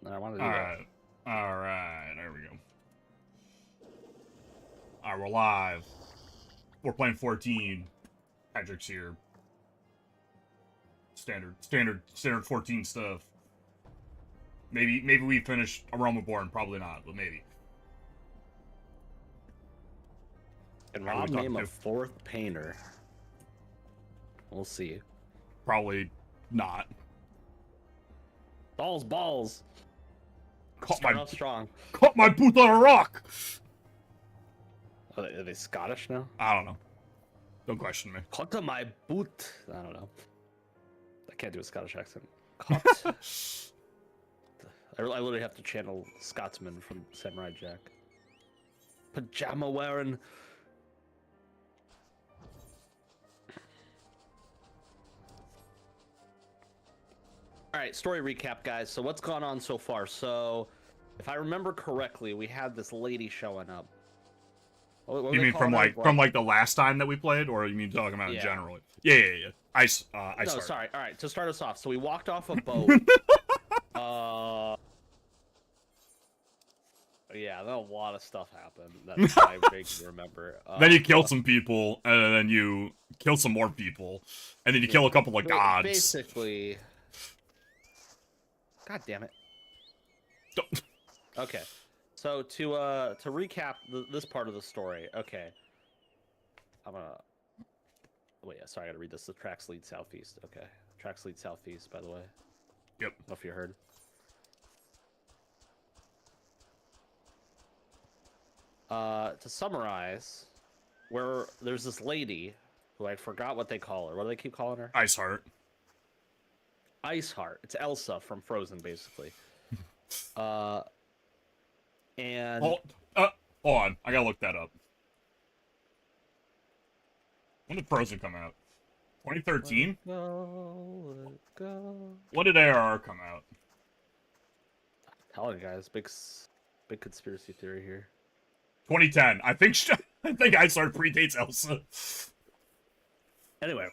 I want to do that. Alright, there we go. Alright, we're live. We're playing 14. Patrick's here. Standard 14 stuff. Maybe we finish a Realm Reborn, probably not, but maybe. And Rob name a fourth painter. We'll see. Probably not. Balls. Caught strong. Caught my boot on a rock! Are they Scottish now? I don't know. Don't question me. Caught my boot. I don't know. I can't do a Scottish accent. Caught. I literally have to channel Scotsman from Samurai Jack. Pajama wearing. All right, story recap, guys. So what's gone on so far? So, if I remember correctly, we had this lady showing up. What you mean from like the last time that we played, or you mean talking about in general? Yeah. Ice. No, sorry. All right, to start us off, so we walked off a boat. Yeah, a lot of stuff happened that I vaguely remember. Then you kill some people, and then you kill some more people, and then you kill a couple of gods. Basically. God damn it. Okay. So to recap this part of the story, okay. I'm gonna wait. Sorry, I gotta read this. The tracks lead southeast. Okay, tracks lead southeast. By the way. Yep. I don't know if you heard. To summarize, where there's this lady who I forgot what they call her. What do they keep calling her? Iceheart. Iceheart. It's Elsa from Frozen, basically. And hold on, I gotta look that up. When did Frozen come out? 2013? Let it go. When did ARR come out? I'm telling you guys, big conspiracy theory here. 2010. I think Iceheart predates Elsa. Anyway.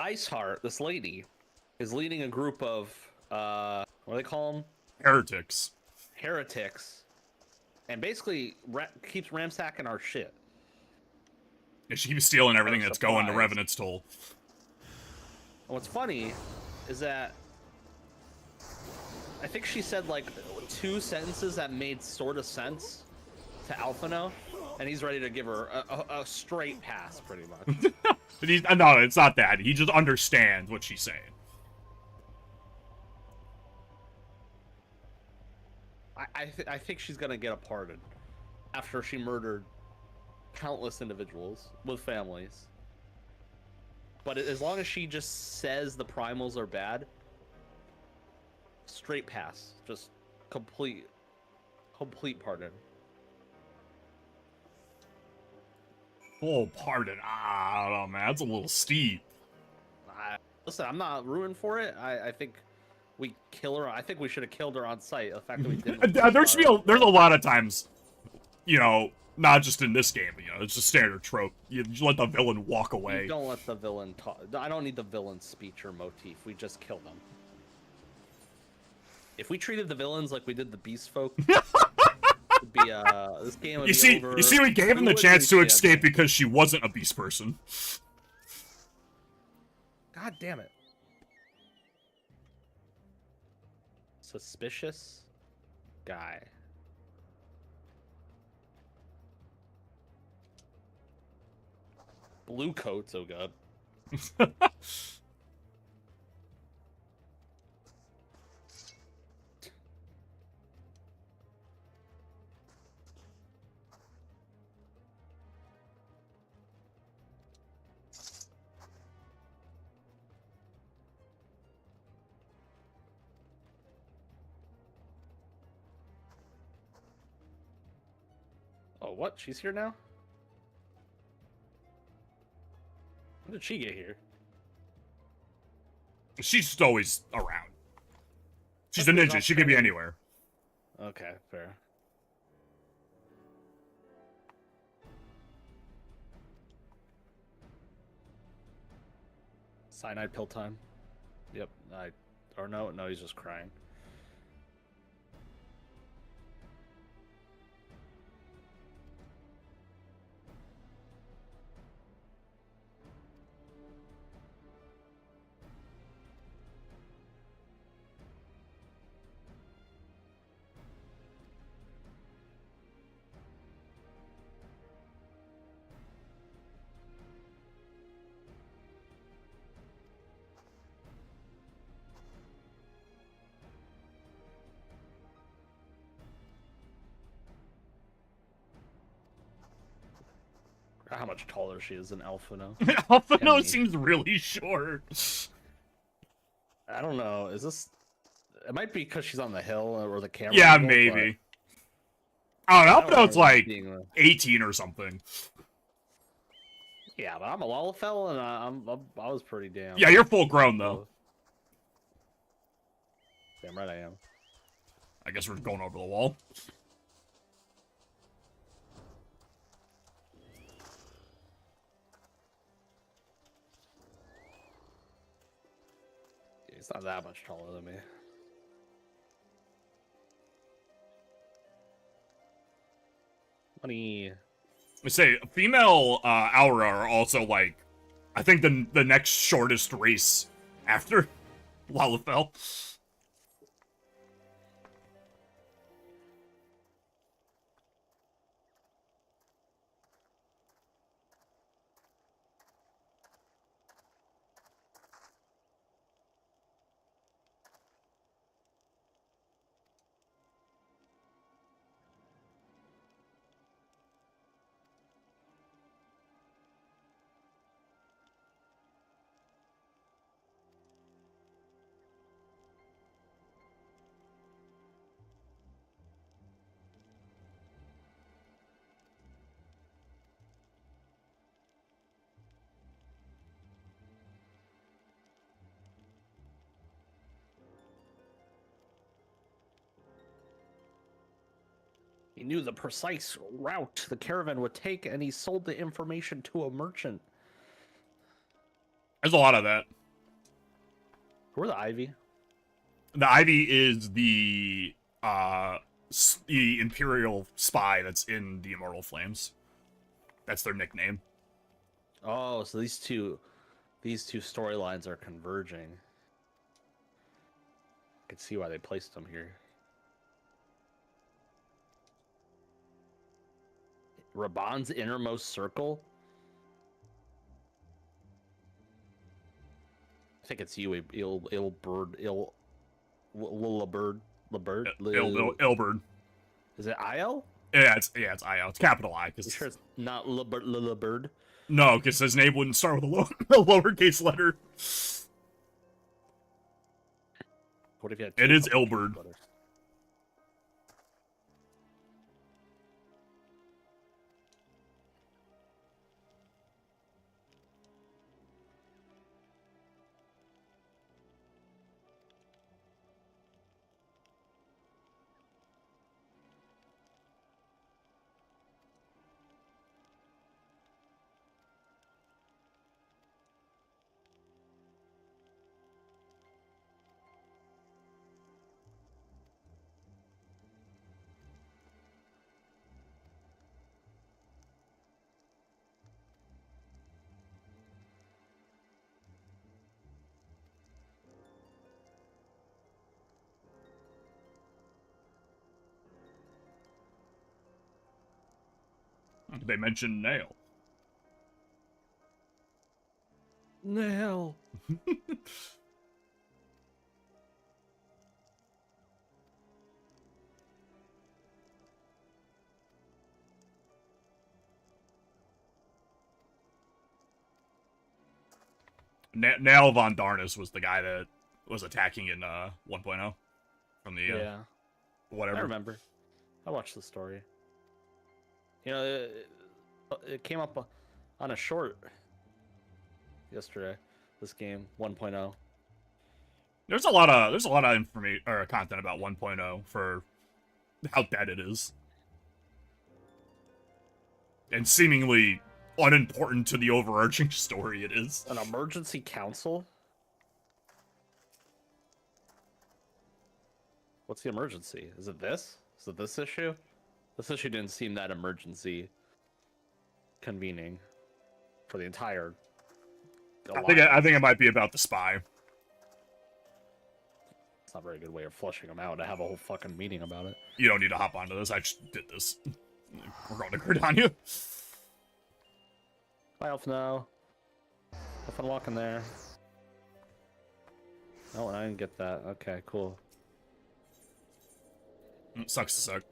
Iceheart, this lady, is leading a group of what do they call them? Heretics. And basically keeps ransacking our shit. Yeah, she keeps stealing everything that's going to Revenant's Toll. And what's funny is that I think she said like 2 sentences that made sort of sense to Alphino, and he's ready to give her a straight pass, pretty much. No, it's not that. He just understands what she's saying. I think she's gonna get a pardon after she murdered countless individuals with families. But as long as she just says the primals are bad, straight pass, just complete pardon. Full pardon. I don't know, man. That's a little steep. Listen, I'm not rooting for it. I think we kill her. I think we should have killed her on sight. The fact that we didn't. There's a lot of times, you know, not just in this game, but, you know, it's a standard trope. You let the villain walk away. You don't let the villain talk. I don't need the villain's speech or motif. We just kill them. If we treated the villains like we did the beast folk, it'd be this game would be over. You see, we gave him the chance to escape because she wasn't a beast person. God damn it. Suspicious guy. Blue coats, oh god. Oh, what? She's here now? When did she get here? She's just always around. She's a ninja. She could be anywhere. Okay, fair. Cyanide pill time. Yep, I Or no, he's just crying. How much taller she is than Alpha now. Alpha no Emmy. seems really short. I don't know. Is this? It might be because she's on the hill or the camera. Yeah, angle, maybe. I don't know. Alpha no's remember like being a- 18 or something. Yeah, but I'm a Lalafell and I was pretty damn. Yeah, you're full grown though. Damn right I am. I guess we're going over the wall. He's not that much taller than me. Money. I say female Aura are also like, I think the next shortest race after Lalafell. He knew the precise route the caravan would take, and he sold the information to a merchant. There's a lot of that. Who are the Ivy? The Ivy is the Imperial spy that's in the Immortal Flames. That's their nickname. Oh, so these two storylines are converging. I can see why they placed them here. Raban's innermost circle. I think it's you, Ilbird. Ilbird. Is it IL? Yeah, it's I. It's capital I. You sure it's not Lilibird? No, because his name wouldn't start with a lowercase letter. What if you had It two is uppercase Ilbird. letters? They mentioned nail. Nail. Nail von Darnus was the guy that was attacking in 1.0 from the Yeah. whatever. I remember. I watched the story. You know, it came up on a short yesterday. This game 1.0. There's a lot of information or content about 1.0 for how dead it is, and seemingly unimportant to the overarching story it is. An emergency council? What's the emergency? Is it this? Is it this issue? This issue didn't seem that emergency convening for the entire I think it might be about the spy. It's not a very good way of flushing them out to have a whole fucking meeting about it. You don't need to hop onto this. I just did this. We're going to Gridania. Bye, Elf. No. Have fun walking there. Oh, I didn't get that. Okay, cool. Sucks to suck.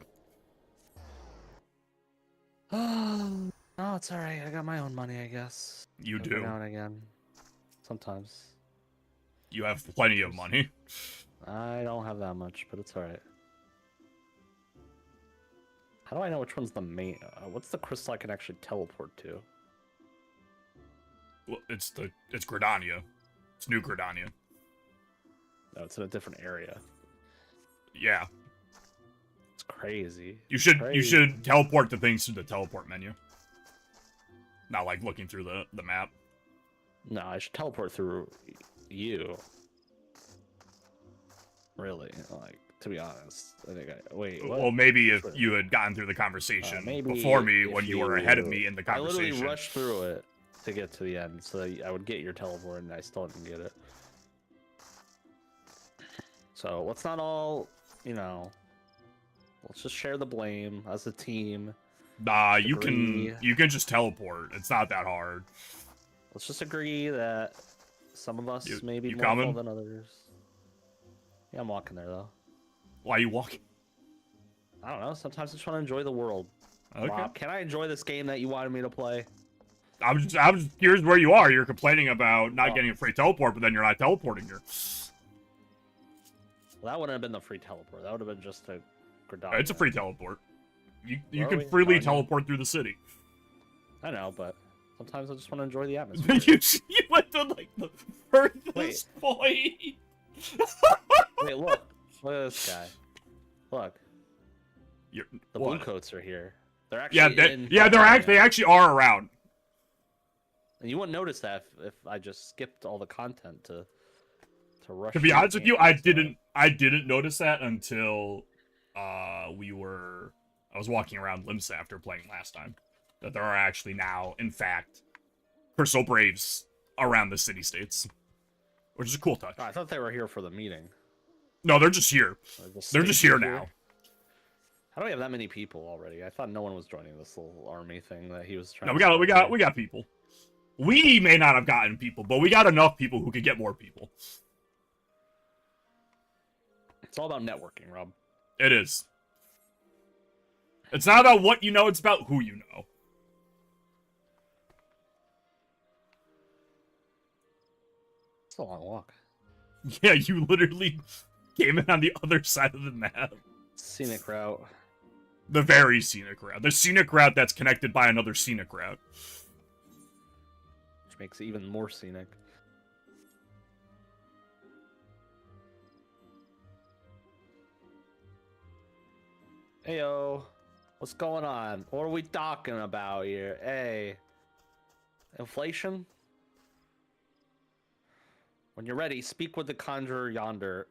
Oh, it's alright. I got my own money, I guess. You Every do. now and again. Sometimes. You have plenty of money. I don't have that much, but it's alright. How do I know which one's the main? What's the crystal I can actually teleport to? Well, it's Gridania. It's New Gridania. No, it's in a different area. Yeah. It's crazy. You should teleport the things to the teleport menu. Not like looking through the map. No, I should teleport through you. Really, like, to be honest, I think wait. What? Well, maybe if you had gotten through the conversation before me when you were ahead of me in the conversation. I literally rushed through it to get to the end, so that I would get your teleport, and I still didn't get it. So let's not all, let's just share the blame as a team. Nah, you can just teleport. It's not that hard. Let's just agree that some of us may be more coming? than others. Yeah, I'm walking there though. Why are you walking? I don't know. Sometimes I just want to enjoy the world. Okay. Rob, can I enjoy this game that you wanted me to play? I'm just here's where you are. You're complaining about not getting a free teleport, but then you're not teleporting here. Well, that wouldn't have been the free teleport. That would have been just a Gridania. It's a free teleport. You Are can we? freely Oh, yeah. teleport through the city. I know, but sometimes I just want to enjoy the atmosphere. you went to like the furthest point. Wait, look. Look at this guy. Look. The blue what? coats are here. They're actually they actually are around. And you wouldn't notice that if I just skipped all the content to rush. To be through honest the with you, game, I didn't notice that until I was walking around Limsa after playing last time. That there are actually now, in fact, Crystal Braves around the city-states. Which is a cool touch. Oh, I thought they were here for the meeting. No, they're just here. They're just here now. How do we have that many people already? I thought no one was joining this little army thing that he was trying. No, to we got people. We may not have gotten people, but we got enough people who could get more people. It's all about networking, Rob. It is. It's not about what you know, it's about who you know. It's a long walk. Yeah, you literally came in on the other side of the map. Scenic route. The very scenic route. The scenic route that's connected by another scenic route. Which makes it even more scenic. Heyo. What's going on? What are we talking about here? Hey. Inflation? When you're ready, speak with the conjurer yonder.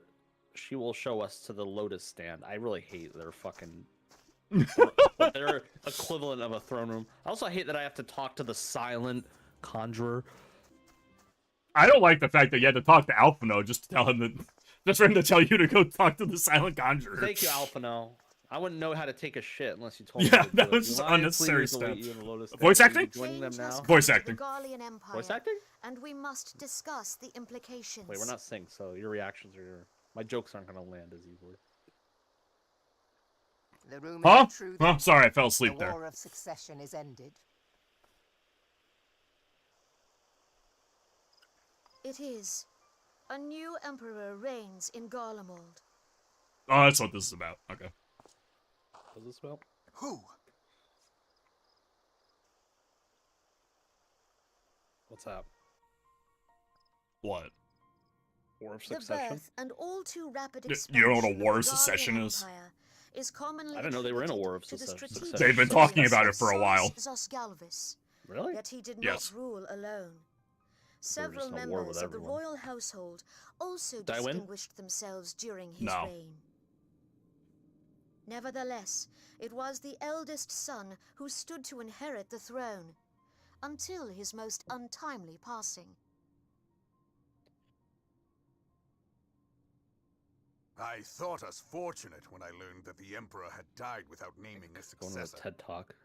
She will show us to the lotus stand. I really hate their fucking... their equivalent of a throne room. I also hate that I have to talk to the silent conjurer. I don't like the fact that you had to talk to Alphino just to tell him that... Just for him to tell you to go talk to the silent conjurer. Thank you, Alphino. I wouldn't know how to take a shit unless you told me. Yeah, to that do was it. unnecessary stuff. Voice acting? Joining them now. Voice acting. Voice acting? And we must discuss the implications. Wait, we're not synced, so your reactions are... My jokes aren't going to land as easily. The rumor Huh? is true Oh, that sorry, I fell the asleep there. war of succession is ended. It is. A new emperor reigns in Garlemald. Oh, that's what this is about. Okay. What's this about? Who? What's that? What? War of The Succession? birth and all too rapid You expansion don't know what a war of the Garlean secession is? Empire is commonly I didn't know they were in a war of attributed to the succession. strategic They've been talking genius about of it for a while. Cyrus Zosgalvis. Really? Yet he did Yes. not rule alone. Several just in a war members with of the everyone. royal household also Did I win? distinguished themselves during his No. reign. Nevertheless, it was the eldest son who stood to inherit the throne, until his most untimely passing. I thought us fortunate when I learned that the Emperor had died without naming a Going to a successor. TED Talk.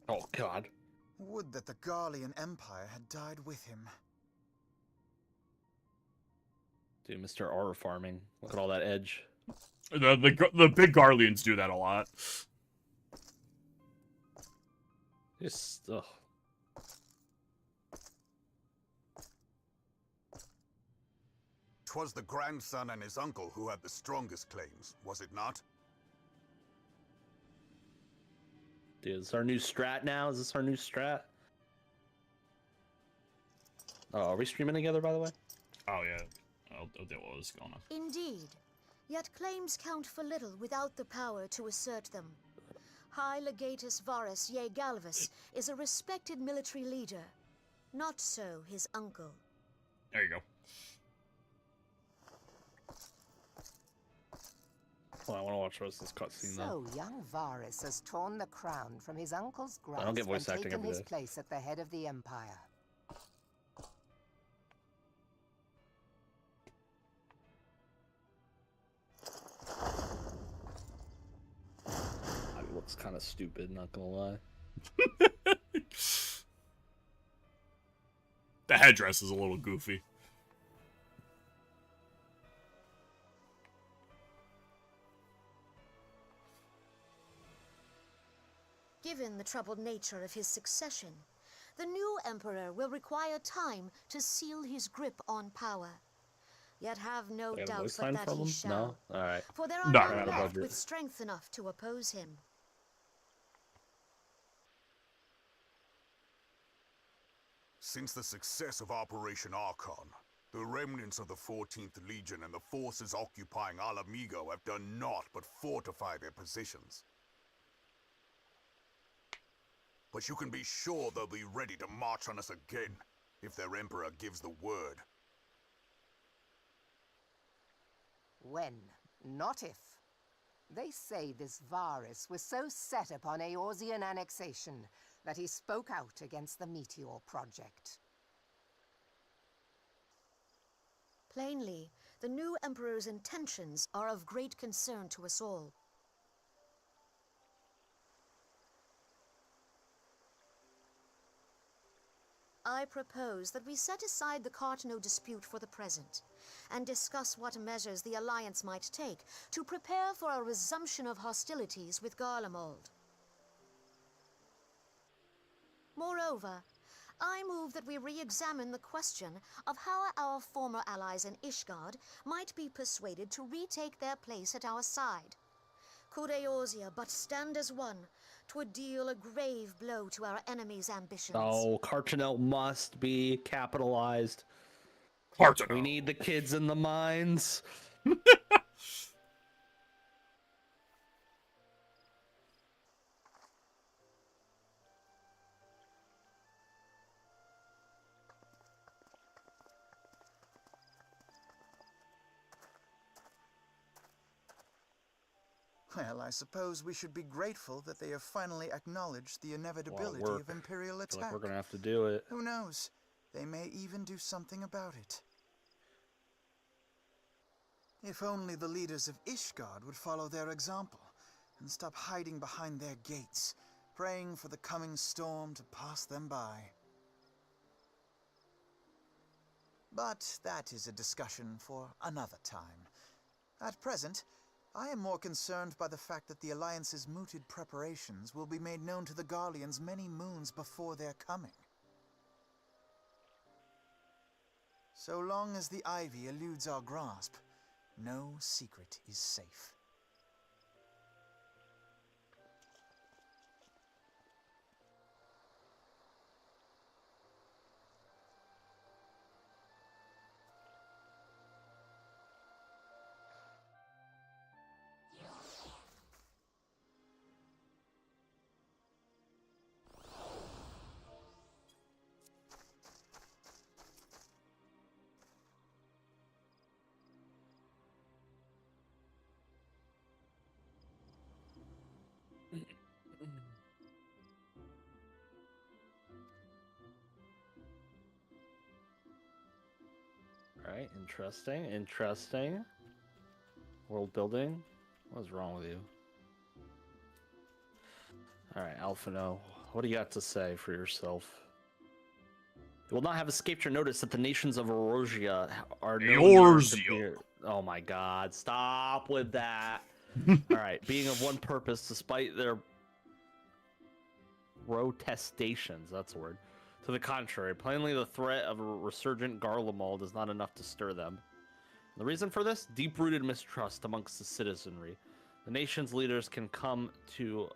Oh, God. Would that the Garlean Empire had died with him. Dude, Mr. R farming. Look at all that edge. The big Garleans do that a lot. Just, ugh. 'Twas the grandson and his uncle who had the strongest claims, was it not? Dude, is this our new strat now? Is this our new strat? Oh, are we streaming together, by the way? Oh yeah, I'll deal with what's going on. Indeed, yet claims count for little without the power to assert them. High Legatus Varus Ye Galvus is a respected military leader. Not so his uncle. There you go. Well, I want to watch the rest of this cutscene, though. So young Varus has torn the crown from his uncle's grasp don't get and voice acting taken every his day. place at the head of the empire. It looks kind of stupid, not gonna lie. The headdress is a little goofy. Given the troubled nature of his succession, the new emperor will require time to seal his grip on power. Yet have no I got a doubt voice but line that from he him? shall. No? Alright. For there are No. none Out of left budget. with strength enough to oppose him. Since the success of Operation Archon, the remnants of the 14th Legion and the forces occupying Alamigo have done naught but fortify their positions. But you can be sure they'll be ready to march on us again, if their Emperor gives the word. When, not if. They say this Varus was so set upon Eorzean annexation that he spoke out against the Meteor Project. Plainly, the new emperor's intentions are of great concern to us all. I propose that we set aside the Cartno dispute for the present, and discuss what measures the Alliance might take to prepare for a resumption of hostilities with Garlemald. Moreover, I move that we re-examine the question of how our former allies in Ishgard might be persuaded to retake their place at our side. Could Eorzea but stand as one, 'twould deal a grave blow to our enemies' ambitions. Oh, Carchanel must be capitalized. Cartano. We need the kids in the mines. Well, I suppose we should be grateful that they have finally acknowledged the inevitability work. of Imperial I feel attack. like we're gonna have to do it. Who knows? They may even do something about it. If only the leaders of Ishgard would follow their example and stop hiding behind their gates, praying for the coming storm to pass them by. But that is a discussion for another time. At present, I am more concerned by the fact that the Alliance's mooted preparations will be made known to the Garleans many moons before their coming. So long as the ivy eludes our grasp, no secret is safe. Alright, interesting, interesting. World building? What's wrong with you? Alright, Alphino, what do you got to say for yourself? You will not have escaped your notice that the nations of Eorzea are known to be... Oh my god, stop with that. Alright, being of one purpose despite their protestations, that's a word. To the contrary, plainly the threat of a resurgent Garlemald is not enough to stir them. The reason for this? Deep-rooted mistrust amongst the citizenry. The nation's leaders can come to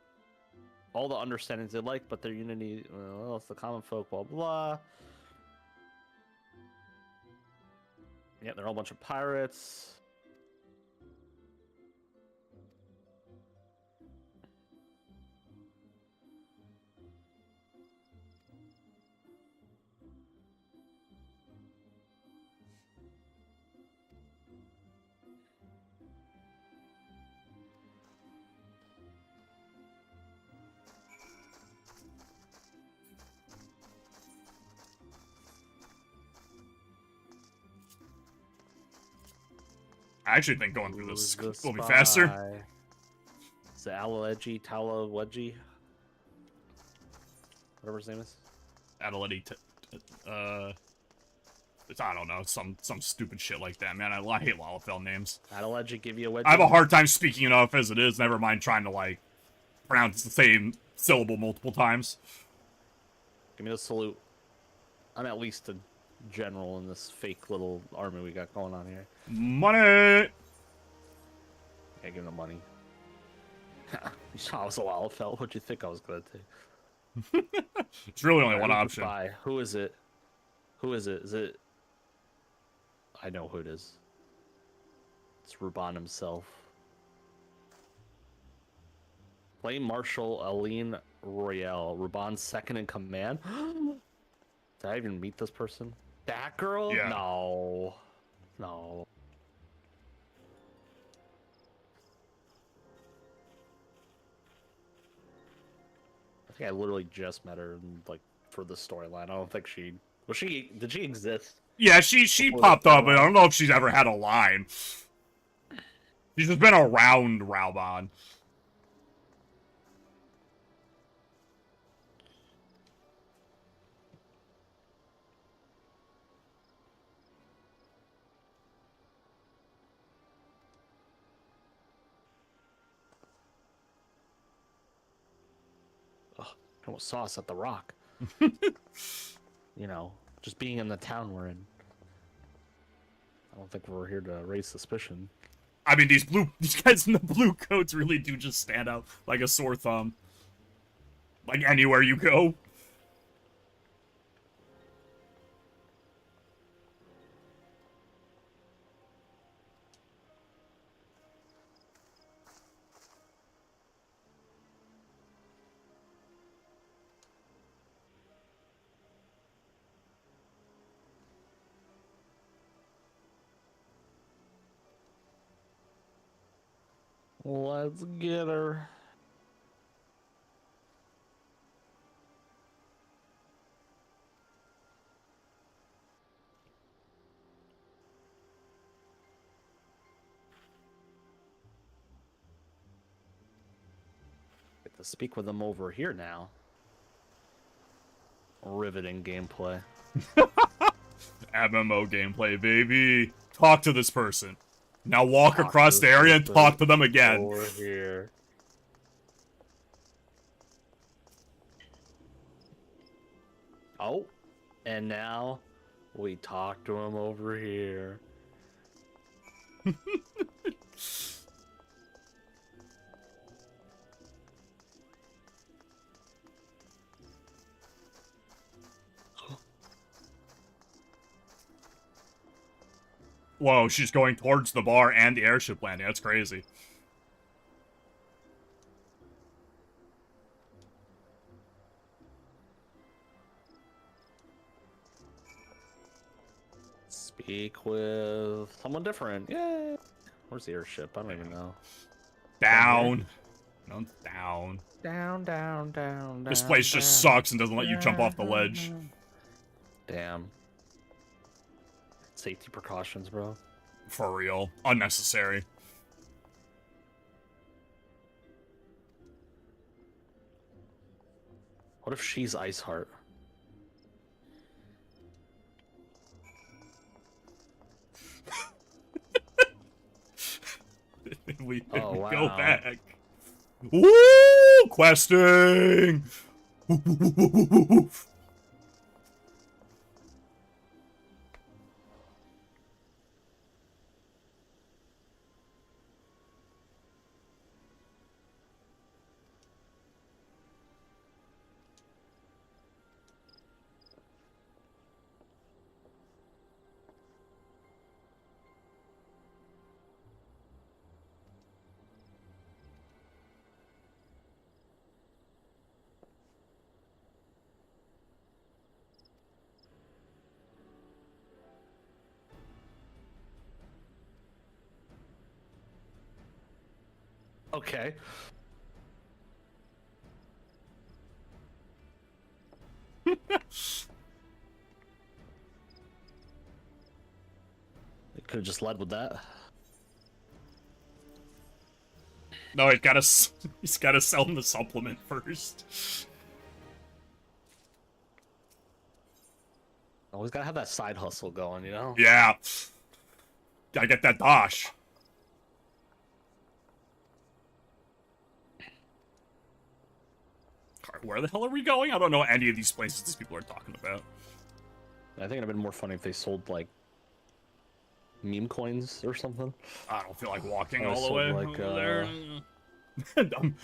all the understandings they like, but their unity, well, it's the common folk, blah, blah. Yeah, they're all a bunch of pirates. I actually think going through Who's this the will be faster. spy? Is it Alawedgie, Talawedgie? Whatever his name is. Adelaide, I don't know, some stupid shit like that, man. I hate Lalafell names. Adelaide give you a wedgie? I have a hard time speaking enough as it is, never mind trying to, like, pronounce the same syllable multiple times. Give me the salute. I'm at least a general in this fake little army we got going on here. Money! Yeah, give him the money. You saw I was a Lalafell. What'd you think I was gonna take? It's really only one Alright, option. goodbye. Who is it? Who is it? Is it... I know who it is. It's Ruban himself. Play Marshal Aline Royale. Ruban's second in command? Did I even meet this person? That girl? Yeah. No. No. I think I literally just met her, like, for the storyline. I don't think she... Was she... Did she exist? Yeah, she Before popped the up, but I storyline? don't know if she's ever had a line. She's just been around Raubon. Ugh, I almost saw us at the Rock. You know, just being in the town we're in. I don't think we're here to raise suspicion. I mean, these guys in the blue coats really do just stand out like a sore thumb. Like anywhere you go. Let's get her. Get to speak with them over here now. Riveting gameplay. MMO gameplay, baby. Talk to this person. Now walk Talk across to the this area and person talk to them again. Over here. Oh, and now we talk to him over here. Whoa, she's going towards the bar and the airship landing. That's crazy. Speak with someone different. Yay! Where's the airship? I don't even know. Down. No, down. Down, down, down, This down, place just down. sucks and doesn't let you jump off the ledge. Damn. safety precautions, bro. For real. Unnecessary. What if she's Iceheart? we Oh, we wow. go back. Woo! Questing! Okay. They could have just led with that. No, he's gotta sell him the supplement first. Always gotta have that side hustle going, you know? Yeah. Gotta get that dosh. Alright, where the hell are we going? I don't know any of these places these people are talking about. I think it'd have been more funny if they sold, like, meme coins or something. I don't feel like walking Or all the sold, way like, over there.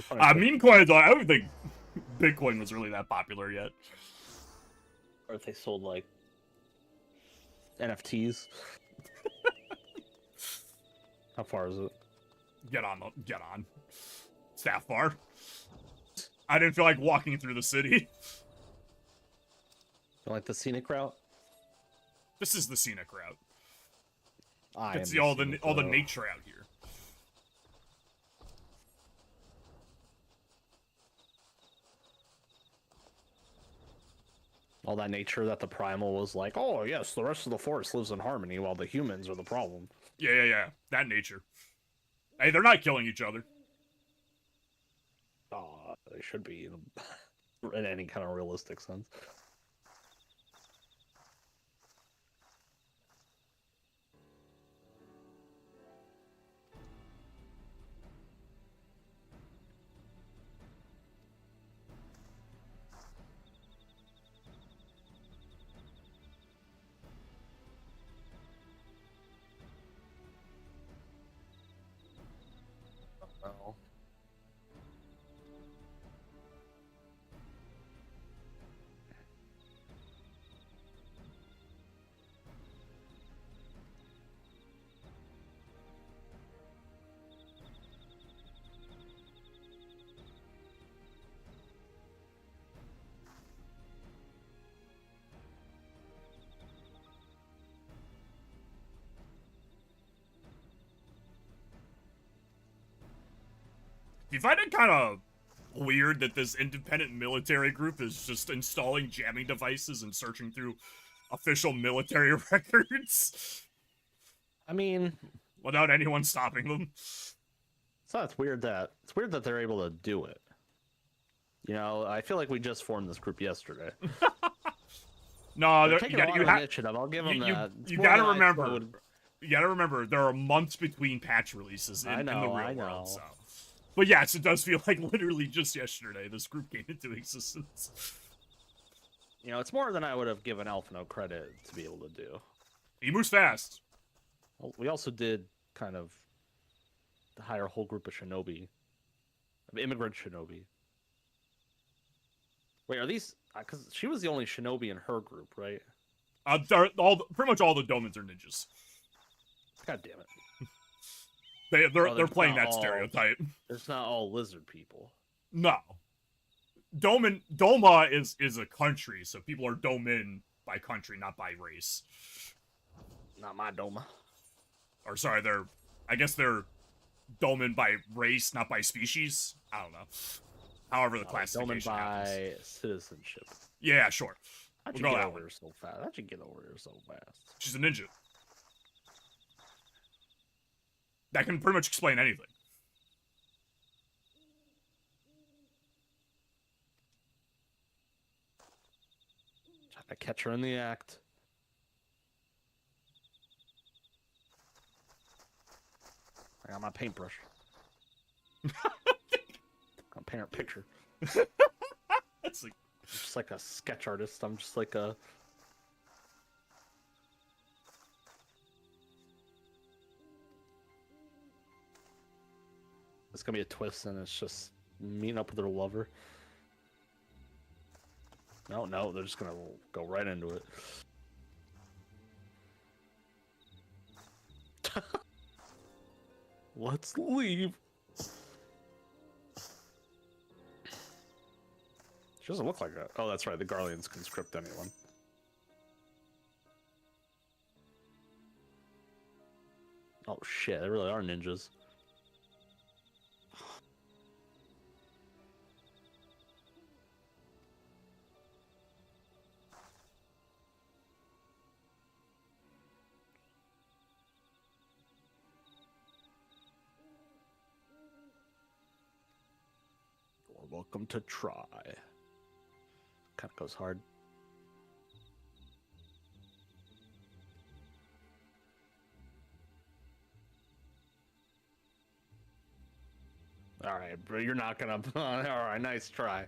funny Meme coins, I don't think Bitcoin was really that popular yet. Or if they sold, like, NFTs. How far is it? Get on. It's that far. I didn't feel like walking through the city. You like the scenic route? This is the scenic route. I Get to am see all the scenic all the route. nature out here. All that nature that the primal was like, oh yes, the rest of the forest lives in harmony while the humans are the problem. Yeah. That nature. Hey, they're not killing each other. They should be in any kind of realistic sense. Well, Do you find it kind of weird that this independent military group is just installing jamming devices and searching through official military records I mean, without anyone stopping them? so it's weird that they're able to do it. You know, I feel like we just formed this group yesterday. No, They're you taking a got lot you of have initiative. I'll give them you, that. It's you more gotta than I remember. would- You gotta remember there are months between patch releases in the real I know. world. So. But yes, it does feel like literally just yesterday this group came into existence. You know, it's more than I would have given Alphino credit to be able to do. He moves fast. Well, we also did kind of hire a whole group of shinobi, immigrant shinobi. Wait, are these? Because she was the only shinobi in her group, right? Pretty much all the Domans are ninjas. God damn it! They're there's playing not that all- stereotype. It's not all lizard people. No. Doma is a country, so people are Domin by country, not by race. Not my doma. Or sorry, I guess they're Domin by race, not by species. I don't know. However the Domin classification happens. by citizenship. Yeah, sure. How'd We'll you go get that over way. here so fast? How'd you get over here so fast? She's a ninja. That can pretty much explain anything. Trying to catch her in the act. I got my paintbrush. I'll paint her a picture. That's like... I'm just like a sketch artist. I'm just like a... It's gonna be a twist, and it's just meeting up with her lover. No, they're just gonna go right into it. Let's leave. She doesn't look like that. Oh, that's right. The Garleans can script anyone. Oh shit, they really are ninjas. You're welcome to try. Kind of goes hard. All right, bro, you're not gonna. All right, nice try.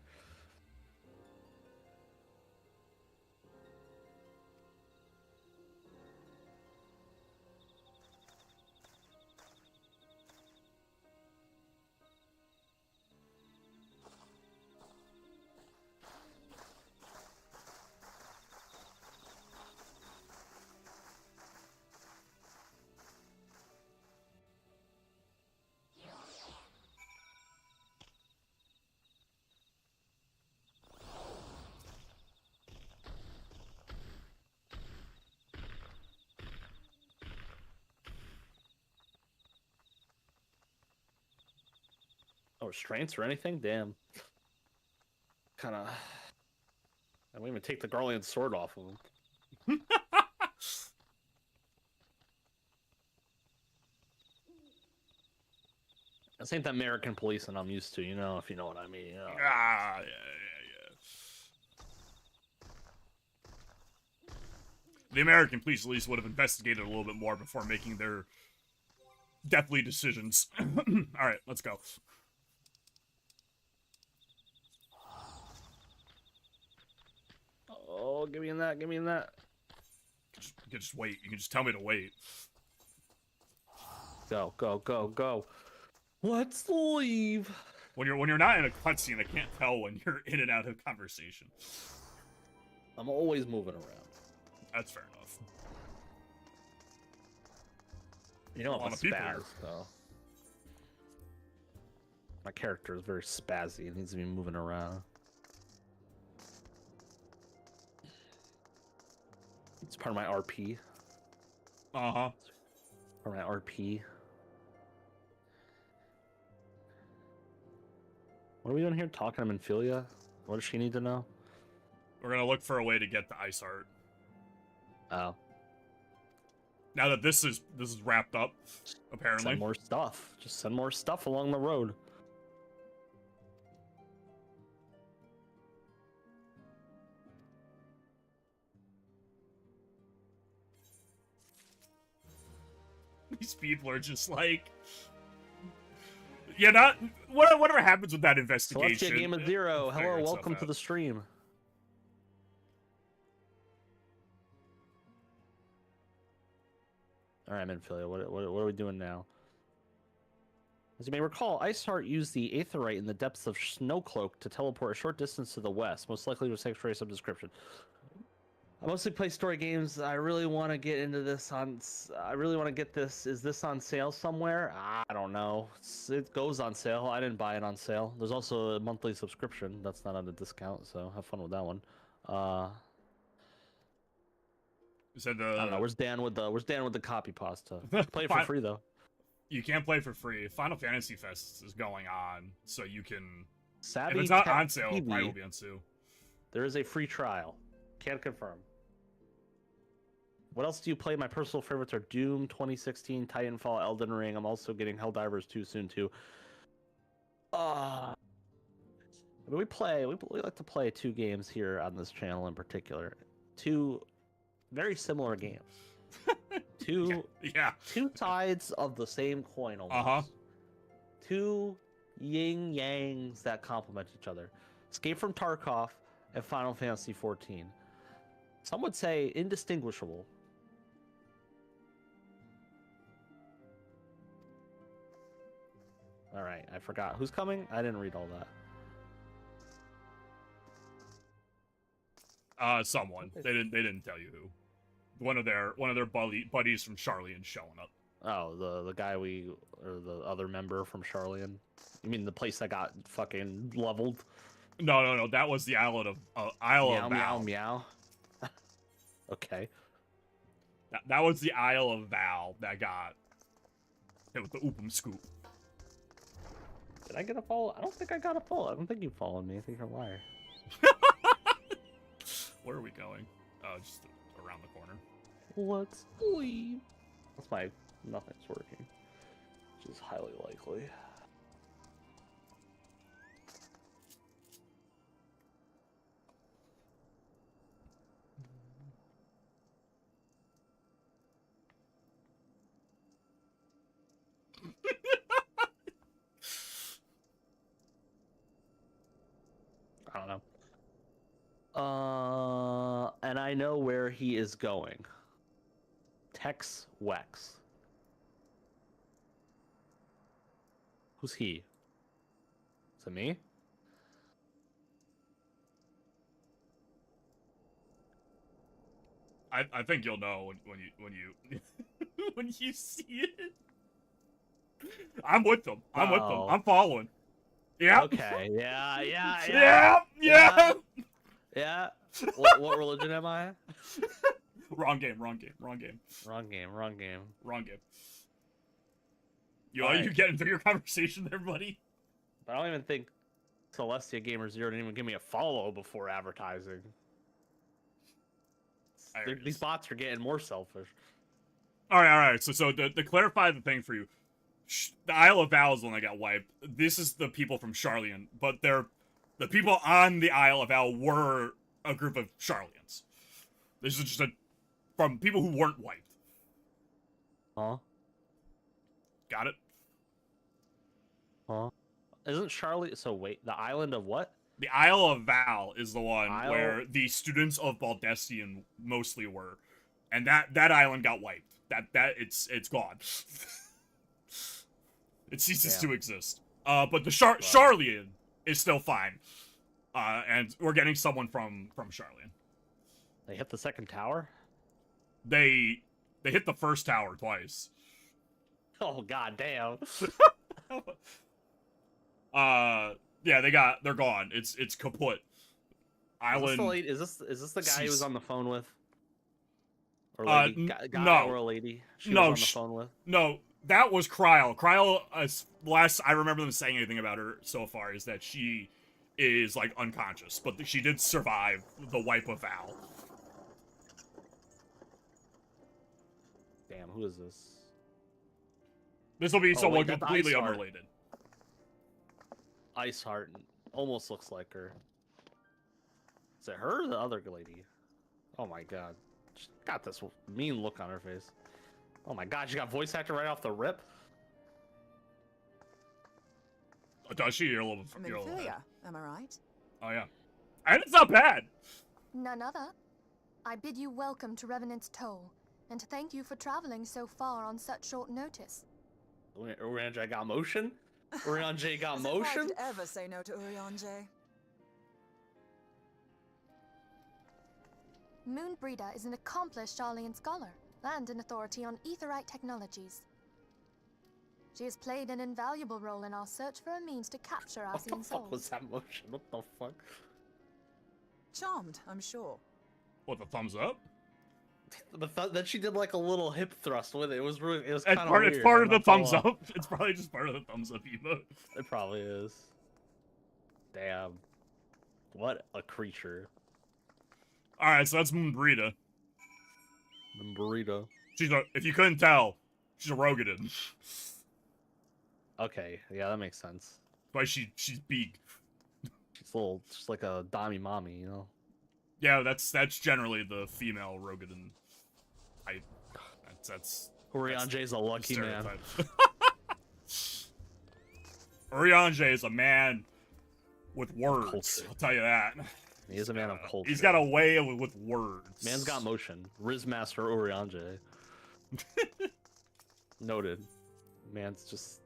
Oh, restraints or anything? Damn. Kind of. I won't even take the Garlean sword off of him. This ain't the American policing I'm used to, you know, if you know what I mean. You know. Yeah. The American police at least would have investigated a little bit more before making their deathly decisions. Alright, let's go. Oh, give me in that, give me in that. You can just wait. You can just tell me to wait. Go, go, go, go. Let's leave. When you're not in a cutscene, I can't tell when you're in and out of conversation. I'm always moving around. That's fair enough. You know, I'm a lot of people here. spaz, though. My character is very spazzy. It needs to be moving around. It's part of my RP. Uh-huh. Part of my RP. What are we doing here? Talking to Minfilia? What does she need to know? We're gonna look for a way to get the ice heart. Oh. Now that this is wrapped up, apparently. Send more stuff. Just send more stuff along the road. These people are just like, yeah, not whatever happens with that investigation. Celestia Game of Zero. We'll figure Hello, itself welcome to out. the stream. All right, Minfilia, what are we doing now? As you may recall, Iceheart used the Aetherite in the depths of Snowcloak to teleport a short distance to the west, most likely to a sanctuary of some description. I mostly play story games. I really want to get into this on... I really want to get this... Is this on sale somewhere? I don't know. It goes on sale. I didn't buy it on sale. There's also a monthly subscription. That's not on a discount, so have fun with that one. You said I don't know. Where's Dan with the copy pasta? Play it for Fine. free though. You can't play for free. Final Fantasy Fest is going on, so you can... Savvy if it's not Tech on sale, it TV, probably will be on sale. there is a free trial. Can't confirm. What else do you play? My personal favorites are Doom, 2016, Titanfall, Elden Ring. I'm also getting Helldivers 2 soon too. I mean, we like to play 2 games here on this channel in particular. 2 very similar games. Two Yeah. two sides of the same coin almost. Uh-huh. 2 yin yangs that complement each other. Escape from Tarkov and Final Fantasy XIV. Some would say indistinguishable. All right, I forgot who's coming. I didn't read all that. Someone. They didn't tell you who. One of their buddies from Charlian showing up. Oh, the guy or the other member from Charlian. You mean the place that got fucking leveled? No. That was the Isle of Meow, Val. meow. Okay. That was the Isle of Val that got hit with the oopum scoop. Did I get a follow? I don't think I got a follow. I don't think you followed me. I think you're a liar. Where are we going? Oh, just around the corner. Let's leave. That's my nothing's working, which is highly likely. I don't know. And I know where he is going. Tex Wex. Who's he? Is it me? I think you'll know when you when you see it. I'm with them. I'm with them. Oh. I'm following. Yeah. Okay. Yeah. Yeah. Yeah. What religion am I? Wrong game. Wrong game. You Alright. getting through your conversation there, buddy? But I don't even think Celestia Gamer Zero didn't even give me a follow before advertising. These bots are getting more selfish. All right. So to clarify the thing for you, the Isle of Val is the one that got wiped. This is the people from Charlian, but the people on the Isle of Val were a group of Charlians. This is just from people who weren't wiped. Huh? Got it? Huh? Isn't Charlie? So wait, the island of what? The Isle of Val is the one where the students of Baldestian mostly were, and that island got wiped. It's gone. It ceases to exist. But the Charlian is still fine. And we're getting someone from Charlian. They hit the second tower? They hit the first tower twice. Oh god damn. Yeah, they're gone. It's kaput. Island. Is this the guy he was on the phone with? Or lady? Guy No. or a lady? She No, was on the phone with? No, that was Kryl. Kryl, last I remember them saying anything about her so far is that she is like unconscious, but she did survive the wipe of Val. Damn, who is this? This will be someone that's completely Iceheart. unrelated. Iceheart almost looks like her. Is it her or the other lady? Oh my god. She's got this mean look on her face. Oh my god, she got voice actor right off the rip? Oh, does she? You're a little From you're a little ahead. Inferior, am I right? Oh yeah. And it's not bad! None other. I bid you welcome to Revenant's Toll, and thank you for traveling so far on such short notice. Urianger got motion? Urianger got As if I motion? could ever say no to Urianger. Moonbreeder is an accomplished Charlian scholar and an authority on aetherite technologies. She has played an invaluable role in our search for a means to capture What the Arcean fuck was souls. that motion? What the fuck? Charmed, I'm sure. What, the thumbs up? Then she did like a little hip thrust with it. It was really, it was It's kind of part, weird. it's part I'm of the not gonna thumbs lie. up. It's probably just part of the thumbs up emote. It probably is. Damn. What a creature. Alright, so that's Moonbreeder. burrito. She's a, if you couldn't tell, she's a Rogadin. Okay, yeah, that makes sense. Why she's big. She's a little, just like a dommy mommy, you know. Yeah, that's generally the female Rogadin type. That's Urianger's a lucky man. Urianger is a man with words. Culture. I'll tell you that. He is a man of culture. He's got a way with words. Man's got motion. Rizmaster Urianger. Noted. Man's just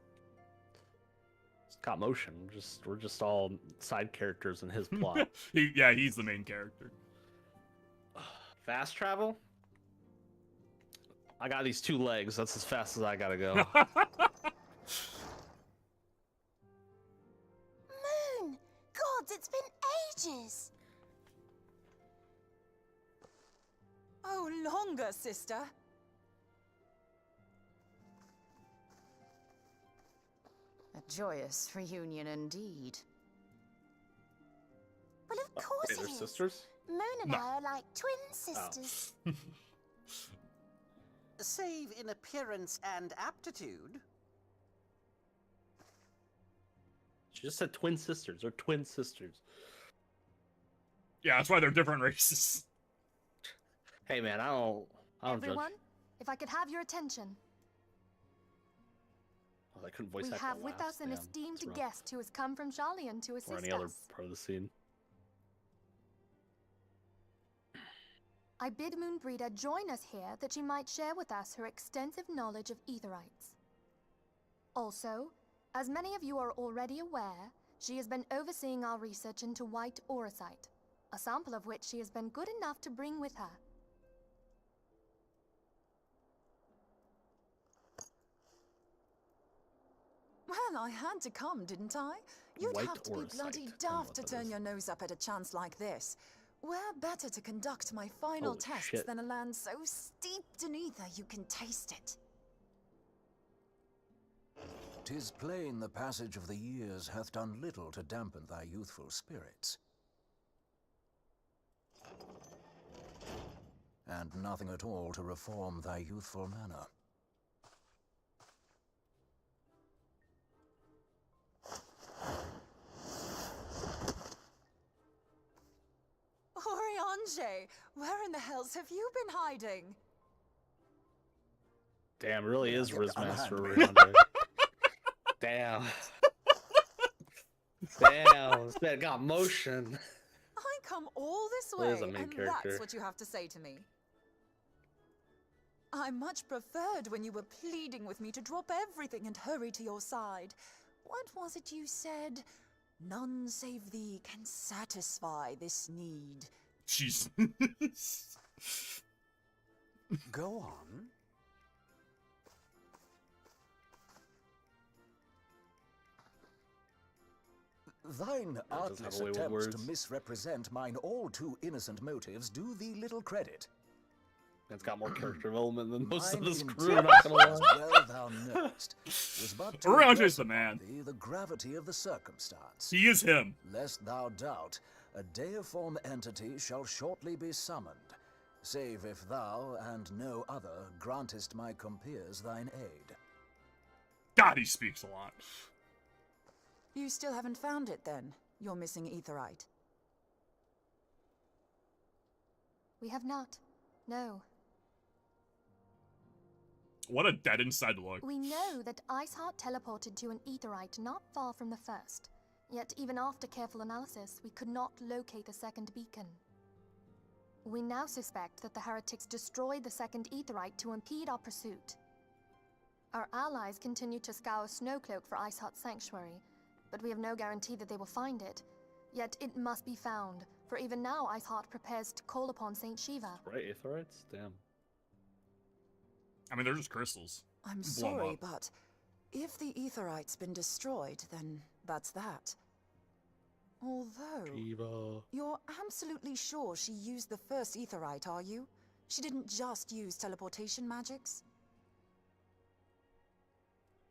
got motion. We're just all side characters in his plot. He's the main character. Fast travel? I got these 2 legs. That's as fast as I gotta go. Moon! Gods, it's been ages! Oh, longer, sister. A joyous reunion indeed. Well, of course Wait, it they're is. sisters? Moon and No. I are like twin sisters. Save in appearance and aptitude. She just said twin sisters. They're twin sisters. Yeah, that's why they're different races. Hey man, I don't Everyone, judge. if I could have your attention. Oh, I couldn't voice We act have the with laughs. us an Damn, esteemed that's rough. guest who has come from Shalian to assist Or any other us. part of the scene. I bid Moonbreeder join us here that she might share with us her extensive knowledge of Aetherites. Also, as many of you are already aware, she has been overseeing our research into white auracite, a sample of which she has been good enough to bring with her. Well, I had to come, didn't I? You'd White have to be auracite. bloody I don't know daft what to that turn is. your nose up at a chance like this. Where better to conduct my final Holy tests shit. than a land so steeped in ether you can taste it? 'Tis plain the passage of the years hath done little to dampen thy youthful spirits. And nothing at all to reform thy youthful manner. Urianger, where in the hells have you been hiding? Damn, it really is Get Rizmaster unhand me. Urianger. Damn. Damn, this man got motion. I come all this Well, way, he is a main and character. that's what you have to say to me. I much preferred when you were pleading with me to drop everything and hurry to your side. What was it you said? None save thee can satisfy this need. She's. Go on. Thine have artless a way with attempts to words. misrepresent mine all too innocent motives do thee little credit. It's got more character development than most of Mine this crew, intent, not gonna as lie. well thou knowest, was but to Urianger's impress the man. upon thee the gravity of the circumstance. He is him. Lest thou doubt, a deiform entity shall shortly be summoned, save if thou and no other grantest my compeers thine aid. God, he speaks a lot. You still haven't found it then, your missing Aetherite? We have not. No. What a dead inside look. We know that Iceheart teleported to an Aetherite not far from the first. Yet even after careful analysis, we could not locate the second beacon. We now suspect that the heretics destroyed the second Aetherite to impede our pursuit. Our allies continue to scour Snowcloak for Iceheart's sanctuary, but we have no guarantee that they will find it. Yet it must be found, for even now Iceheart prepares to call upon Saint Shiva. Right, Aetherites? Damn. I mean, they're just crystals. I'm Blow 'em sorry, up. but if the Aetherite's been destroyed, then that's that. Although, Shiva. you're absolutely sure she used the first Aetherite, are you? She didn't just use teleportation magics?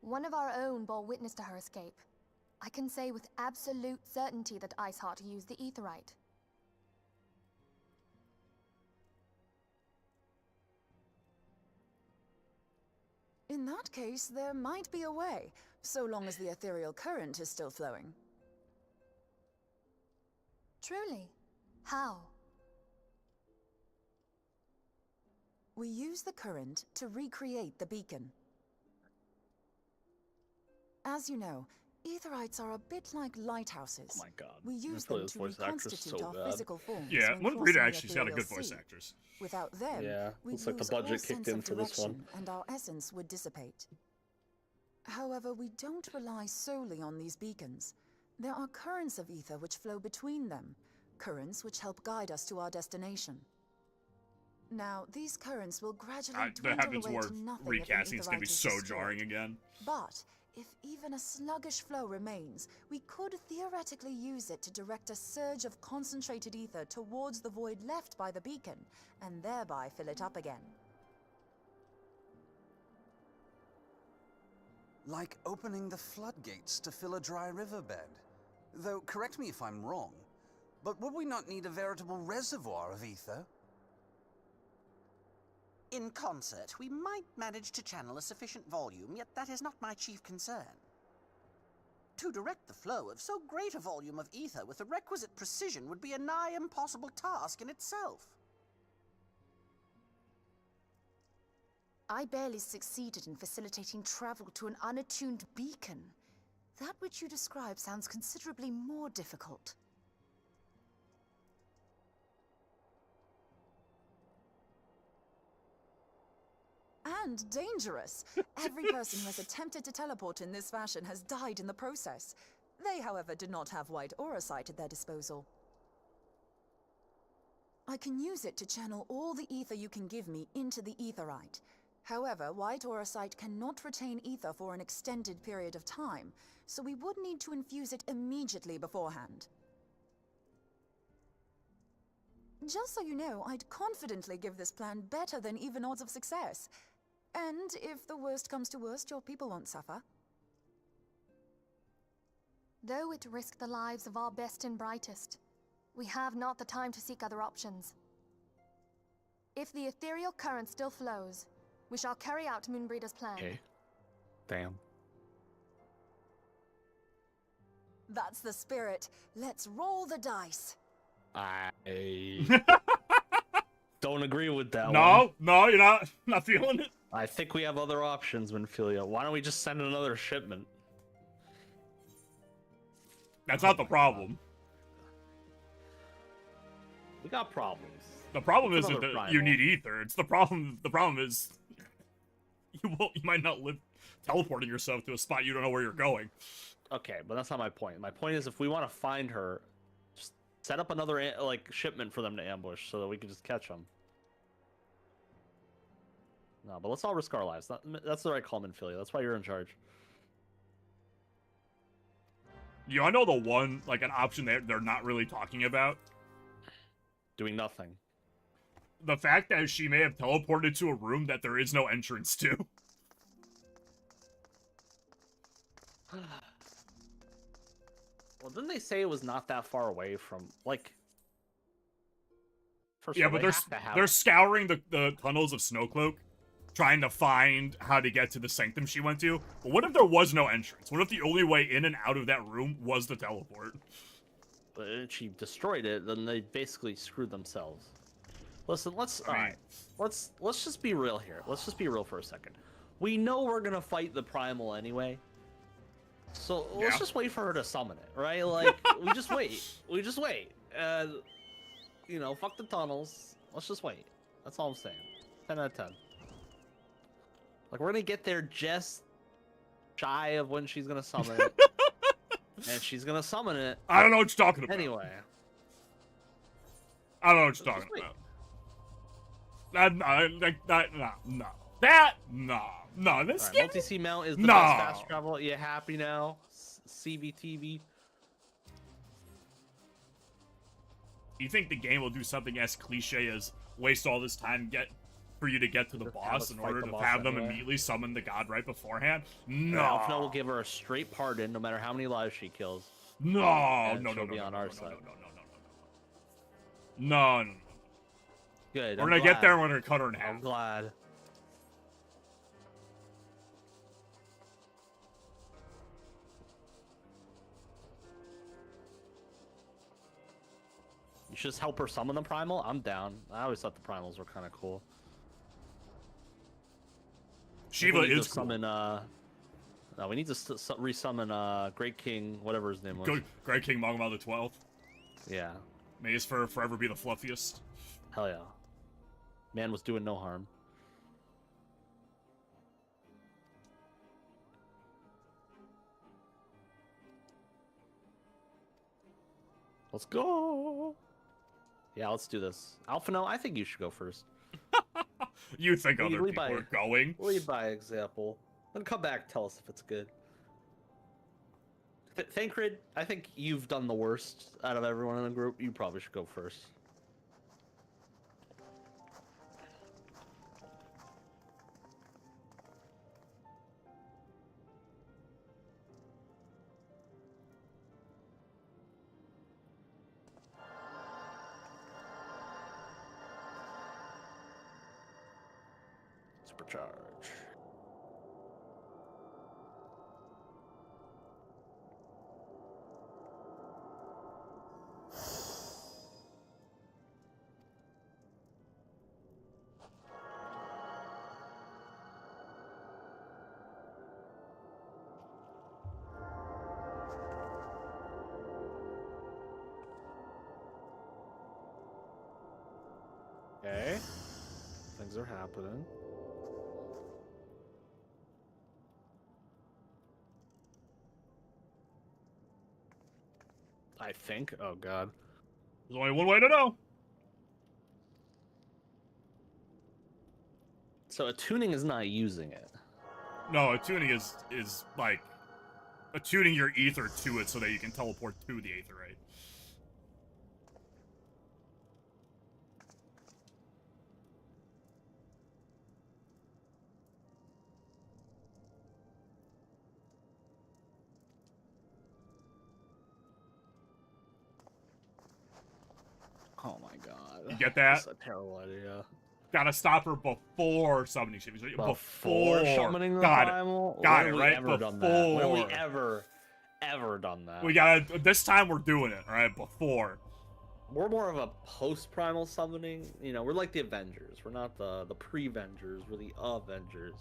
One of our own bore witness to her escape. I can say with absolute certainty that Iceheart used the Aetherite. In that case, there might be a way, so long as the ethereal current is still flowing. Truly? How? We use the current to recreate the beacon. As you know, Aetherites are a bit like lighthouses. Oh my god. We use Really, them this to voice actor's reconstitute so our bad. physical forms. Yeah, when Moon Breeder crossing the actually's got a good ethereal voice sea. actors. Without them, Yeah, we'd looks like the lose all budget kicked sense in of for this one. direction, and our essence would dissipate. However, we don't rely solely on these beacons. There are currents of ether which flow between them, currents which help guide us to our destination. Now, these currents will gradually The dwindle Heavens away War to nothing recasting if is an going to be Aetherite is so destroyed. jarring again. But if even a sluggish flow remains, we could theoretically use it to direct a surge of concentrated ether towards the void left by the beacon, and thereby fill it up again. Like opening the floodgates to fill a dry riverbed. Though, correct me if I'm wrong, but would we not need a veritable reservoir of ether? In concert, we might manage to channel a sufficient volume, yet that is not my chief concern. To direct the flow of so great a volume of ether with the requisite precision would be a nigh impossible task in itself. I barely succeeded in facilitating travel to an unattuned beacon. That which you describe sounds considerably more difficult. And dangerous. Every person who has attempted to teleport in this fashion has died in the process. They, however, did not have white aura sight at their disposal. I can use it to channel all the ether you can give me into the Aetherite. However, white aura sight cannot retain ether for an extended period of time, so we would need to infuse it immediately beforehand. Just so you know, I'd confidently give this plan better than even odds of success. And if the worst comes to worst, your people won't suffer. Though it risked the lives of our best and brightest, we have not the time to seek other options. If the ethereal current still flows, we shall carry out Moonbreeder's plan. Okay. Damn. That's the spirit. Let's roll the dice. I don't agree with that one. No, you're not feeling it. I think we have other options, Winfilia. Why don't we just send another shipment? That's not the problem. We got problems. The problem What's isn't another that primal? you need ether. It's the problem. The problem is you might not live teleporting yourself to a spot you don't know where you're going. Okay, but that's not my point. My point is, if we want to find her, just set up another shipment for them to ambush, so that we can just catch them. No, but let's all risk our lives. That's the right call, Minfilia. That's why you're in charge. I know the one, an option they're not really talking about. Doing nothing. The fact that she may have teleported to a room that there is no entrance to. Well, didn't they say it was not that far away from, First Yeah, of all, but they're scouring the tunnels of Snowcloak, trying to find how to get to the sanctum she went to. But what if there was no entrance? What if the only way in and out of that room was the teleport? But if she destroyed it, then they basically screwed themselves. Listen, let's just be real here. Let's just be real for a second. We know we're gonna fight the primal anyway, so let's just wait for her to summon it, right? We just wait. We just wait. Fuck the tunnels. Let's just wait. That's all I'm saying. 10 out of 10. We're gonna get there just shy of when she's gonna summon it. And she's gonna summon it. I don't know what you're talking about. Anyway. I don't know what you're talking about. No. This Right, Multi-Sea Mount is the No. best fast travel. You happy now? CBTV. You think the game will do something as cliche as waste all this time for you to get to the boss in order to have them immediately summon the god right beforehand? No. Alphna will give her a straight pardon no matter how many lives she kills. No. She'll be on our side. No. Good. We're gonna get there and we're gonna cut her in half. I'm glad. You should just help her summon the primal. I'm down. I always thought the primals were kind of cool. Shiva We need is to cool. summon. No, we need to resummon Great King, whatever his name was. Great King Magma the 12th. Yeah. May his fur forever be the fluffiest. Hell yeah. Man was doing no harm. Let's go. Yeah, let's do this. Alphino, I think you should go first. You think other lead people by- are going? Lead by example. Then come back, tell us if it's good. Thancred, I think you've done the worst out of everyone in the group. You probably should go first. Supercharge. Okay. Things are happening. I think. Oh god. There's only one way to know. So attuning is not using it. No, attuning is like attuning your ether to it so that you can teleport to the aetherite. Oh my god. You get that? That's a terrible idea. Gotta stop her before summoning Shiva. Before summoning the got primal? it. Got When it, have we right? ever done that? When have we ever done that? We gotta. This time we're doing it, right? Before. We're more of a post-primal summoning. You know, we're like the Avengers. We're not the pre-Vengers. We're the Avengers.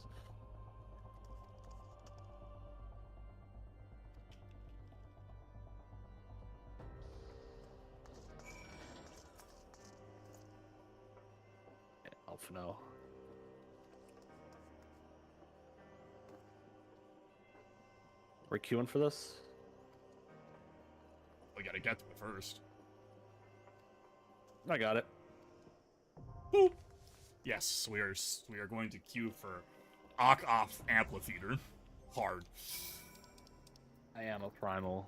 Alphino. We're queuing for this? We gotta get to it first. I got it. Boop. Yes, we are going to queue for off Amplifeeder. Hard. I am a primal.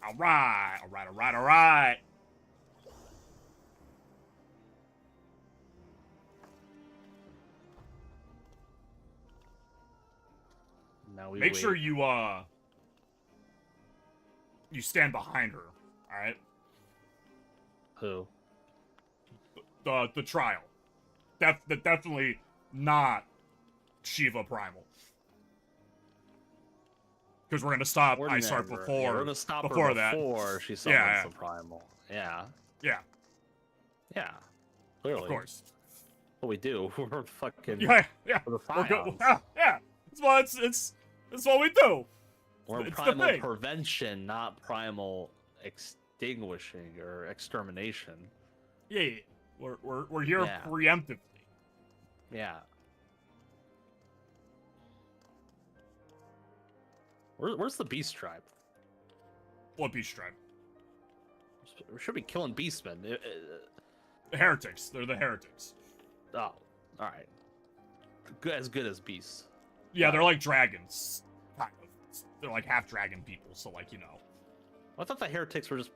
Alright, alright, alright, alright. Now we Make wait. sure you stand behind her, alright? Who? The trial. Definitely not Shiva Primal. Because we're gonna stop We're Isarth never- before. yeah, we're gonna stop before her that. before she summons Yeah, the primal. Yeah. Yeah, Yeah. Clearly. of course. What we do. We're fucking. Yeah. We're the We're Scions. yeah. It's what we do. We're It's the primal thing. prevention, not primal extinguishing or extermination. Yeah. We're here Yeah. preemptively. Yeah. Where's the beast tribe? What beast tribe? We should be killing beastmen. The heretics. They're the heretics. Oh, all right. As good as beasts. Yeah, they're like dragons. Kind of. They're like half dragon people, so like, you know. I thought the heretics were just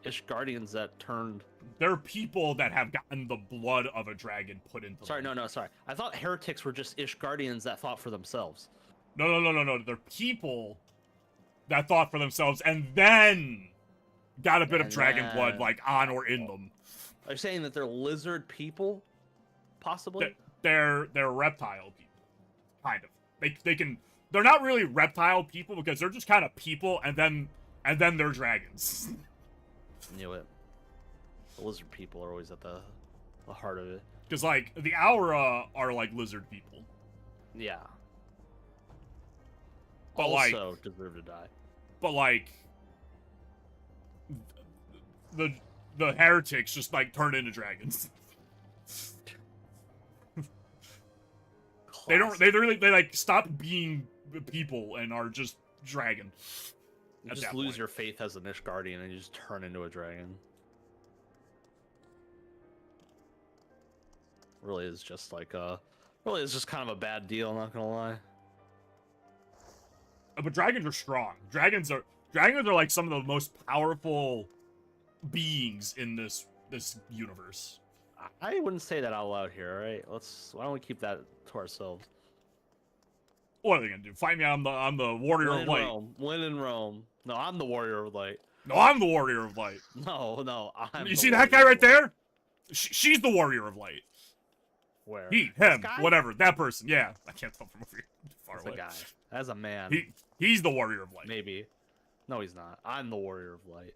Ishgardians that turned. They're people that have gotten the blood of a dragon put into Sorry, them. no, sorry. I thought heretics were just Ishgardians that thought for themselves. No. They're people that thought for themselves and then got a bit of And dragon blood, then- like, on or in them. Are you saying that they're lizard people? Possibly? They're reptile people. Kind of. They're not really reptile people because they're just kind of people, and then And then they're dragons. Knew it. The lizard people are always at the heart of it. Because, like, the Aura are, like, lizard people. Yeah. But, Also like, deserve to die. But, like, the heretics just, like, turn into dragons. They like, stop being people and are just dragon. You just lose your faith as a Nish Guardian and you just turn into a dragon. Really is just like really is just kind of a bad deal, not gonna lie. But dragons are strong. Dragons are like some of the most powerful beings in this universe. I wouldn't say that out loud here, alright? Why don't we keep that to ourselves? What are they gonna do? Fight me? I'm the warrior of light. Win in Rome. No, I'm the warrior of light. No, I'm the warrior of light. No, I'm. You see that guy right there? She's the warrior of light. Where? He, him, whatever, that person. Yeah, I can't tell from over here. Far That's away. a guy. That's a man. He's the warrior of light. Maybe. No, he's not. I'm the warrior of light.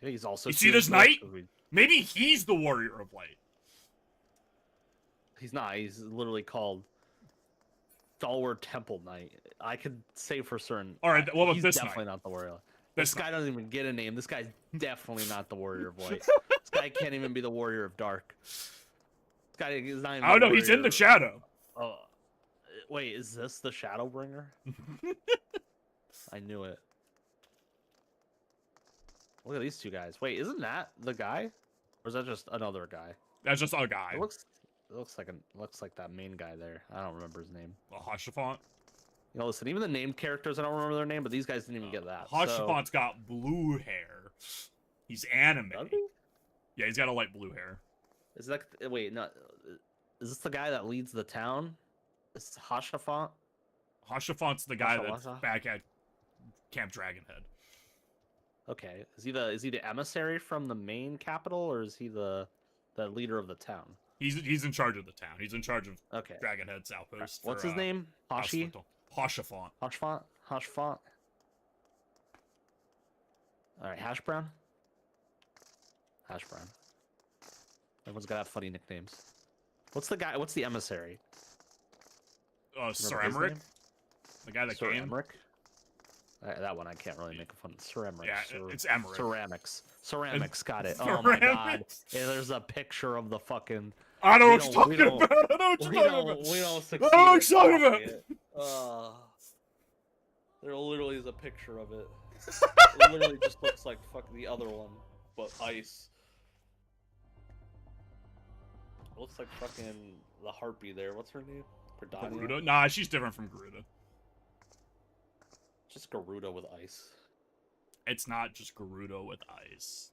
I think he's also. You see this knight? Maybe he's the warrior of light. He's not. He's literally called Stalwart Temple Knight. I could say for certain. All right. What about he's this definitely knight? not the warrior. This guy doesn't even get a name. This guy's definitely not the warrior of light. This guy can't even be the warrior of dark. This guy is not even. I don't know. He's in the shadow. Oh, wait. Is this the Shadowbringer? I knew it. Look at these two guys. Wait, isn't that the guy, or is that just another guy? That's just a guy. It looks like that main guy there. I don't remember his name. Hashafant. You know, listen. Even the named characters, I don't remember their name, but these guys didn't even get that. Hashafant's got blue hair. He's anime. Does he? Yeah, he's got a light blue hair. Is that wait? No, is this the guy that leads the town? Is Hashafant? Hashafant's the guy that's back at Camp Dragonhead. Okay, is he the emissary from the main capital, or is he the leader of the town? He's in charge of the town. He's in charge of Okay. Dragonhead's outpost. What's his name? Hashi? Hashafant. Hashfont. All right, Hash Brown. Everyone's gotta have funny nicknames. What's the guy? What's the emissary? Sir Emmerich. The guy that Sir came. Emmerich. That one I can't really make fun of. Ceramics. Yeah, it's Emmerich. Ceramics, got it. Oh my god. Yeah, there's a picture of the fucking... I know what you're talking about. I know what you're talking about. We don't succeed. I know what you're talking about. There literally is a picture of it. It literally just looks like fucking the other one, but ice. It looks like fucking the harpy there. What's her name? Garuda? Nah, she's different from Garuda. Just Garuda with ice. It's not just Garuda with ice.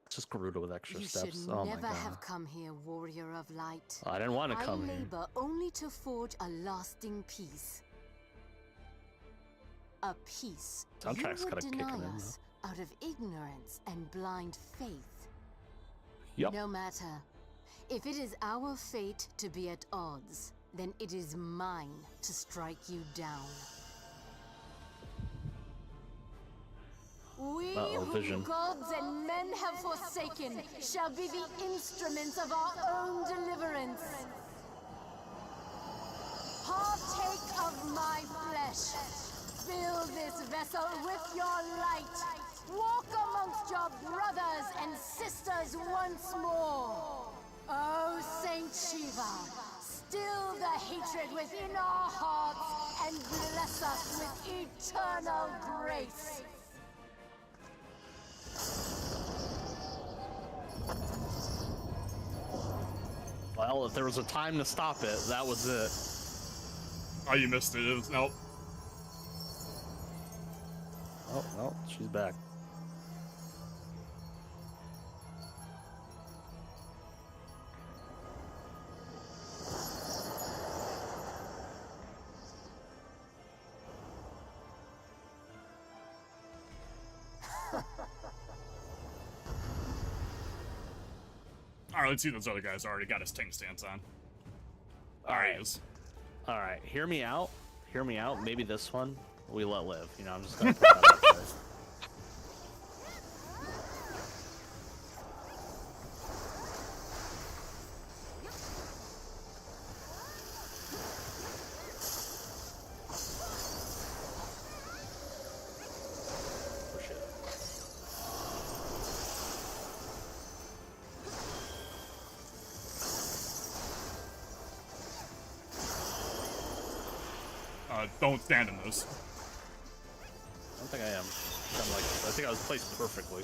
It's just Garuda with extra You steps. should Oh my never god. have come here, warrior of light. I didn't want to come I here. labor only to forge a lasting peace. A peace Soundtrack's you would kinda deny kicking in, us out of ignorance and blind faith. Yep. No matter. If it is our fate to be at odds, then it is mine to strike you down. We whom vision. gods and men have forsaken shall be the instruments of our own deliverance. Partake of my flesh. Fill this vessel with your light. Walk amongst your brothers and sisters once more. Oh, Saint Shiva, still the hatred within our hearts and bless us with eternal grace. Well, if there was a time to stop it, that was it. Oh, you missed it. It was, nope. Oh, no, she's back. Alright, let's see those other guys already got his tank stance on. Alright. Alright, hear me out. Hear me out. Maybe this one. we let live. You know, I'm just gonna put that out there. Oh shit. Don't stand in this. I don't think I am. I think I was placed perfectly.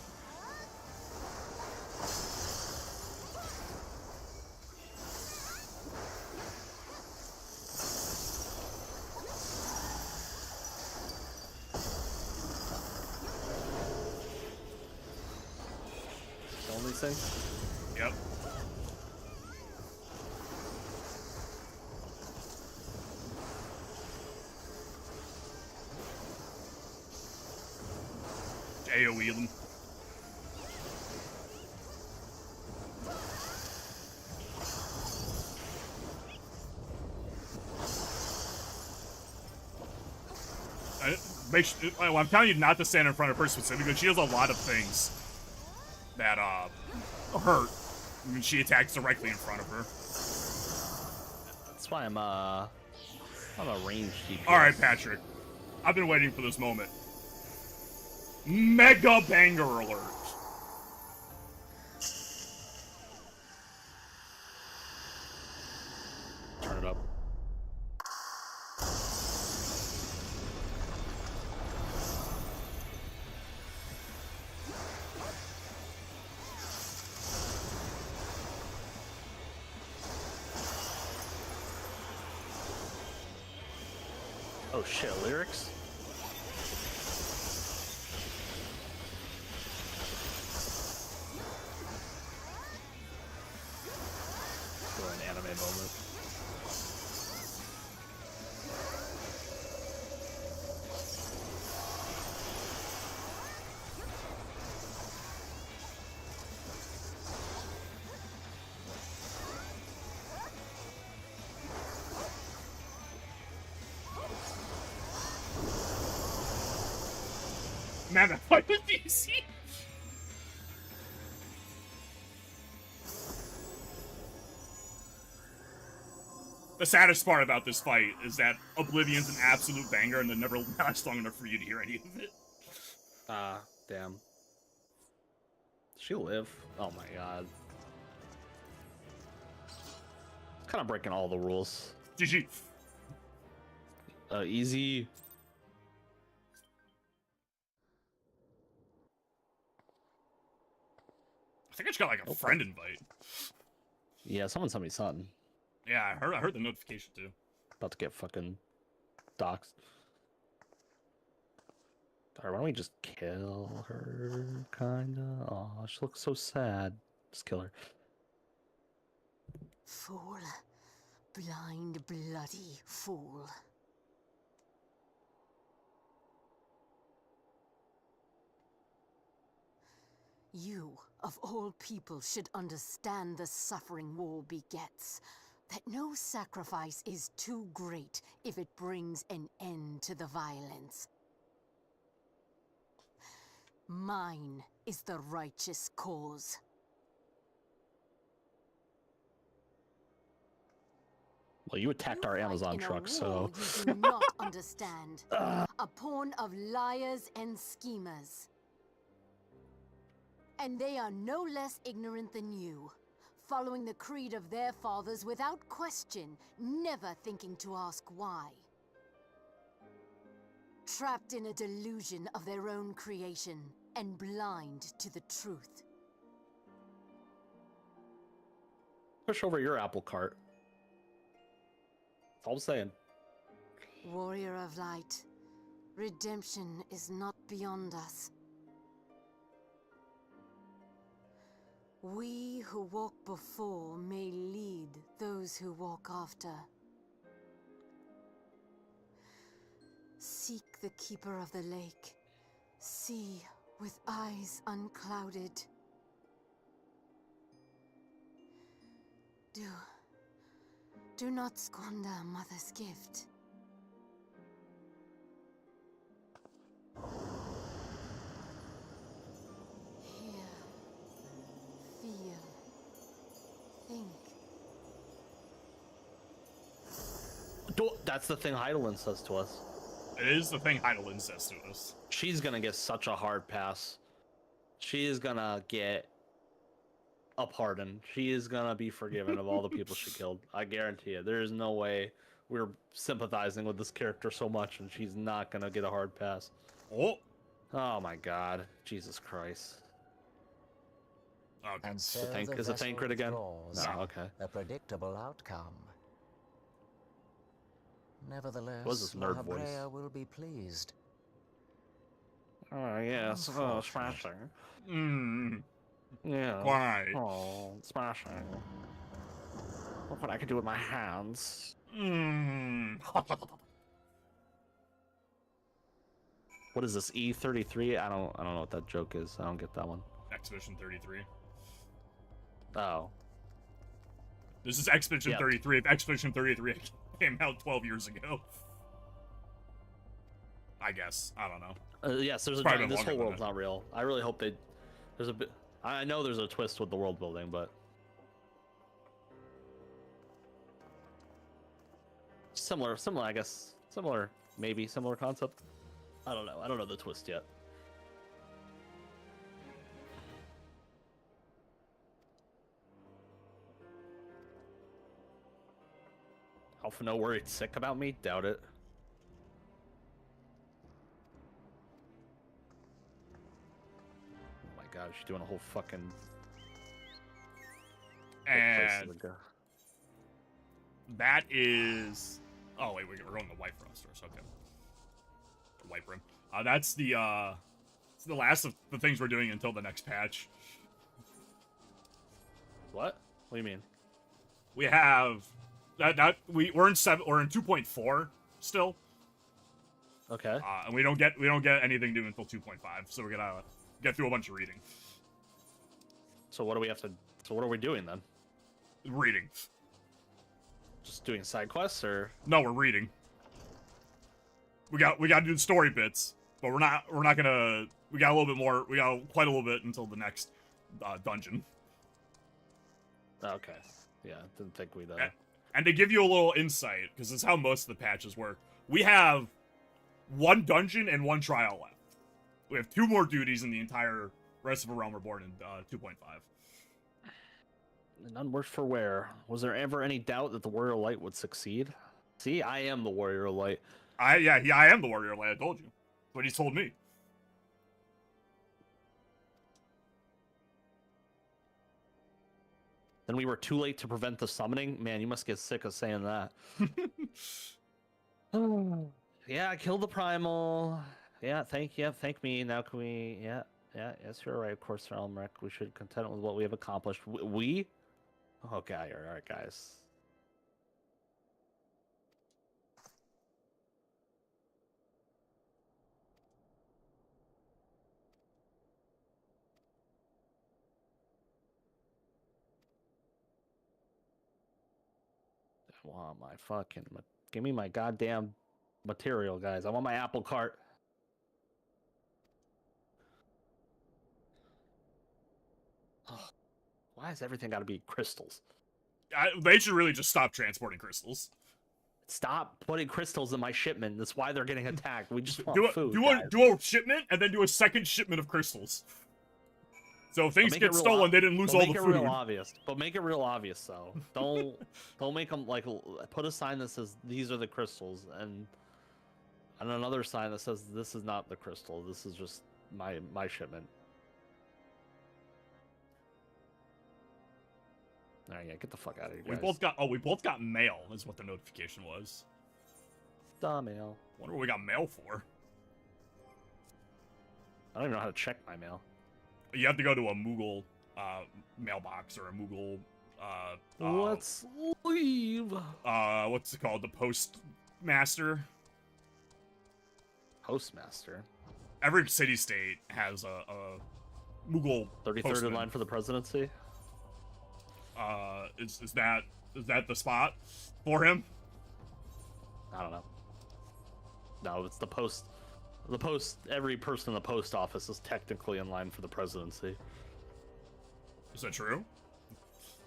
Killing these things? Yep. AoE them. I'm telling you not to stand in front of her specifically. She has a lot of things that hurt when she attacks directly in front of her. That's why I'm a ranged DPS. All right, Patrick. I've been waiting for this moment. Mega banger alert. Turn it up. Oh shit, lyrics? An anime moment. Man, that fight was easy. The saddest part about this fight is that Oblivion's an absolute banger and it never lasts long enough for you to hear any of it. Damn. Does she live? Oh my god. It's kind of breaking all the rules. GG. Easy. I think I just got like a friend invite. Yeah, someone sent me something. Yeah, I heard the notification too. About to get fucking doxxed. Alright, why don't we just kill her, kinda? Oh, she looks so sad. Just kill her. Fool. Blind, bloody fool. You, of all people, should understand the suffering war begets. That no sacrifice is too great if it brings an end to the violence. Mine is the righteous cause. Well, you attacked our Amazon truck, so... You do not understand. A pawn of liars and schemers. And they are no less ignorant than you, following the creed of their fathers without question, never thinking to ask why. Trapped in a delusion of their own creation, and blind to the truth. Push over your apple cart. That's all I'm saying. Warrior of light, redemption is not beyond us. We who walk before may lead those who walk after. Seek the keeper of the lake. See with eyes unclouded. Do not squander Mother's gift. That's the thing Heidelin says to us. It is the thing Heidelin says to us. She's gonna get such a hard pass. She is gonna get a pardon. She is gonna be forgiven of all the people she killed. I guarantee it. There is no way we're sympathizing with this character so much, and she's not gonna get a hard pass. Oh. Oh my God, Jesus Christ. Okay. And so Is it Thancred again? No, okay. A predictable outcome. Nevertheless, What is this nerd voice? Mahabrea will be pleased. Oh yes, smashing. Yeah. Why? Oh, smashing. Look what I can do with my hands. What is this, E33? I don't know what that joke is. I don't get that one. Expedition 33. Oh. This is Expedition 33. If Expedition 33 came out 12 years ago. I guess. I don't know. Yes, there's a Probably this been whole longer than world's that. not real. I really hope there's a bit. I know there's a twist with the world building, but similar, I guess. Maybe similar concept. I don't know. I don't know the twist yet. Alpha no worried sick about me? Doubt it. Oh my God, she's doing a whole fucking And that is. Oh wait, we're going to White Frost first. Okay. White Rim. That's the it's the last of the things we're doing until the next patch. What? What do you mean? We have we're in 2.4 still. Okay. And we don't get anything new until 2.5, so we're gonna get through a bunch of reading. So what do we have to? So what are we doing then? Reading. Just doing side quests, or? No, we're reading. We got to do the story bits, but we're not gonna. We got a little bit more. We got quite a little bit until the next dungeon. Okay. Yeah, didn't think we'd. And to give you a little insight, because it's how most of the patches work, we have one dungeon and one trial left. We have 2 more duties in the entire rest of A Realm Reborn in 2.5. None worse for wear. Was there ever any doubt that the Warrior Light would succeed? See, I am the Warrior Light. I am the Warrior Light. I told you. That's what he told me. Then we were too late to prevent the summoning? Man, you must get sick of saying that. Yeah, I killed the Primal. Yeah, thank me. Now can we... Yeah, yes, you're right. Of course, Realmrek. We should content with what we have accomplished. We? Okay, all right, guys. I want my fucking... Give me my goddamn material, guys. I want my apple cart. Oh, why has everything got to be crystals? They should really just stop transporting crystals. Stop putting crystals in my shipment. That's why they're getting attacked. We just want food. Do a shipment and then do a second shipment of crystals. So if things get stolen, they didn't lose all the food. Make it real obvious. But make it real obvious, though. Don't make them like put a sign that says these are the crystals, and another sign that says this is not the crystal. This is just my shipment. All right, yeah, get the fuck out of here, guys. We both got mail. Is what the notification was. Duh, mail. Wonder what we got mail for. I don't even know how to check my mail. You have to go to a Moogle mailbox or a Moogle. Let's leave. What's it called? The Postmaster. Postmaster. Every city-state has a Moogle 33rd postman. in line for the presidency. Is that the spot for him? I don't know. No, it's the post. Every person in the post office is technically in line for the presidency. Is that true?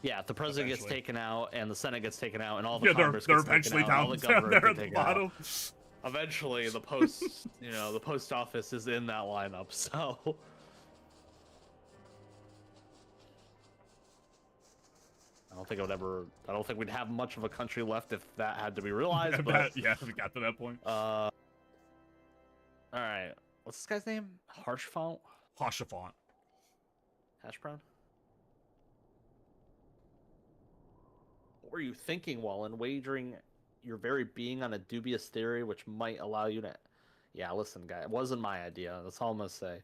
Yeah, if the president gets Eventually. taken out and the Senate gets taken out and all the Yeah, Congress they're gets taken eventually out, and all down, the government there gets at the taken out, bottom. eventually the post, the post office is in that lineup. So I don't think I don't think we'd have much of a country left if that had to be realized. But Yeah, we got to that point. all right, what's this guy's name? Harshfont? Hoshafont. Hash brown? What were you thinking, Wallen? Wagering your very being on a dubious theory which might allow you to... Yeah, listen, guy, it wasn't my idea. That's all I'm gonna say.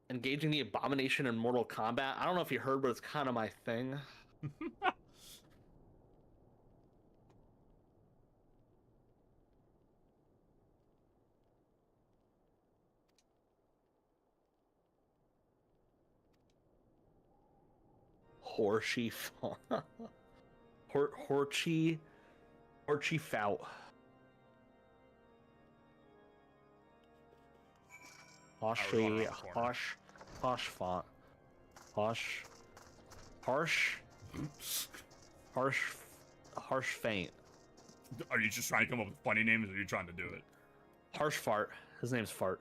Engaging the abomination in Mortal Kombat. I don't know if you heard, but it's kind of my thing. Horsey Horchie Fout. Hoshi Hosh font. Harsh faint. Are you just trying to come up with funny names, or are you trying to do it? Harsh fart. His name's Fart.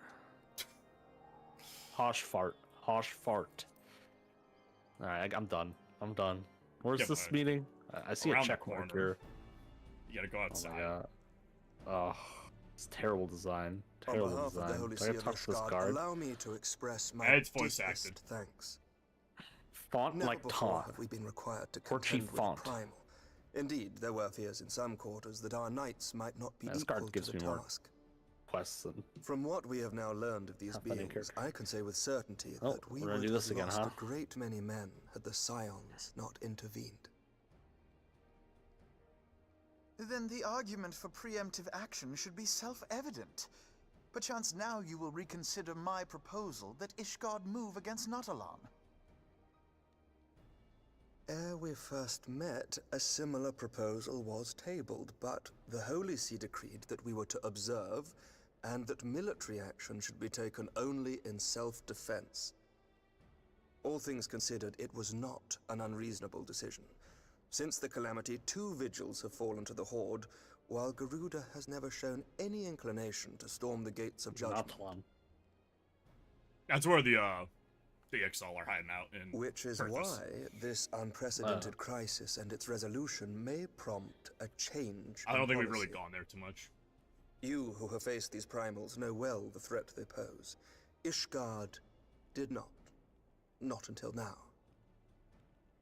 Hosh fart. Alright, I'm done. Where's Yeah, this but meeting? I see a around the check mark corner. here. You gotta go outside. Oh my god. Oh, it's terrible design. On Terrible behalf of the design. Holy Do I See gotta of talk to this Ishgard, guard? allow me to express my It's voice deepest acted. thanks. Font Never like before taunt. have we been required to Or chief contend with font. primal. Indeed, there were fears in some quarters that our knights might not be This equal card to gives the me more task. quests and... From what we have now learned of these Have fun in beings, character. I can say with certainty Oh, that we we're gonna would do this have again, lost huh? a great many men had the Scions not intervened. Then the argument for preemptive action should be self-evident. Perchance now you will reconsider my proposal that Ishgard move against Nautilon. Ere we first met, a similar proposal was tabled, but the Holy See decreed that we were to observe, and that military action should be taken only in self-defense. All things considered, it was not an unreasonable decision. Since the calamity, 2 vigils have fallen to the Horde, while Garuda has never shown any inclination to storm the gates of judgment. Nautilon. That's where the Ixal are hiding out in Which is Purchase. why this unprecedented crisis and its resolution may prompt a change I don't in think we've really policy. gone there too much. You who have faced these primals know well the threat they pose. Ishgard did not. Not until now.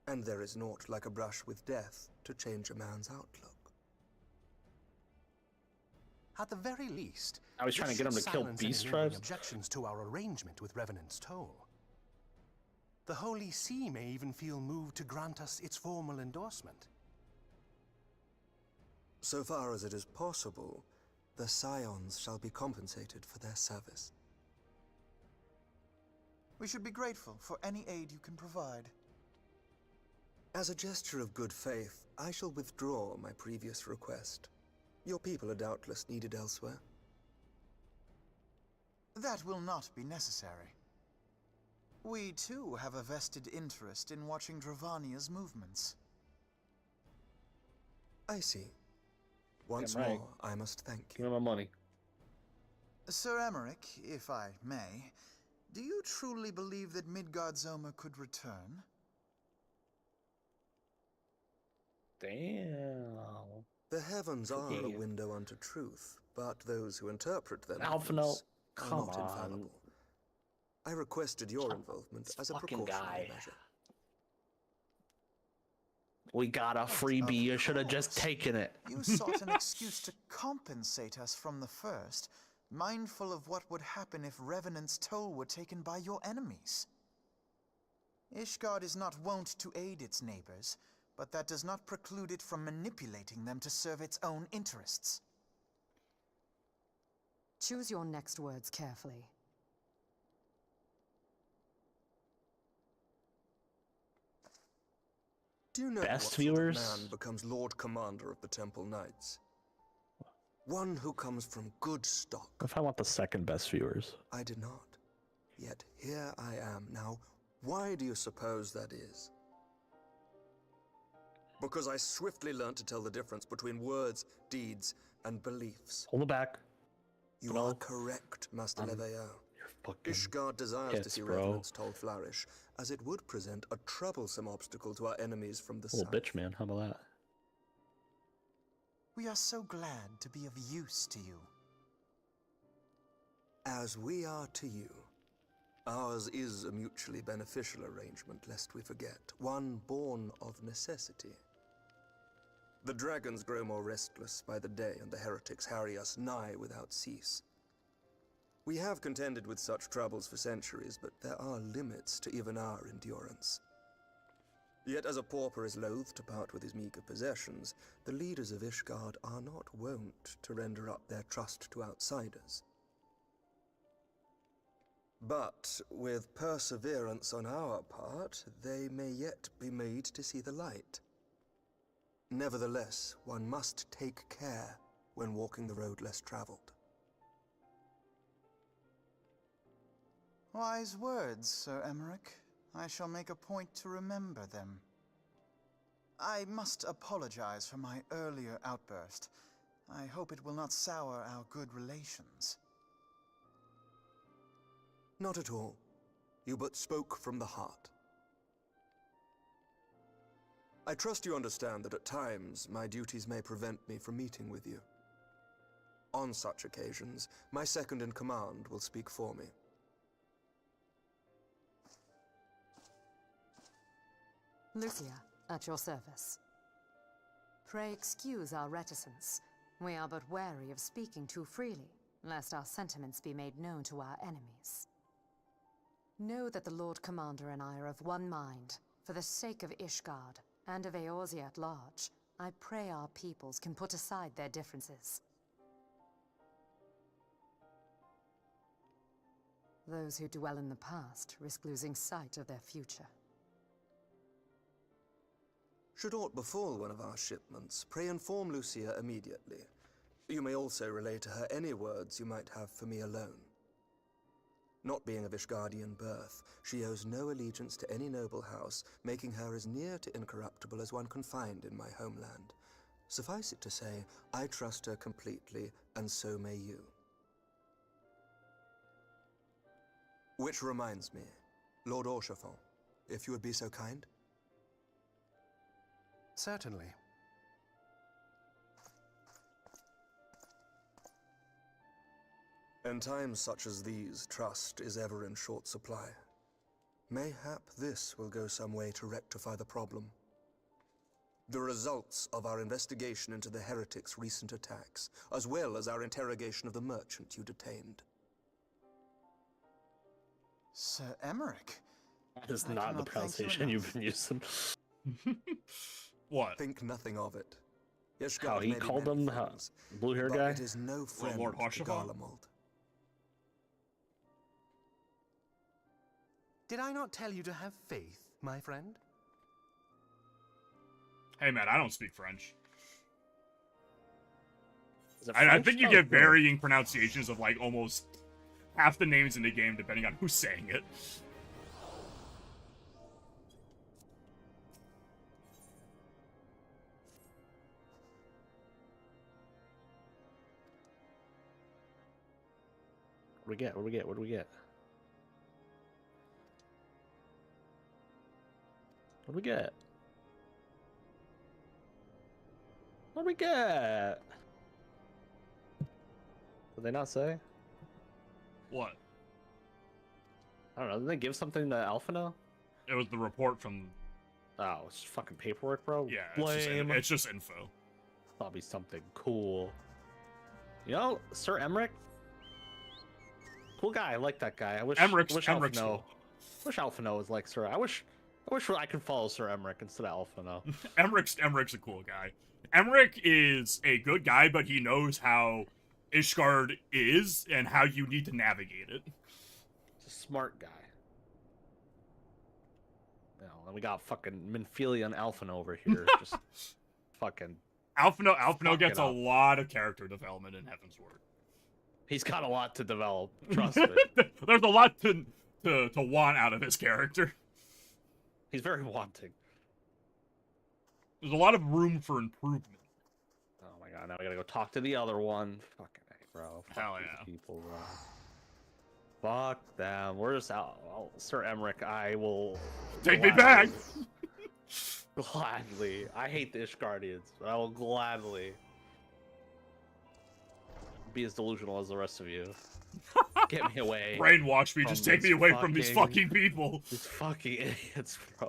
And there is naught like a brush with death to change a man's outlook. At the very least, I was trying to get him to kill beast tribes. Objections to our arrangement with Revenant's Toll. The Holy See may even feel moved to grant us its formal endorsement. So far as it is possible, the Scions shall be compensated for their service. We should be grateful for any aid you can provide. As a gesture of good faith, I shall withdraw my previous request. Your people are doubtless needed elsewhere. That will not be necessary. We too have a vested interest in watching Dravania's movements. I see. Once Damn right. more, I must thank you. Give him my money. Sir Emmerich, if I may, do you truly believe that Midgard-Zoma could return? Damn. The heavens are a Forgive. window unto truth, but those who interpret them Alphino, are come not on. infallible. I requested your involvement as a fucking precautionary guy. measure. We got a freebie. You should have just taken it. You sought an excuse to compensate us from the first, mindful of what would happen if Revenant's Toll were taken by your enemies. Ishgard is not wont to aid its neighbors, but that does not preclude it from manipulating them to serve its own interests. Choose your next words carefully. Do you know Best what viewers? sort of man becomes Lord Commander of the Temple Knights? One who comes from good stock. What if I want the second best viewers? I did not. Yet here I am now, Why do you suppose that is? Because I swiftly learned to tell the difference between words, deeds, and beliefs. Hold it back. You are correct, Master Leveilleur. Ishgard desires to see Revenant's Toll flourish, as it would present a troublesome obstacle to our enemies from the Little south. bitch, man. How about that? We are so glad to be of use to you. As we are to you. Ours is a mutually beneficial arrangement, lest we forget, one born of necessity. The dragons grow more restless by the day, and the heretics harry us nigh without cease. We have contended with such troubles for centuries, but there are limits to even our endurance. Yet as a pauper is loath to part with his meager possessions, the leaders of Ishgard are not wont to render up their trust to outsiders. But with perseverance on our part, they may yet be made to see the light. Nevertheless, one must take care when walking the road less traveled. Wise words, Sir Emmerich. I shall make a point to remember them. I must apologize for my earlier outburst. I hope it will not sour our good relations. Not at all. You but spoke from the heart. I trust you understand that at times my duties may prevent me from meeting with you. On such occasions, my second-in-command will speak for me. Lucia, at your service. Pray excuse our reticence. We are but wary of speaking too freely, lest our sentiments be made known to our enemies. Know that the Lord Commander and I are of one mind. For the sake of Ishgard, and of Eorzea at large, I pray our peoples can put aside their differences. Those who dwell in the past risk losing sight of their future. Should aught befall one of our shipments, pray inform Lucia immediately. You may also relay to her any words you might have for me alone. Not being of Ishgardian birth, she owes no allegiance to any noble house, making her as near to incorruptible as one can find in my homeland. Suffice it to say, I trust her completely, and so may you. Which reminds me, Lord Orchefort, if you would be so kind? Certainly. In times such as these, trust is ever in short supply. Mayhap this will go some way to rectify the problem. The results of our investigation into the heretics' recent attacks, as well as our interrogation of the merchant you detained. Sir Emmerich? That is not the pronunciation you've been using. What? Think nothing of it. How he called him blue hair guy? It is no friend Lord to Garlemald. Did I not tell you to have faith, my friend? Hey man, I don't speak French. I I think you get varying pronunciations of like almost half the names in the game depending on who's saying it. What do we get? What do we get? What do we get? What do we get? What do we get? Did they not say? What? I don't know. Did they give something to Alphino? It was the report from... Oh, it's fucking paperwork, bro. Yeah, Lame. it's just info. Thought it'd be something cool. You know, Sir Emmerich? Cool guy. I like that guy. I wish Emmerich's Alphino. cool. Wish Alphino was like Sir. I wish I could follow Sir Emmerich instead of Alphino. Emmerich's a cool guy. Emmerich is a good guy, but he knows how Ishgard is and how you need to navigate it. He's a smart guy. You know, and we got fucking Minfilia and Alphino over here. Just fucking... Alphino gets a lot of character development in Heaven's Word. He's got a lot to develop. Trust me. There's a lot to want out of his character. He's very wanting. There's a lot of room for improvement. Oh my god, now we gotta go talk to the other one. Fucking A, bro. Fuck Hell these yeah. people, bro. Fuck them. We're just out. Oh, Sir Emmerich, I will... Take me back! Gladly. I hate the Ishgardians, but I will gladly be as delusional as the rest of you. Get me away. Brainwash me, just take me away from these fucking people. These fucking idiots, bro.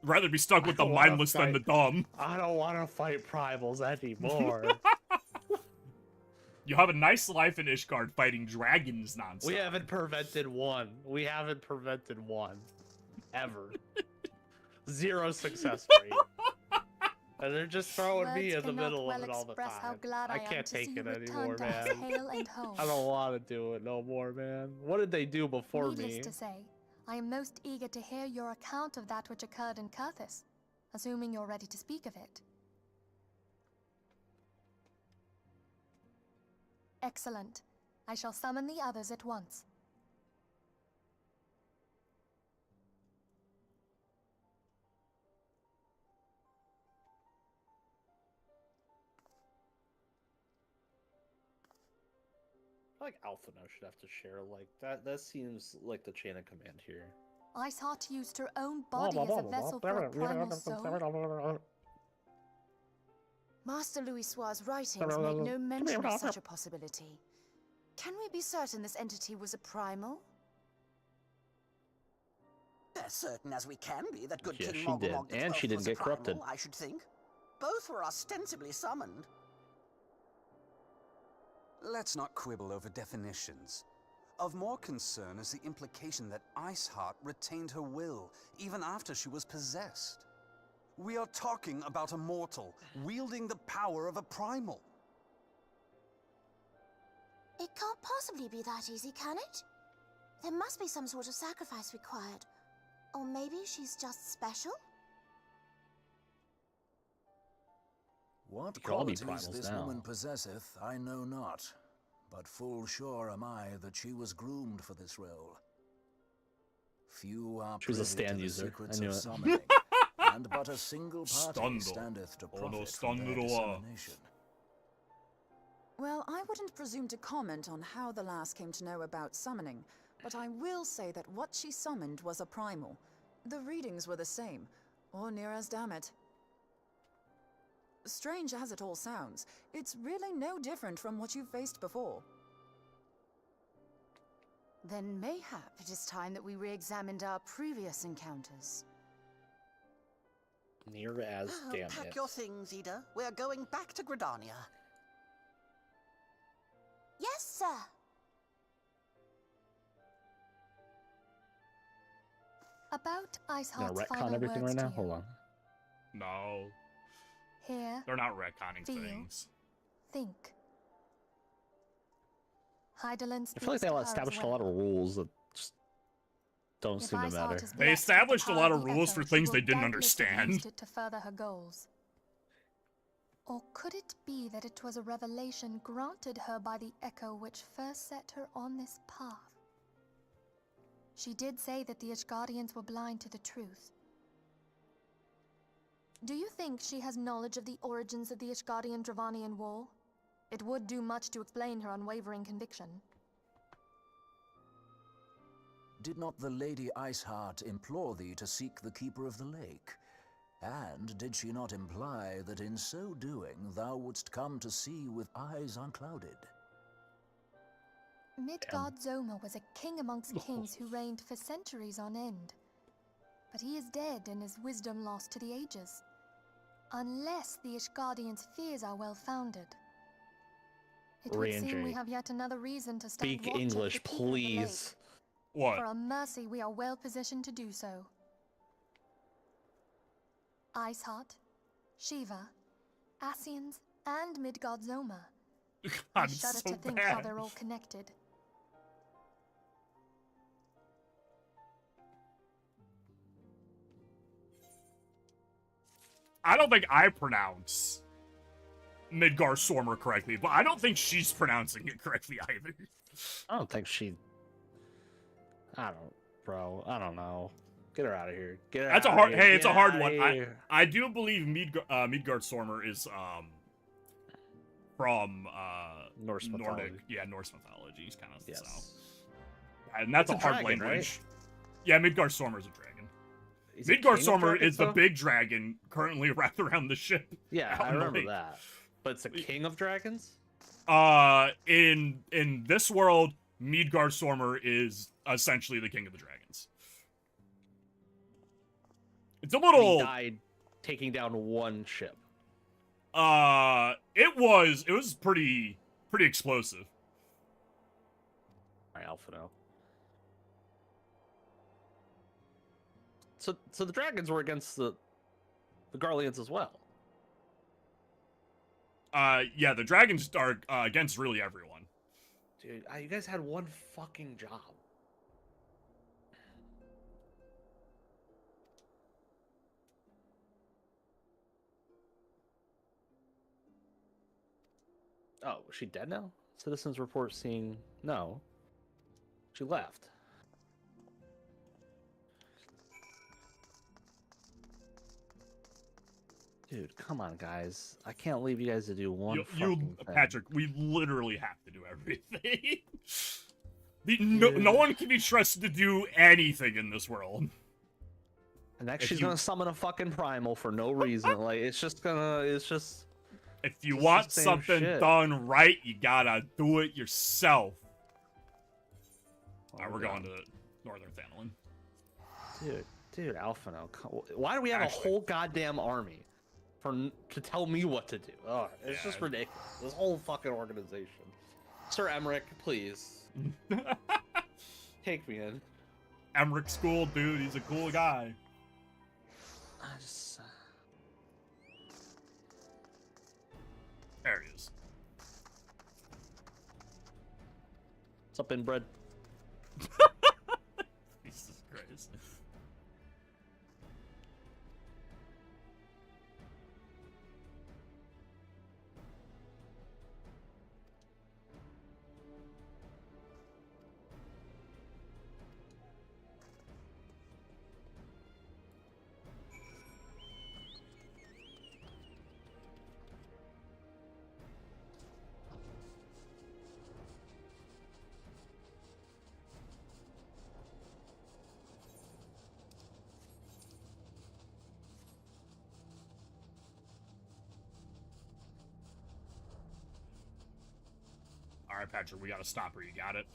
I'd rather be stuck with the mindless than the dumb. I don't want to fight primals anymore. You have a nice life in Ishgard fighting dragons nonstop. We haven't prevented one. We haven't prevented one. Ever. 0 success rate. And they're just throwing me in the middle of it all the time. I can't take it anymore, man. I don't want to do it no more, man. What did they do before me? Needless to say, I am most eager to hear your account of that which occurred in Kurthis, assuming you're ready to speak of it. Excellent. I shall summon the others at once. I feel like Alphino should have to share like that. That seems like the chain of command here. Iceheart used her own body as a vessel for a primal soul. Master Louisoir's writings make no mention of such a possibility. Can we be certain this entity was a primal? As certain as we can be that good Yeah, King she did. Mogulmog the And she 12th didn't was a get corrupted. primal, I should think. Both were ostensibly summoned. Let's not quibble over definitions. Of more concern is the implication that Iceheart retained her will, even after she was possessed. We are talking about a mortal, wielding the power of a primal. It can't possibly be that easy, can it? There must be some sort of sacrifice required. Or maybe she's just special? What could all be qualities primals this now. woman possesseth, I know not. But full sure am I that she was groomed for this role. Few are She was a privy stand to the user. secrets I knew of it. summoning, and but a single party Stando. standeth to Oh, no, profit from their Stando. dissemination. Well, I wouldn't presume to comment on how the lass came to know about summoning, but I will say that what she summoned was a primal. The readings were the same, or near as damn it. Strange as it all sounds, it's really no different from what you've faced before. Then mayhap it is time that we re-examined our previous encounters. Near as damn Pack it. your things, Ida. We're going back to Gridania. Yes, sir. About Gonna Iceheart's retcon final everything words right now? to you. Hold on. No. Hear, They're not retconning Feel. things. think. Heidelin I feel like they established a lot of rules that just don't seem to matter. They established a lot of rules for things they didn't understand. Used it to further her goals. Or could it be that it was a revelation granted her by the echo which first set her on this path? She did say that the Ishgardians were blind to the truth. Do you think she has knowledge of the origins of the Ishgardian-Dravanian War? It would do much to explain her unwavering conviction. Did not the Lady Iceheart implore thee to seek the Keeper of the Lake? And did she not imply that in so doing thou wouldst come to see with eyes unclouded? Midgard Zoma was a king amongst kings who reigned for centuries on end. But he is dead and his wisdom lost to the ages. Unless the Ishgardians' fears are well-founded. It would seem we have yet another reason to stand Speak watch at the English, peak of the lake. please. What? For a mercy, we are well positioned to do so. Iceheart, Shiva, Ascians, and Midgard Zoma. I God, shudder so to think how bad. they're all connected. I don't think I pronounce Midgar Swarmer correctly, but I don't think she's pronouncing it correctly either. I don't think she... I don't... Bro, I don't know. Get her out of here. Get her That's a outta hard. here. Hey, it's Get a hard outta one. here. I do believe Midgard Stormer is from Norse Nordic, mythology. yeah, Norse mythology, kind of. Yes. So. And that's It's a a hard dragon, language. right? Yeah, Midgard Stormer is a dragon. Is it Midgard king of Stormer dragons, is the though? big dragon currently wrapped around the ship. Yeah, out I in the remember lake. that. But it's a king of dragons? In this world, Midgard Stormer is essentially the king of the dragons. It's a And little. he died taking down one ship. It was pretty explosive. Alright, Alpha now. So the dragons were against the Garleans as well. Yeah, the dragons are against really everyone. Dude, you guys had one fucking job. Oh, is she dead now? Citizens report seeing... No. She left. Dude, come on, guys. I can't leave you guys to do one fucking thing. Patrick, we literally have to do everything. No one can be trusted to do anything in this world. And next she's gonna summon a fucking primal for no reason. Like, it's just... If you It's want the same something shit. done right, you gotta do it yourself. Oh, Alright, we're going to Northern Thanalan. Dude, Alphino, why do we have a whole goddamn army to tell me what to do? Oh, it's just ridiculous. This whole fucking organization. Sir Emmerich, please. Take me in. Emmerich's cool, dude. He's a cool guy. I just... There he is. What's up, inbred? Jesus Christ. Alright, Patrick, we gotta stop her. You got it?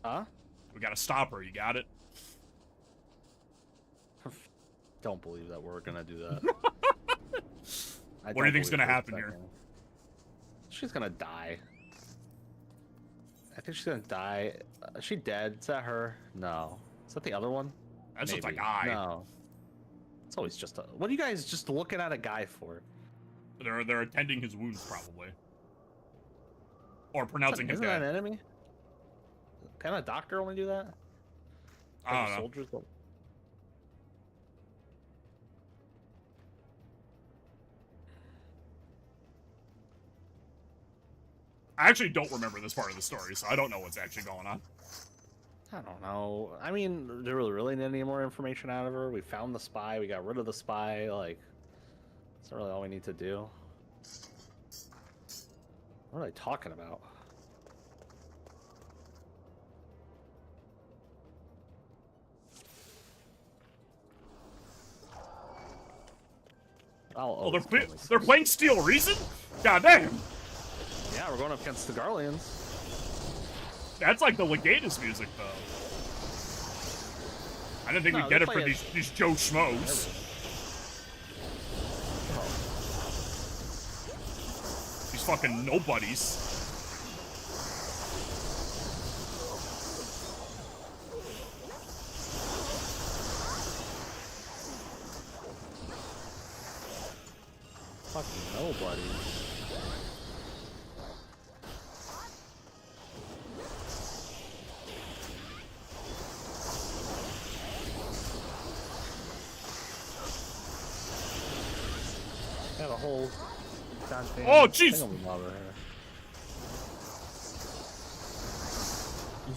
Huh? We gotta stop her. You got it? Don't believe that we're gonna do that. What do you think's gonna happen here? She's gonna die. I think she's gonna die. Is she dead? Is that her? No. Is that the other one? That's just a Maybe. guy. No. It's always just a... What are you guys just looking at a guy for? They're attending his wounds, probably. Or pronouncing him Isn't that dead. an enemy? Can a doctor only do that? I don't know. Soldiers don't. I actually don't remember this part of the story, so I don't know what's actually going on. I don't know. I mean, do we really need any more information out of her? We found the spy. We got rid of the spy. Like, that's not really all we need to do. What are they talking about? Oh, they're playing Steel Reason? God damn! Yeah, we're going up against the Garleans. That's like the Legatus music, though. I didn't think we'd get it for these Joe Schmoes. These fucking nobodies. Fucking nobody. Got a whole goddamn Oh, jeez! thingamabob over here.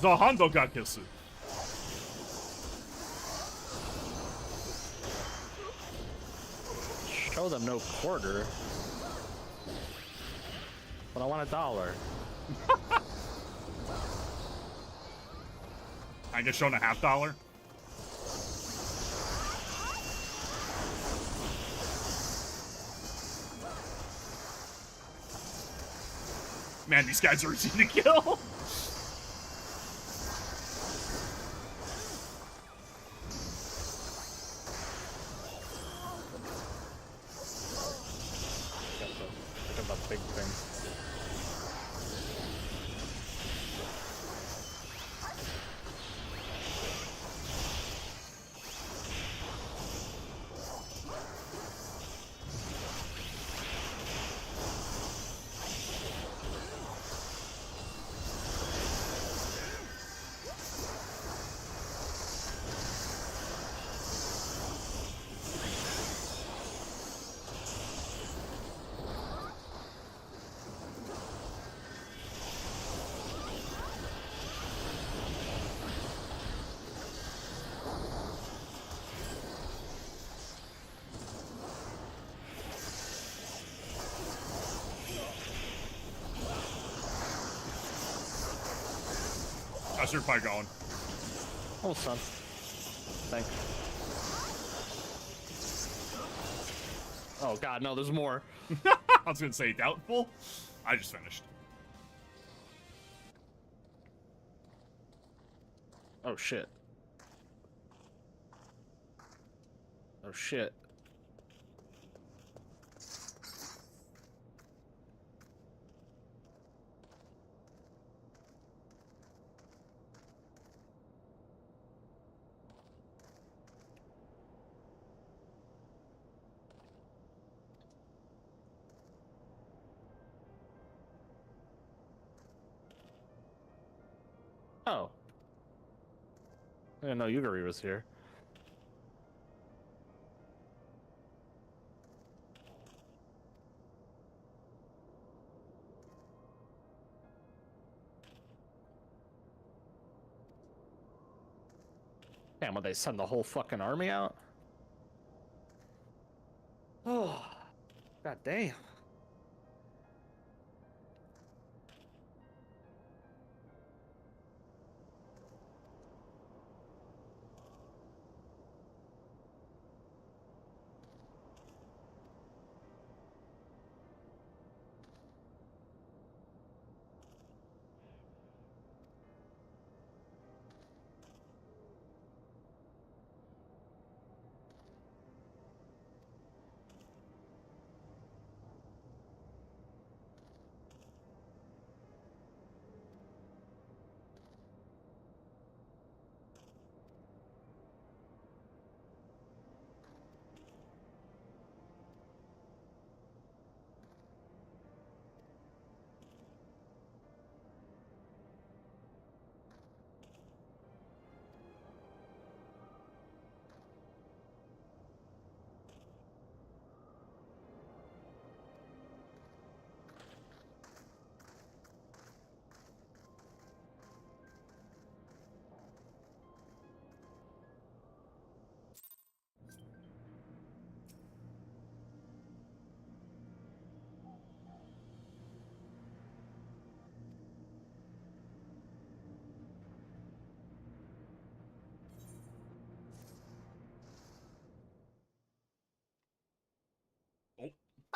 Zahando got kissed. show them no quarter. But I want $1. I get shown $0.50. Man, these guys are easy to kill. Look at that big thing. How's your fight going? Oh, son. Thanks. Oh, God, no, there's more. I was gonna say doubtful. I just finished. Oh, shit. Oh, shit. Oh. I didn't know Yugari was here. Damn, would they send the whole fucking army out? Oh. God damn.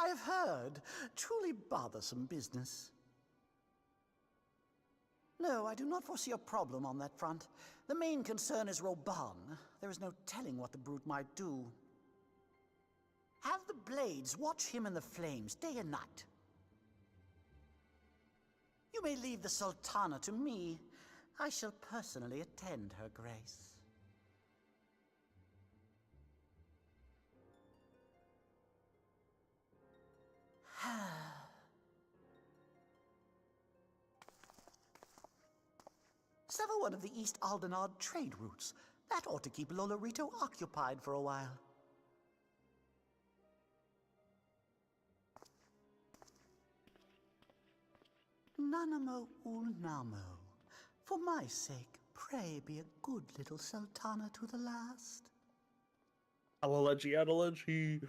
I've heard. Truly bothersome business. No, I do not foresee a problem on that front. The main concern is Roban. There is no telling what the brute might do. Have the Blades watch him in the flames day and night. You may leave the Sultana to me. I shall personally attend her grace. Sever one of the East Aldenard trade routes. That ought to keep Lolorito occupied for a while. Nanamo Ulnamo. For my sake, pray be a good little Sultana to the last. Allergy.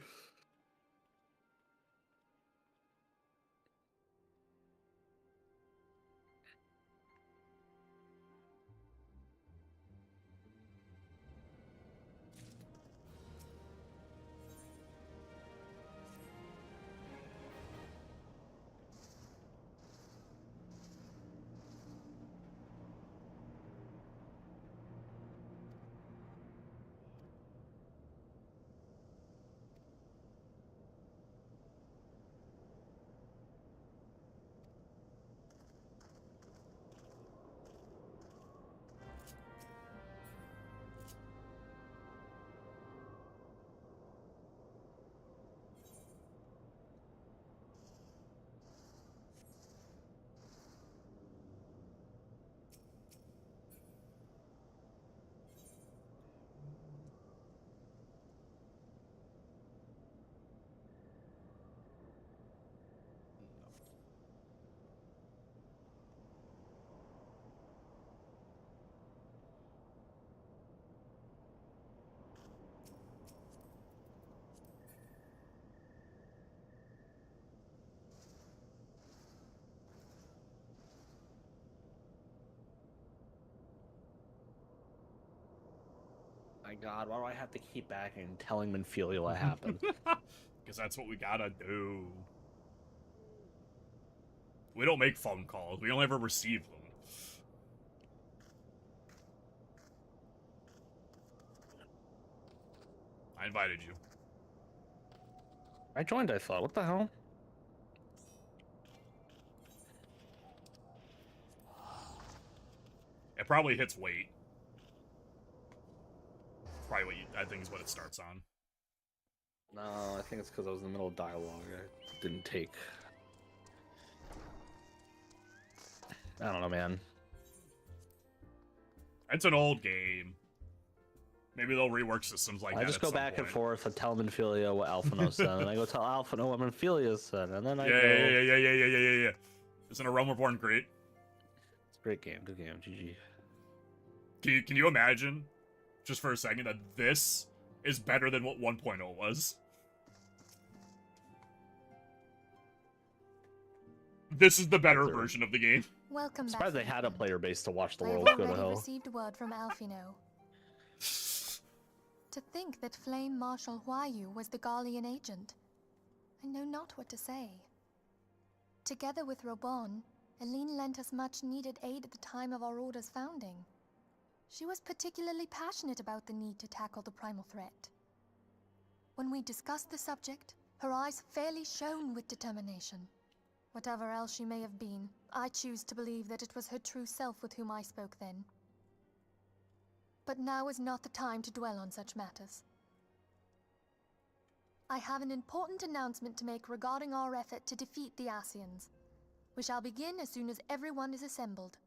my god, why do I have to keep back and telling Minfilia what happened? Because that's what we gotta do. We don't make phone calls. We don't ever receive them. I invited you. I joined, I thought. What the hell? It probably hits wait. Probably what I think is what it starts on. No, I think it's because I was in the middle of dialogue. I didn't take... I don't know, man. It's an old game. Maybe they'll rework systems like that. I just go back and forth and tell Minfilia what Alphino said, and I go tell Alphino what Minfilia said, and then I go... Yeah. Isn't A Realm Reborn great? It's a great game. Good game. GG. Can you imagine, just for a second, that this is better than what 1.0 was? This is the better version of the game. Welcome back. Surprised they had a player base to watch the I have world go to already hell. received word from Alphino. To think that Flame Marshal Huayu was the Garlean agent. I know not what to say. Together with Robon, Aline lent us much-needed aid at the time of our Order's founding. She was particularly passionate about the need to tackle the primal threat. When we discussed the subject, her eyes fairly shone with determination. Whatever else she may have been, I choose to believe that it was her true self with whom I spoke then. But now is not the time to dwell on such matters. I have an important announcement to make regarding our effort to defeat the Ascians. We shall begin as soon as everyone is assembled.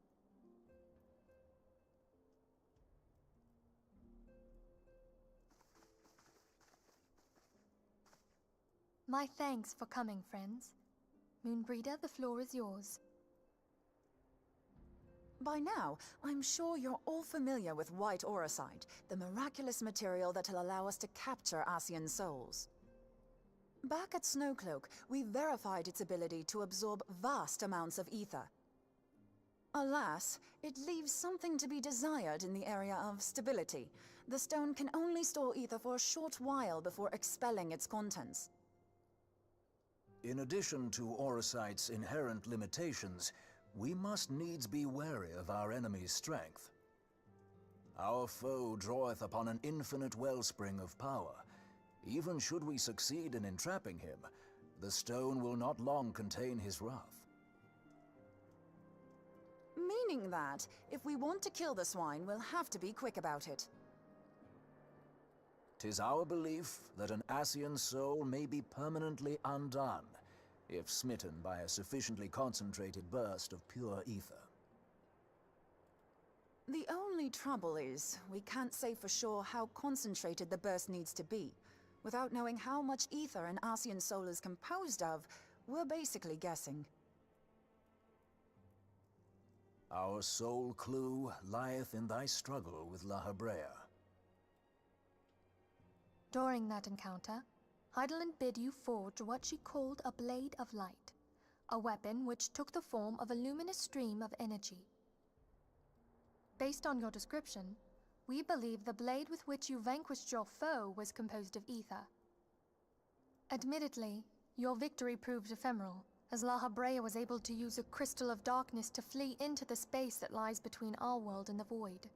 My thanks for coming, friends. Moonbreeder, the floor is yours. By now, I'm sure you're all familiar with White Auracite, the miraculous material that'll allow us to capture Ascian souls. Back at Snowcloak, we verified its ability to absorb vast amounts of ether. Alas, it leaves something to be desired in the area of stability. The stone can only store ether for a short while before expelling its contents. In addition to Auracite's inherent limitations, we must needs be wary of our enemy's strength. Our foe draweth upon an infinite wellspring of power. Even should we succeed in entrapping him, the stone will not long contain his wrath. Meaning that, if we want to kill the swine, we'll have to be quick about it. 'Tis our belief that an Ascian soul may be permanently undone, if smitten by a sufficiently concentrated burst of pure ether. The only trouble is, we can't say for sure how concentrated the burst needs to be. Without knowing how much ether an Ascian soul is composed of, we're basically guessing. Our sole clue lieth in thy struggle with La Hebrea. During that encounter, Heidelin bid you forge what she called a Blade of Light, a weapon which took the form of a luminous stream of energy. Based on your description, we believe the blade with which you vanquished your foe was composed of ether. Admittedly, your victory proved ephemeral, as La Hebrea was able to use a crystal of darkness to flee into the space that lies between our world and the void.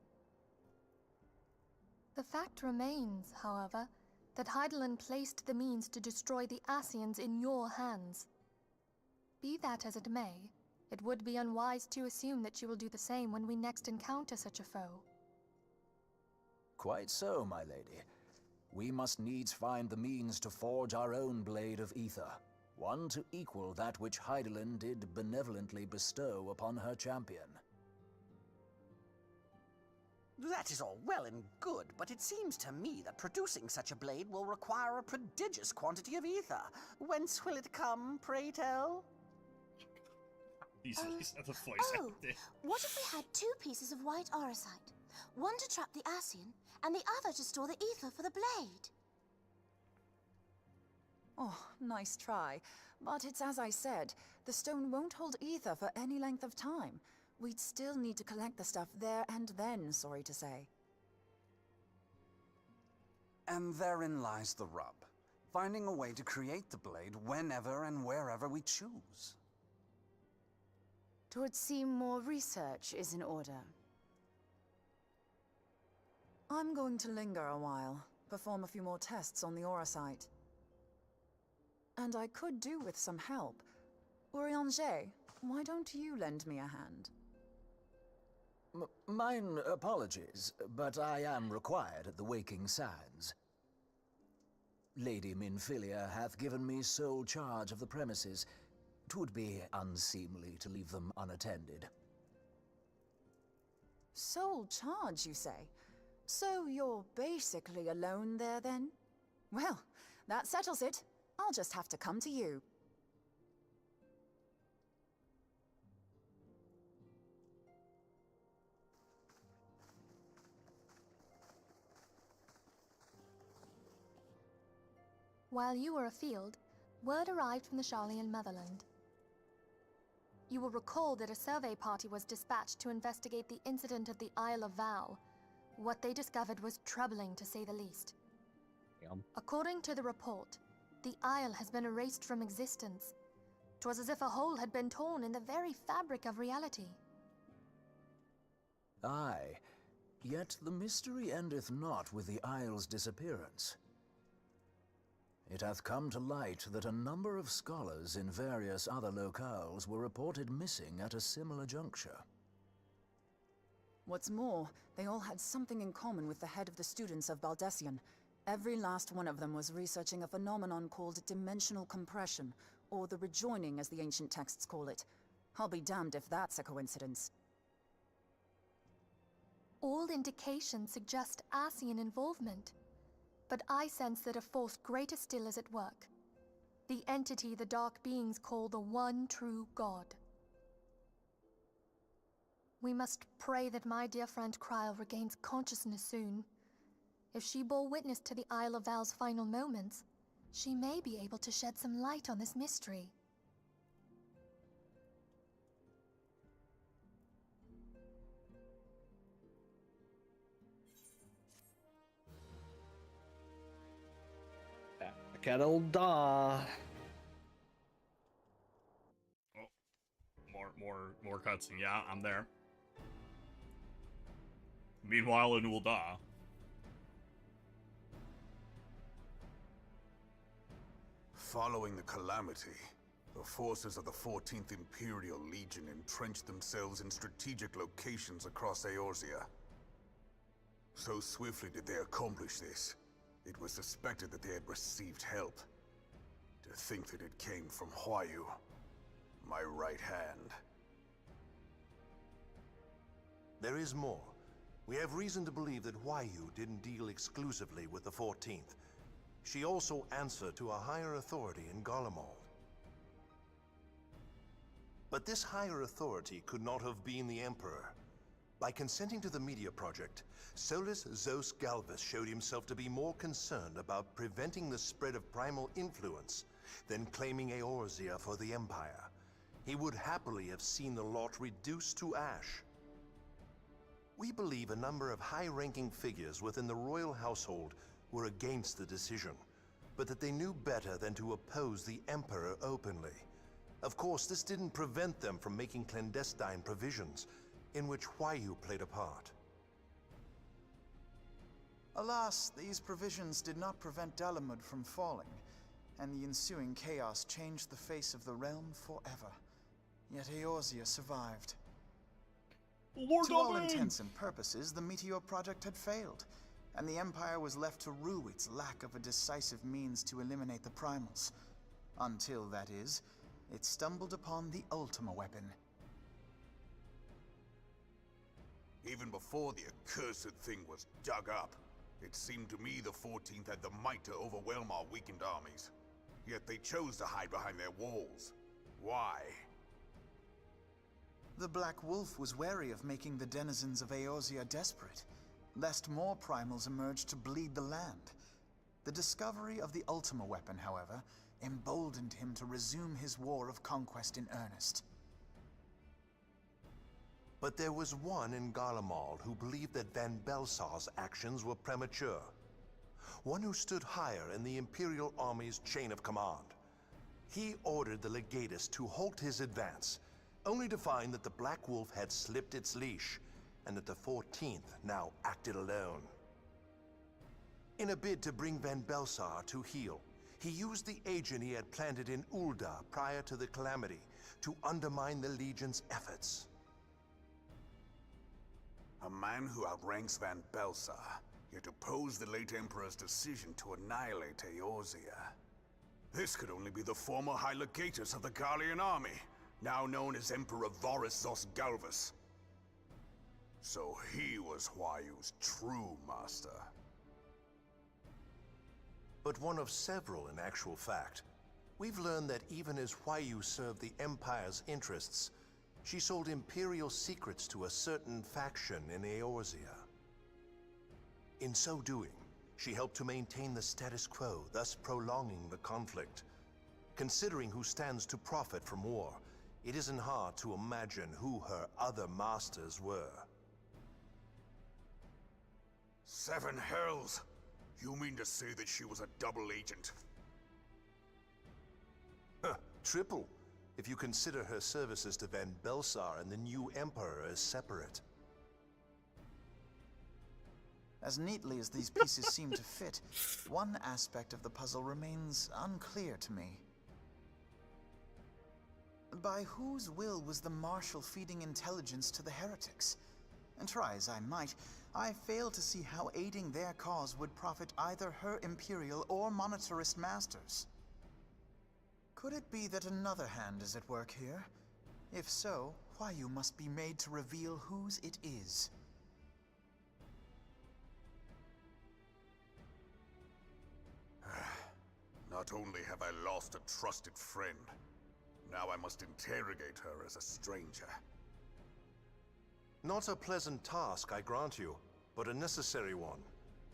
The fact remains, however, that Heidelin placed the means to destroy the Ascians in your hands. Be that as it may, it would be unwise to assume that you will do the same when we next encounter such a foe. Quite so, my lady. We must needs find the means to forge our own blade of ether, one to equal that which Heidelin did benevolently bestow upon her champion. That is all well and good, but it seems to me that producing such a blade will require a prodigious quantity of ether. Whence will it come, pray tell? These are the voice acting. What if we had two pieces of white auracite? One to trap the Ascian, and the other to store the ether for the blade. Oh, nice try. But it's as I said, the stone won't hold ether for any length of time. We'd still need to collect the stuff there and then, sorry to say. And therein lies the rub. Finding a way to create the blade whenever and wherever we choose. 'Twould seem more research is in order. I'm going to linger a while, perform a few more tests on the aura site. And I could do with some help. Urianger, why don't you lend me a hand? Mine apologies, but I am required at the Waking Sands. Lady Minfilia hath given me sole charge of the premises. 'Twould be unseemly to leave them unattended. Sole charge, you say? So you're basically alone there, then? Well, that settles it. I'll just have to come to you. While you were afield, word arrived from the Sharlayan motherland. You will recall that a survey party was dispatched to investigate the incident at the Isle of Vow. What they discovered was troubling, to say the least. According to the report, the Isle has been erased from existence. 'Twas as if a hole had been torn in the very fabric of reality. Aye, yet the mystery endeth not with the Isle's disappearance. It hath come to light that a number of scholars in various other locales were reported missing at a similar juncture. What's more, they all had something in common with the head of the students of Baldessian. Every last one of them was researching a phenomenon called dimensional compression, or the rejoining as the ancient texts call it. I'll be damned if that's a coincidence. All indications suggest Ascian involvement, but I sense that a force greater still is at work. The entity the Dark Beings call the One True God. We must pray that my dear friend Kryl regains consciousness soon. If she bore witness to the Isle of Val's final moments, she may be able to shed some light on this mystery. Kettle da. Oh, more cutscene. Yeah, I'm there. Meanwhile, in Ul'dah. Following the calamity, the forces of the 14th Imperial Legion entrenched themselves in strategic locations across Eorzea. So swiftly did they accomplish this, it was suspected that they had received help. To think that it came from Huayu, my right hand. There is more. We have reason to believe that Huayu didn't deal exclusively with the 14th. She also answered to a higher authority in Garlemald. But this higher authority could not have been the Emperor. By consenting to the Media Project, Solus Zos Galvus showed himself to be more concerned about preventing the spread of primal influence than claiming Eorzea for the Empire. He would happily have seen the lot reduced to ash. We believe a number of high-ranking figures within the royal household were against the decision, but that they knew better than to oppose the Emperor openly. Of course, this didn't prevent them from making clandestine provisions, in which Huayu played a part. Alas, these provisions did not prevent Dalamud from falling, and the ensuing chaos changed the face of the realm forever. Yet Eorzea survived. To all intents and purposes, the Meteor Project had failed, and the Empire was left to rue its lack of a decisive means to eliminate the primals. Until, that is, it stumbled upon the Ultima weapon. Even before the accursed thing was dug up, it seemed to me the 14th had the might to overwhelm our weakened armies. Yet they chose to hide behind their walls. Why? The Black Wolf was wary of making the denizens of Eorzea desperate, lest more primals emerged to bleed the land. The discovery of the Ultima weapon, however, emboldened him to resume his war of conquest in earnest. But there was one in Garlemald who believed that Van Belsar's actions were premature. one who stood higher in the Imperial Army's chain of command. He ordered the legatus to halt his advance, only to find that the Black Wolf had slipped its leash, and that the 14th now acted alone. In a bid to bring Van Belsar to heel, he used the agent he had planted in Ul'dah prior to the Calamity to undermine the Legion's efforts. A man who outranks Van Belsar, yet opposed the late Emperor's decision to annihilate Eorzea. This could only be the former High Legatus of the Garlean army, now known as Emperor Varus Zos Galvus. So he was Huayu's true master. But one of several in actual fact. We've learned that even as Huayu served the Empire's interests, she sold Imperial secrets to a certain faction in Eorzea. In so doing, she helped to maintain the status quo, thus prolonging the conflict. Considering who stands to profit from war, it isn't hard to imagine who her other masters were. Seven hells! You mean to say that she was a double agent? Triple, if you consider her services to Van Belsar and the new Emperor as separate. As neatly as these pieces seem to fit, one aspect of the puzzle remains unclear to me. By whose will was the Marshal feeding intelligence to the heretics? And try as I might, I fail to see how aiding their cause would profit either her Imperial or monetarist masters. Could it be that another hand is at work here? If so, Huayu must be made to reveal whose it is. Not only have I lost a trusted friend, now I must interrogate her as a stranger. Not a pleasant task, I grant you, but a necessary one.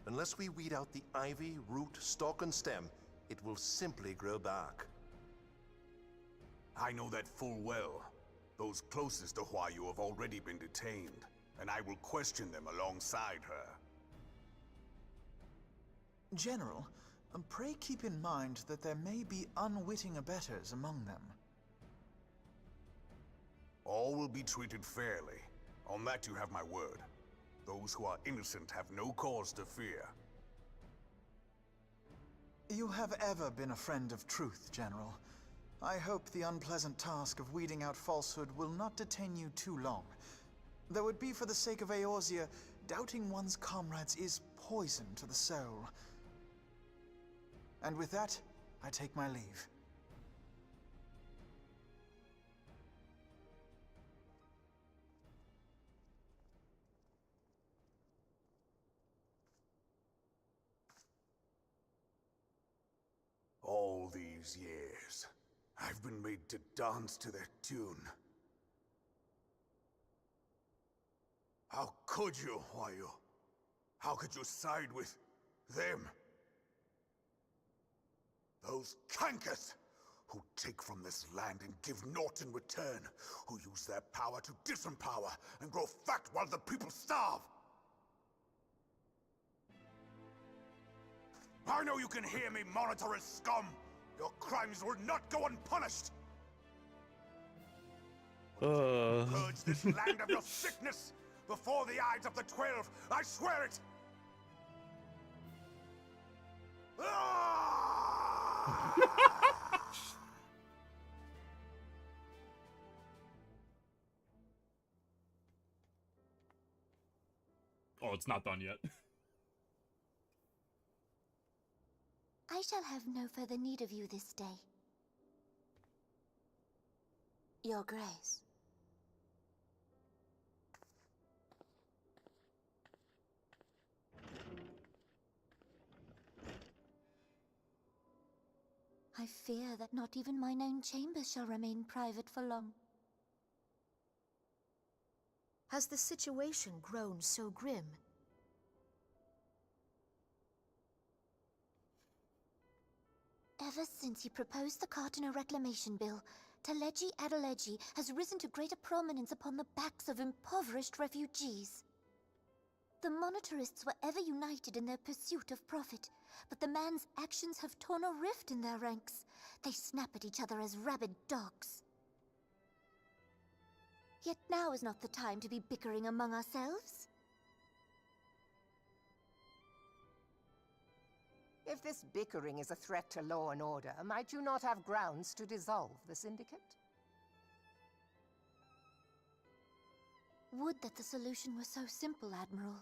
Unless we weed out the ivy, root, stalk, and stem, it will simply grow back. I know that full well. Those closest to Huayu have already been detained, and I will question them alongside her. General, pray keep in mind that there may be unwitting abettors among them. All will be treated fairly. On that you have my word. Those who are innocent have no cause to fear. You have ever been a friend of truth, General. I hope the unpleasant task of weeding out falsehood will not detain you too long. Though it be for the sake of Eorzea, doubting one's comrades is poison to the soul. And with that, I take my leave. All these years, I've been made to dance to their tune. How could you, Huayu? How could you side with them? Those cankers who take from this land and give naught in return, who use their power to disempower and grow fat while the people starve. I know you can hear me, monetarist scum! Your crimes will not go unpunished! Purge this land of your sickness before the eyes of the 12, I swear it! Oh, it's not done yet. I shall have no further need of you this day. Your Grace. I fear that not even mine own chambers shall remain private for long. Has the situation grown so grim? Ever since he proposed the Cartiner Reclamation Bill, Teleji Adeleji has risen to greater prominence upon the backs of impoverished refugees. The monetarists were ever united in their pursuit of profit, but the man's actions have torn a rift in their ranks. They snap at each other as rabid dogs. Yet now is not the time to be bickering among ourselves. If this bickering is a threat to law and order, might you not have grounds to dissolve the Syndicate? Would that the solution were so simple, Admiral.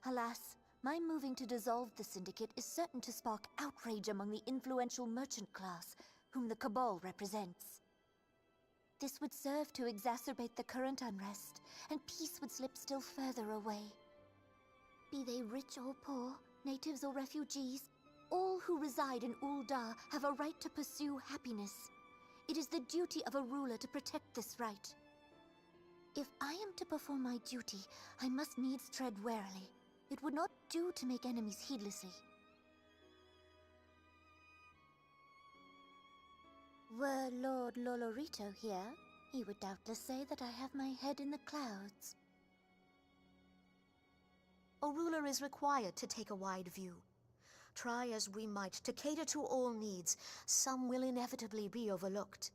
Alas, my moving to dissolve the Syndicate is certain to spark outrage among the influential merchant class, whom the Cabal represents. This would serve to exacerbate the current unrest, and peace would slip still further away. Be they rich or poor, natives or refugees, all who reside in Ul'dah have a right to pursue happiness. It is the duty of a ruler to protect this right. If I am to perform my duty, I must needs tread warily. It would not do to make enemies heedlessly. Were Lord Lolorito here, he would doubtless say that I have my head in the clouds. A ruler is required to take a wide view. Try as we might to cater to all needs, some will inevitably be overlooked.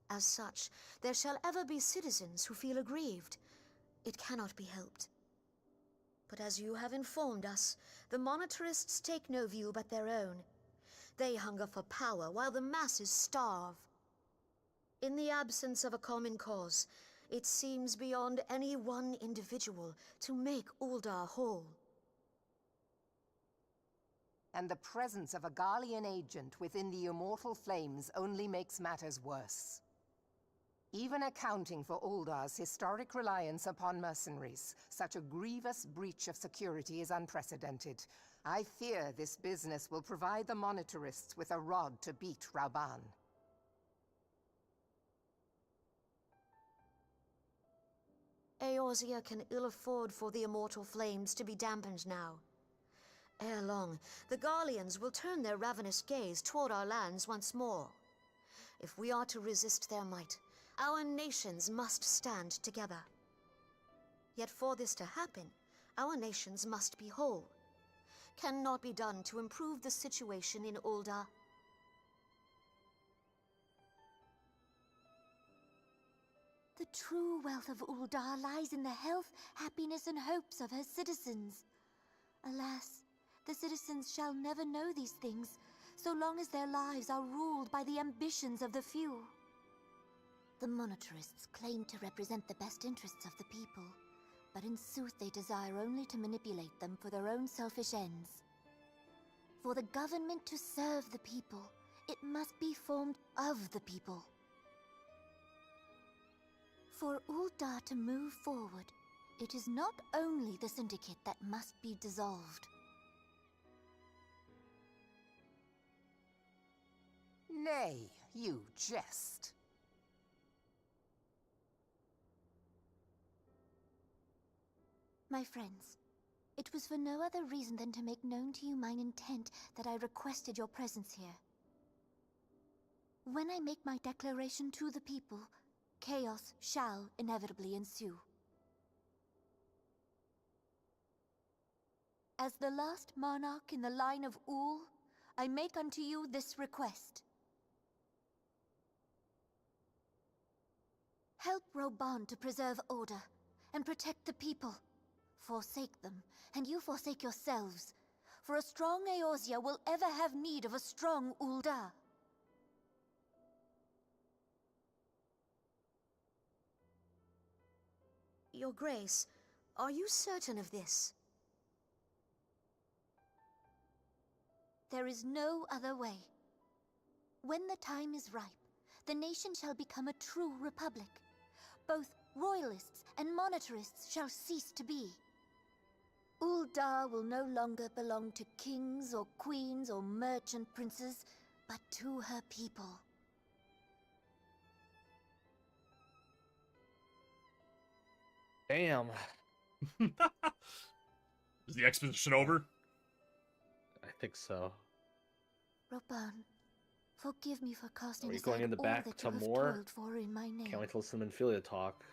As such, there shall ever be citizens who feel aggrieved. It cannot be helped. But as you have informed us, the monetarists take no view but their own. They hunger for power while the masses starve. In the absence of a common cause, it seems beyond any one individual to make Ul'dah whole. And the presence of a Garlean agent within the Immortal Flames only makes matters worse. Even accounting for Ul'dah's historic reliance upon mercenaries, such a grievous breach of security is unprecedented. I fear this business will provide the monetarists with a rod to beat Rauban. Eorzea can ill afford for the Immortal Flames to be dampened now. Ere long, the Garleans will turn their ravenous gaze toward our lands once more. If we are to resist their might, our nations must stand together. Yet for this to happen, our nations must be whole. Cannot be done to improve the situation in Ul'dah. The true wealth of Ul'dah lies in the health, happiness, and hopes of her citizens. Alas, the citizens shall never know these things, so long as their lives are ruled by the ambitions of the few. The monetarists claim to represent the best interests of the people, but in sooth they desire only to manipulate them for their own selfish ends. For the government to serve the people, it must be formed of the people. For Ul'dah to move forward, it is not only the Syndicate that must be dissolved. Nay, you jest. My friends, it was for no other reason than to make known to you mine intent that I requested your presence here. When I make my declaration to the people, chaos shall inevitably ensue. As the last monarch in the line of Ul, I make unto you this request. Help Rauban to preserve order and protect the people. Forsake them, and you forsake yourselves. For a strong Eorzea will ever have need of a strong Ul'dah. Your Grace, are you certain of this? There is no other way. When the time is ripe, the nation shall become a true republic. Both royalists and monetarists shall cease to be. Ul'dah will no longer belong to kings or queens or merchant princes, but to her people. Damn. Is the exposition over? I think so. Rauban, forgive me for casting Are we aside going in the all back that to you have more? toiled for in my name. Can't wait till some Infilia talk.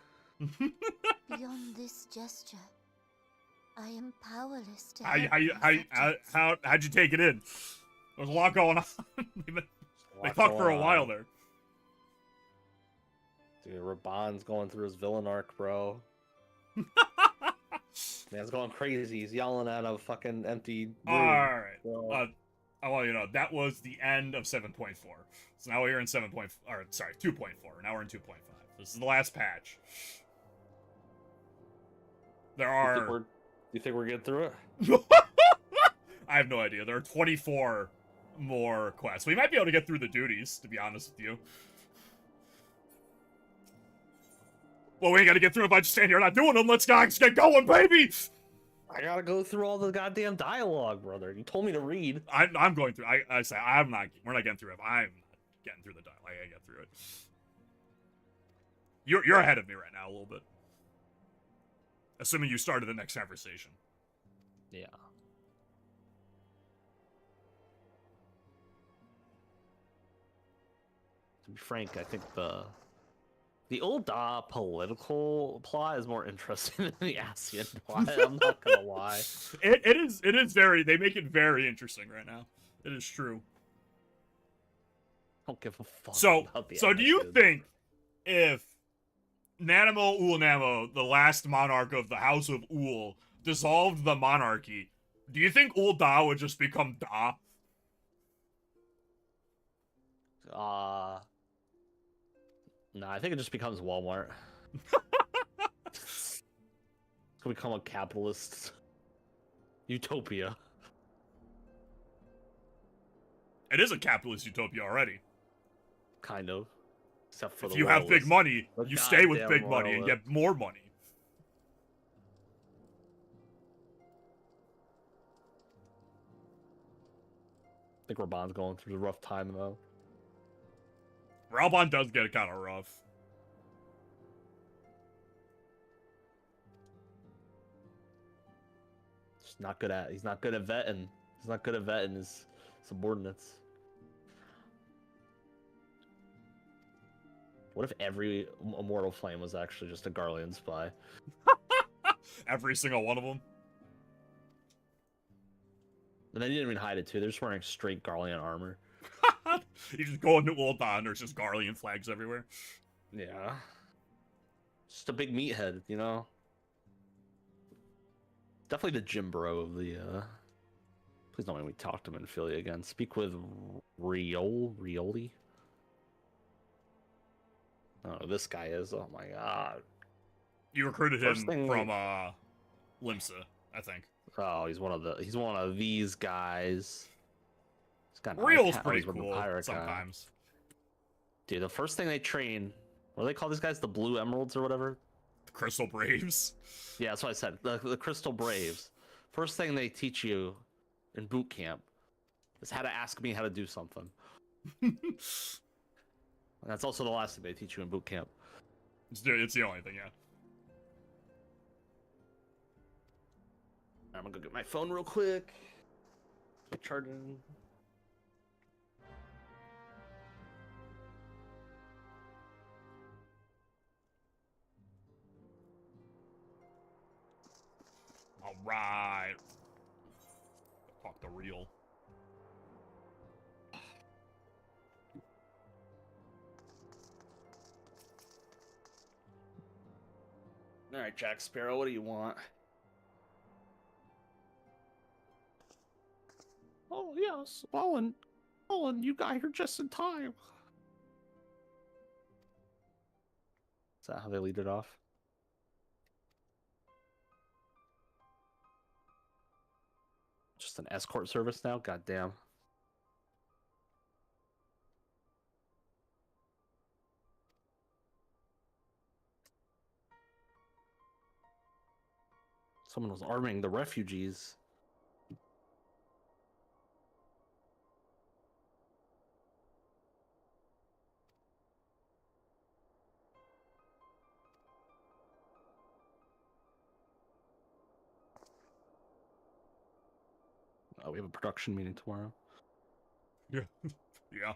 Beyond this gesture, I am powerless to How'd help my subjects. you take it in? There's a lot going on. They talked for a while there. Dude, Raban's going through his villain arc, bro. Man's going crazy. He's yelling at a fucking empty room. Alright. Bro. I want you to know, that was the end of 7.4. So now we're in 2.4. Now we're in 2.5. This is the last patch. There are... Do you think we're getting through it? I have no idea. There are 24 more quests. We might be able to get through the duties, to be honest with you. Well, we ain't gotta get through if I just stand here not doing them. Let's get going, baby! I gotta go through all the goddamn dialogue, brother. You told me to read. I'm going through. I say I'm not. We're not getting through it. I'm not getting through the dialogue. I gotta get through it. You're ahead of me right now a little bit. Assuming you started the next conversation. Yeah. To be frank, I think the Ul'dah political plot is more interesting than the Ascian plot. I'm not gonna lie. It is very. They make it very interesting right now. It is true. I don't give a fuck. So about the do you Ascian. think if Nanamo Ul'Namo, the last monarch of the House of Ul, dissolved the monarchy, do you think Ul'Dah would just become Da? No, I think it just becomes Walmart. It's gonna become a capitalist utopia. It is a capitalist utopia already. Kind of. Except for If the you have big royalists. money, The you stay with goddamn big money and royalists. get more money. I think Raban's going through a rough time though. Raban does get kind of rough. He's not good at vetting. He's not good at vetting his subordinates. What if every Immortal Flame was actually just a Garlean spy? Every single one of them. And they didn't even hide it too. They're just wearing straight Garlean armor. You just go into Ul'Dah and there's just Garlean flags everywhere. Yeah. Just a big meathead, you know? Definitely the Jim Bro of the, Please don't make me talk to Minfilia again. Speak with Rioli? Oh, this guy is. Oh my god. You recruited First him thing from, Limsa, I think. Oh, he's one of these guys. He's got an Real's eye pretty patch with the cool pirate guy. sometimes. Dude, the first thing they train, what do they call these guys? The Blue Emeralds or whatever? The Crystal Braves. Yeah, that's what I said. The Crystal Braves. First thing they teach you in boot camp is how to ask me how to do something. And that's also the last thing they teach you in boot camp. It's the only thing, yeah. I'm gonna go get my phone real quick. Charging. Alright. Talk the real. Alright, Jack Sparrow, what do you want? Oh, yes, Mullen, you got here just in time. Is that how they lead it off? Just an escort service now? Goddamn. Someone was arming the refugees. Oh, we have a production meeting tomorrow. Yeah. Yeah.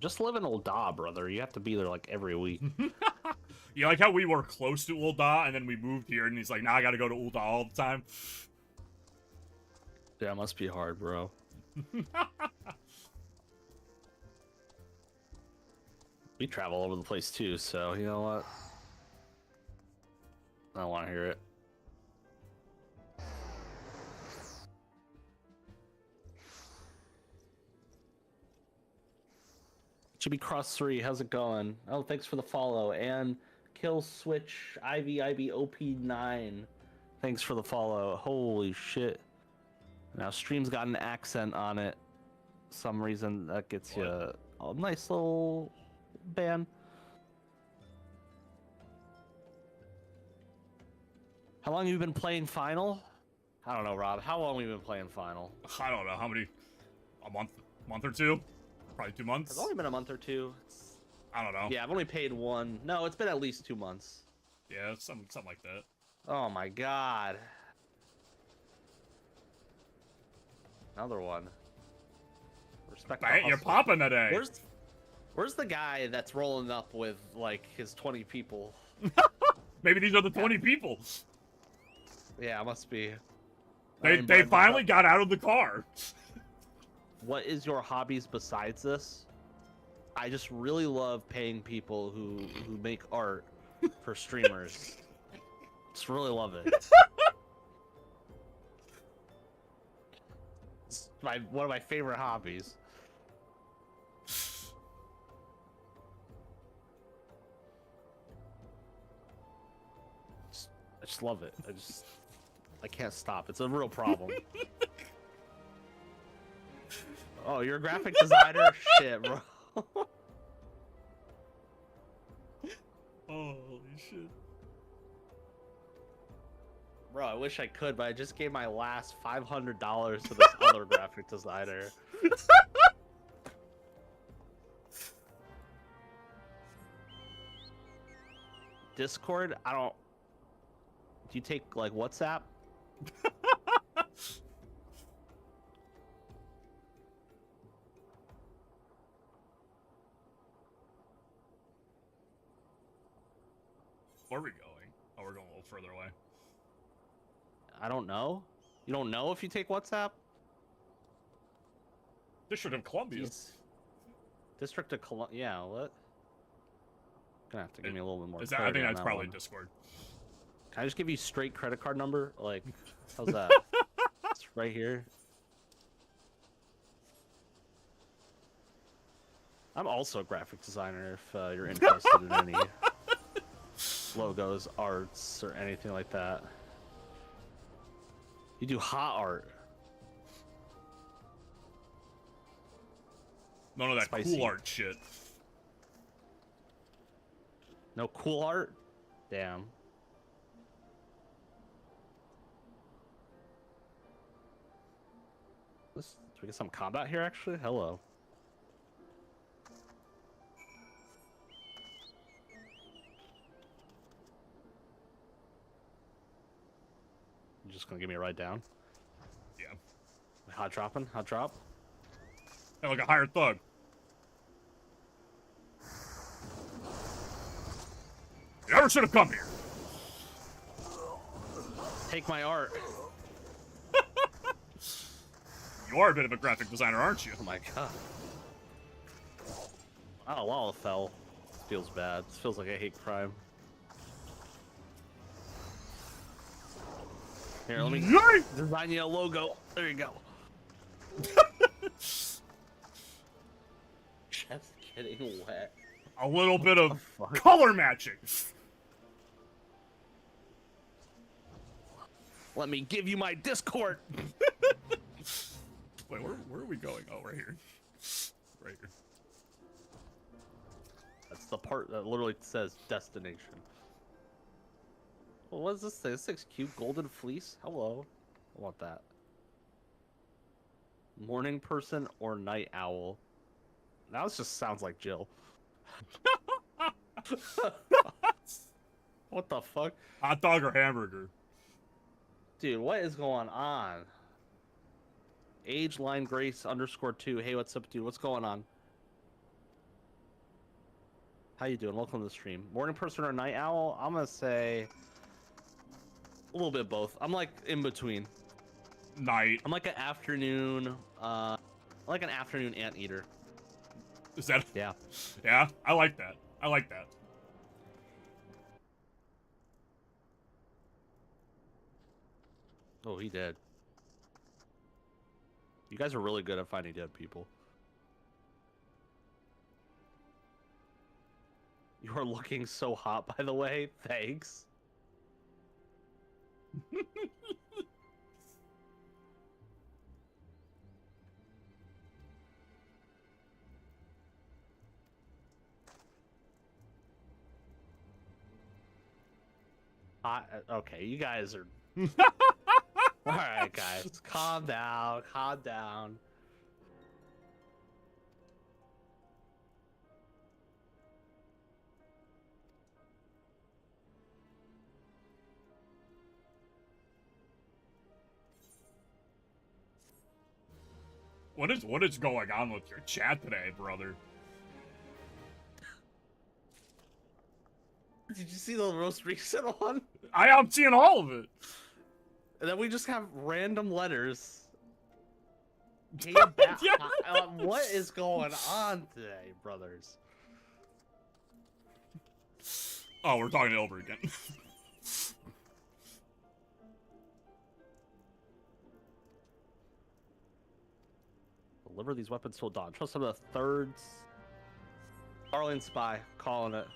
Just live in Ul'dah, brother. You have to be there like every week. You like how we were close to Ul'dah and then we moved here and he's like, nah, I gotta go to Ul'dah all the time? Yeah, it must be hard, bro. We travel all over the place too, so you know what? I don't want to hear it. Chibi Cross 3, how's it going? Oh, thanks for the follow. And Kill Switch IVIBOP9, thanks for the follow. Holy shit. Now, stream's got an accent on it. Some reason that gets you a nice little ban. How long have you been playing Final? I don't know, Rob. How long have you been playing Final? I don't know. How many? A month or two? Probably 2 months. It's only been a month or two. I don't know. Yeah, I've only paid one. No, it's been at least 2 months. Yeah, something like that. Oh my god. Another one. Respect. Hey, you're popping today. Where's the guy that's rolling up with like his 20 people? Maybe these are the 20 people. Yeah, it must be. They finally got out of the car. What is your hobbies besides this? I just really love paying people who make art for streamers. Just really love it. It's one of my favorite hobbies. I just love it. I can't stop. It's a real problem. Oh, you're a graphic designer? Shit, bro. Holy shit. Bro, I wish I could, but I just gave my last $500 to this other graphic designer. Discord? I don't... Do you take, like, WhatsApp? Where are we going? Oh, we're going a little further away. I don't know. You don't know if you take WhatsApp? District of Columbia. Jeez. District of Columbia. Yeah, what? Gonna have to give me a little bit more. I think that's probably Discord. Can I just give you straight credit card number? Like, how's that? It's right here. I'm also a graphic designer if you're interested in any logos, arts, or anything like that. You do hot art. None of that Spicy. cool art shit. No cool art? Damn. Do we get some combat here, actually? Hello. You just gonna give me a ride down? Yeah. Hot dropping? Hot drop? Hey, like a hired thug. You never should have come here. Take my art. You are a bit of a graphic designer, aren't you? Oh my god. Oh, Lalafell. Feels bad. This feels like a hate crime. Here, let me design you a logo. There you go. Just getting wet. A little bit of color matching. Let me give you my Discord. Wait, where are we going? Oh, right here. Right here. That's the part that literally says destination. Well, what does this say? This looks cute. Golden fleece? Hello. I want that. Morning person or night owl? Now this just sounds like Jill. What the fuck? Hot dog or hamburger? Dude, what is going on? Age line grace _2. Hey, what's up, dude? What's going on? How you doing? Welcome to the stream. Morning person or night owl? I'm gonna say a little bit both. I'm like in between. Night. I'm like an afternoon, like an afternoon anteater. Is that? Yeah. Yeah, I like that. I like that. Oh, he did. You guys are really good at finding dead people. You are looking so hot, by the way. Thanks. Okay, you guys are... Alright, guys. Calm down. Calm down. What is going on with your chat today, brother? Did you see the most recent one? I am seeing all of it. And then we just have random letters. Yeah. What is going on today, brothers? Oh, we're talking it over again. Deliver these weapons till dawn. Trust some of the thirds. Arlen Spy, calling it.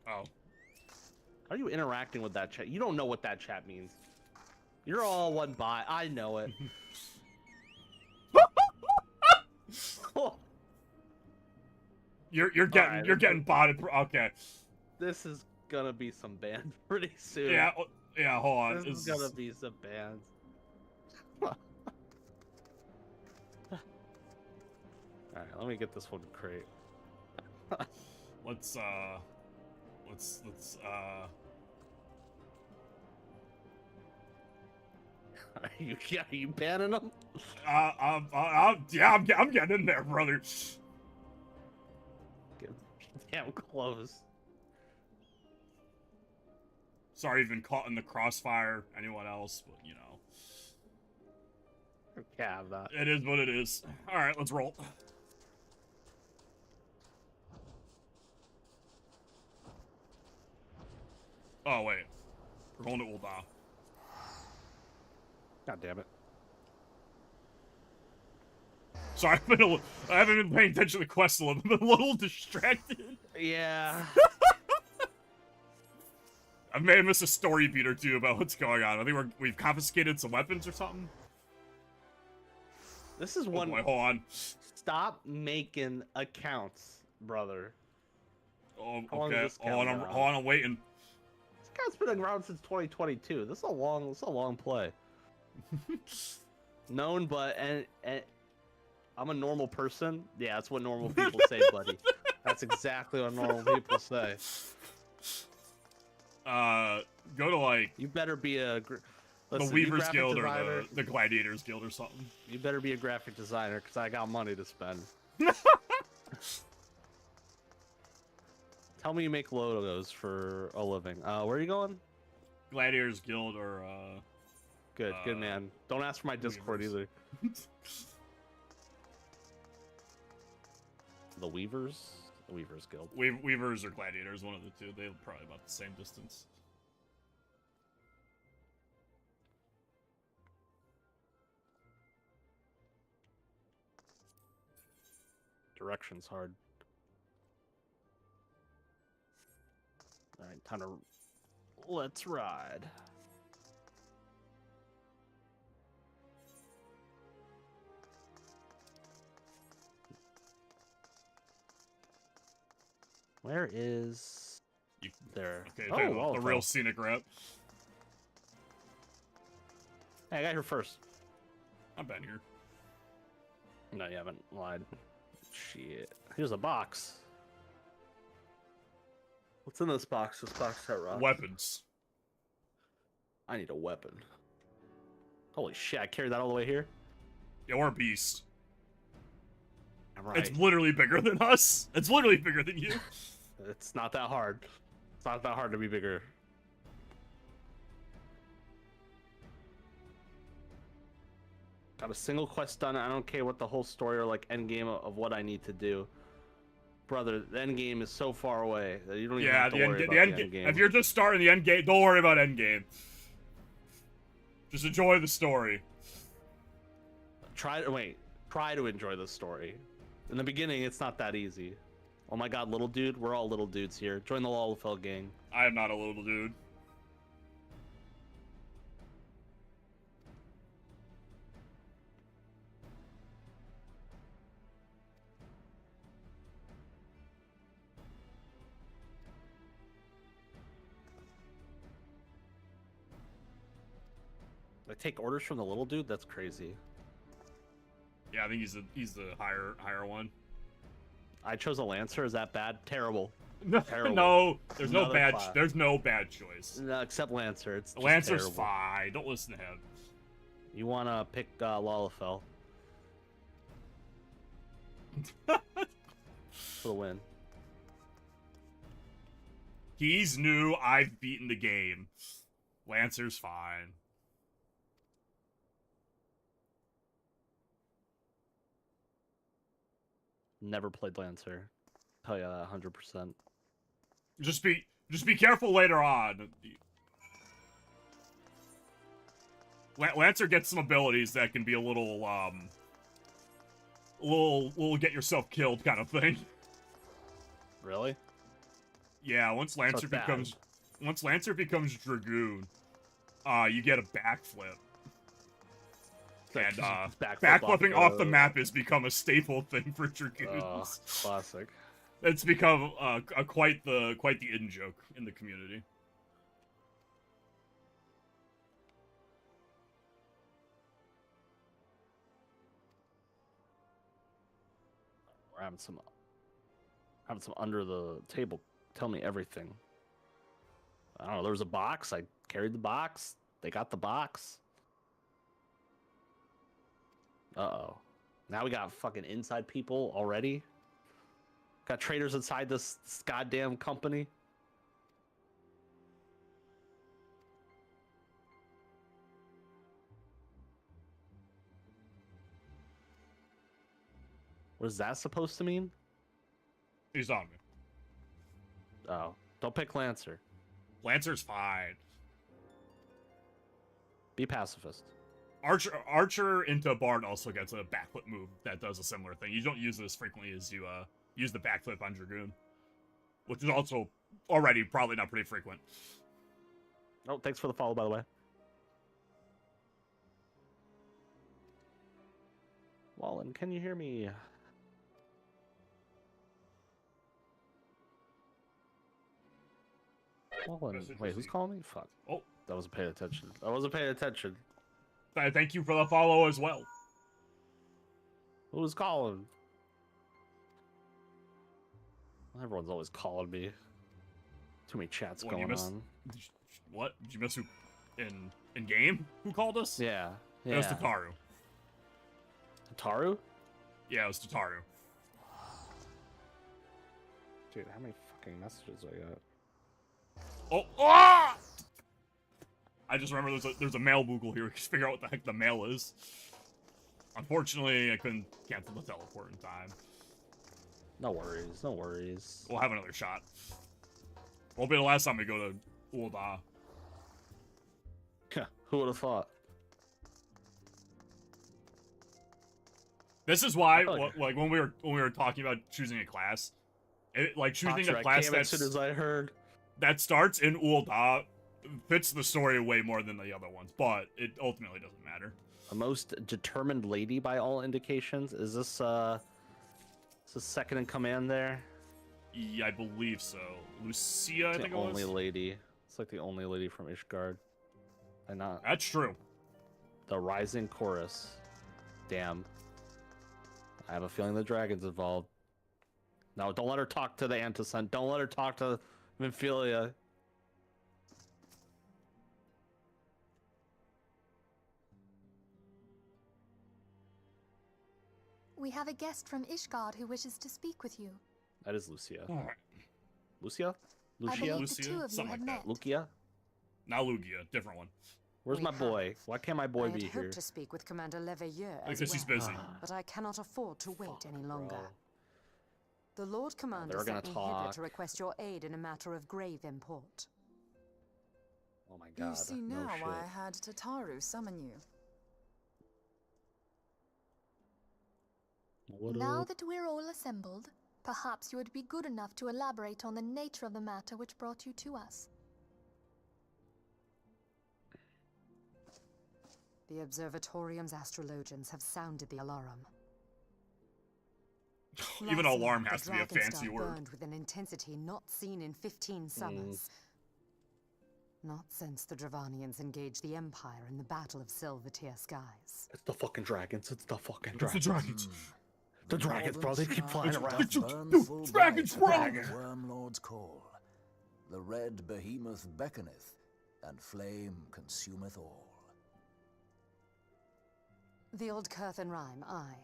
Oh. How are you interacting with that chat? You don't know what that chat means. You're all one bot. I know it. You're getting botted. Okay. This is gonna be some bans pretty soon. Yeah. Yeah. Hold on. This is gonna be some bans. Alright, let me get this one crate. let's Are you banning them? Yeah, I'm getting in there, brother. Get damn close. Sorry, you've been caught in the crossfire. Anyone else, but you know. Can't have that. It is what it is. All right, let's roll. Oh wait, we're going to Ul'dah. God damn it. Sorry, I haven't been paying attention to the quest a little bit. I'm a little distracted. Yeah. I may have missed a story beat or two about what's going on. I think we've confiscated some weapons or something. This is one. Oh boy, hold on. Stop making accounts, brother. Oh, okay. Hold on, I'm waiting. This account's been around since 2022. This is a long play. Known, but and I'm a normal person. Yeah, that's what normal people say, buddy. That's exactly what normal people say. Go to like you better be a the Weavers Guild or the Gladiators Guild or something. You better be a graphic designer because I got money to spend. Tell me you make logos for a living. Where are you going? Gladiators Guild or Good man. Don't ask for my Discord Weavers. either. The Weavers? The Weavers Guild. Weavers or Gladiators, one of the two. They're probably about the same distance. Direction's hard. Alright, time to... Let's ride. Where is... There. Okay, oh, the real scenic route. Hey, I got here first. I've been here. No, you haven't lied. Shit. Here's a box. What's in this box? This box got rocks. Weapons. I need a weapon. Holy shit, I carried that all the way here? Yeah, or a beast. Right. It's literally bigger than us. It's literally bigger than you. It's not that hard. It's not that hard to be bigger. Got a single quest done. I don't care what the whole story or like end game of what I need to do. Brother, the end game is so far away that you don't even have to worry about the end game. If you're just starting the end game, don't worry about end game. Just enjoy the story. Try to enjoy the story. In the beginning, it's not that easy. Oh my god, little dude, we're all little dudes here. Join the Lalafell gang. I am not a little dude. I take orders from the little dude? That's crazy. Yeah, I think he's the higher one. I chose a Lancer. Is that bad? Terrible. No, Terrible. no, there's no Another bad. class. There's no bad choice. No, except Lancer. It's just Lancer's terrible. fine. Don't listen to him. You wanna pick Lalafell for the win. He's new. I've beaten the game. Lancer's fine. Never played Lancer. Tell you that 100%. Just be careful later on. Lancer gets some abilities that can be a little get yourself killed kind of thing. Really? Yeah, once Lancer becomes Dragoon, you get a backflip. And backflipping off the map has become a staple thing for Dragoons. Classic. It's become quite the in joke in the community. We're having some under the table. Tell me everything. I don't know. There was a box. I carried the box. They got the box. Uh-oh. Now we got fucking inside people already? Got traders inside this goddamn company? What is that supposed to mean? He's on me. Oh. Don't pick Lancer. Lancer's fine. Be pacifist. Archer into Bard also gets a backflip move that does a similar thing. You don't use it as frequently as you use the backflip on Dragoon, which is also already probably not pretty frequent. Oh, thanks for the follow, by the way. Wallen, can you hear me? Wallen, wait, who's calling me? Fuck. Oh, that wasn't paying attention. I wasn't paying attention. Thank you for the follow as well. Who's calling? Everyone's always calling me. Too many chats going on. What? Did you miss who in game? Who called us? Yeah. It was Tataru. Tataru? Yeah, it was Tataru. Dude, how many fucking messages I got? Oh! Ah! I just remember there's a mail Google here. We can figure out what the heck the mail is. Unfortunately, I couldn't cancel the teleport in time. No worries, no worries. We'll have another shot. Won't be the last time we go to Ulda. Yeah, who would have thought? This is why, like when we were talking about choosing a class, choosing a class as soon as I heard that starts in Ulda fits the story way more than the other ones, but it ultimately doesn't matter. A most determined lady by all indications. Is this second in command there? Yeah, I believe so. Lucia, I think it was. The only lady. It's like the only lady from Ishgard. Why not? That's true. The Rising Chorus. Damn. I have a feeling the dragon's involved. No, don't let her talk to the Anticent. Don't let her talk to Minfilia. We have a guest from Ishgard who wishes to speak with you. That is Lucia. All right. Lucia? I Lucia? believe the two of you Something have like met. that. Lucia? Not Lugia, different one. Where's We my boy? have. Why can't my boy I be had here? hoped to speak with Commander Leveilleur as Because he's well, busy. but I cannot afford to wait any longer. Bro. The Lord Commander they're sent gonna me hither talk. to request your aid in a matter of grave import. Oh my god. You see no now shit. why I had Tataru summon you. What Now up? that we're all assembled, perhaps you would be good enough to elaborate on the nature of the matter which brought you to us. The Observatorium's astrologians have sounded the alarm. Even Last alarm night, has the to be a Dragon fancy Star word. burned with an intensity not seen in 15 summers. Not since the Dravanians engaged the Empire in the Battle of Silvertier Skies. It's the fucking dragons. It's the fucking It's the dragons. dragons. The dragons, bro. They keep flying around. Dude, dragons, bro! Wormlord's call. The red behemoth beckoneth, and flame consumeth all. The old Curthan rhyme, aye.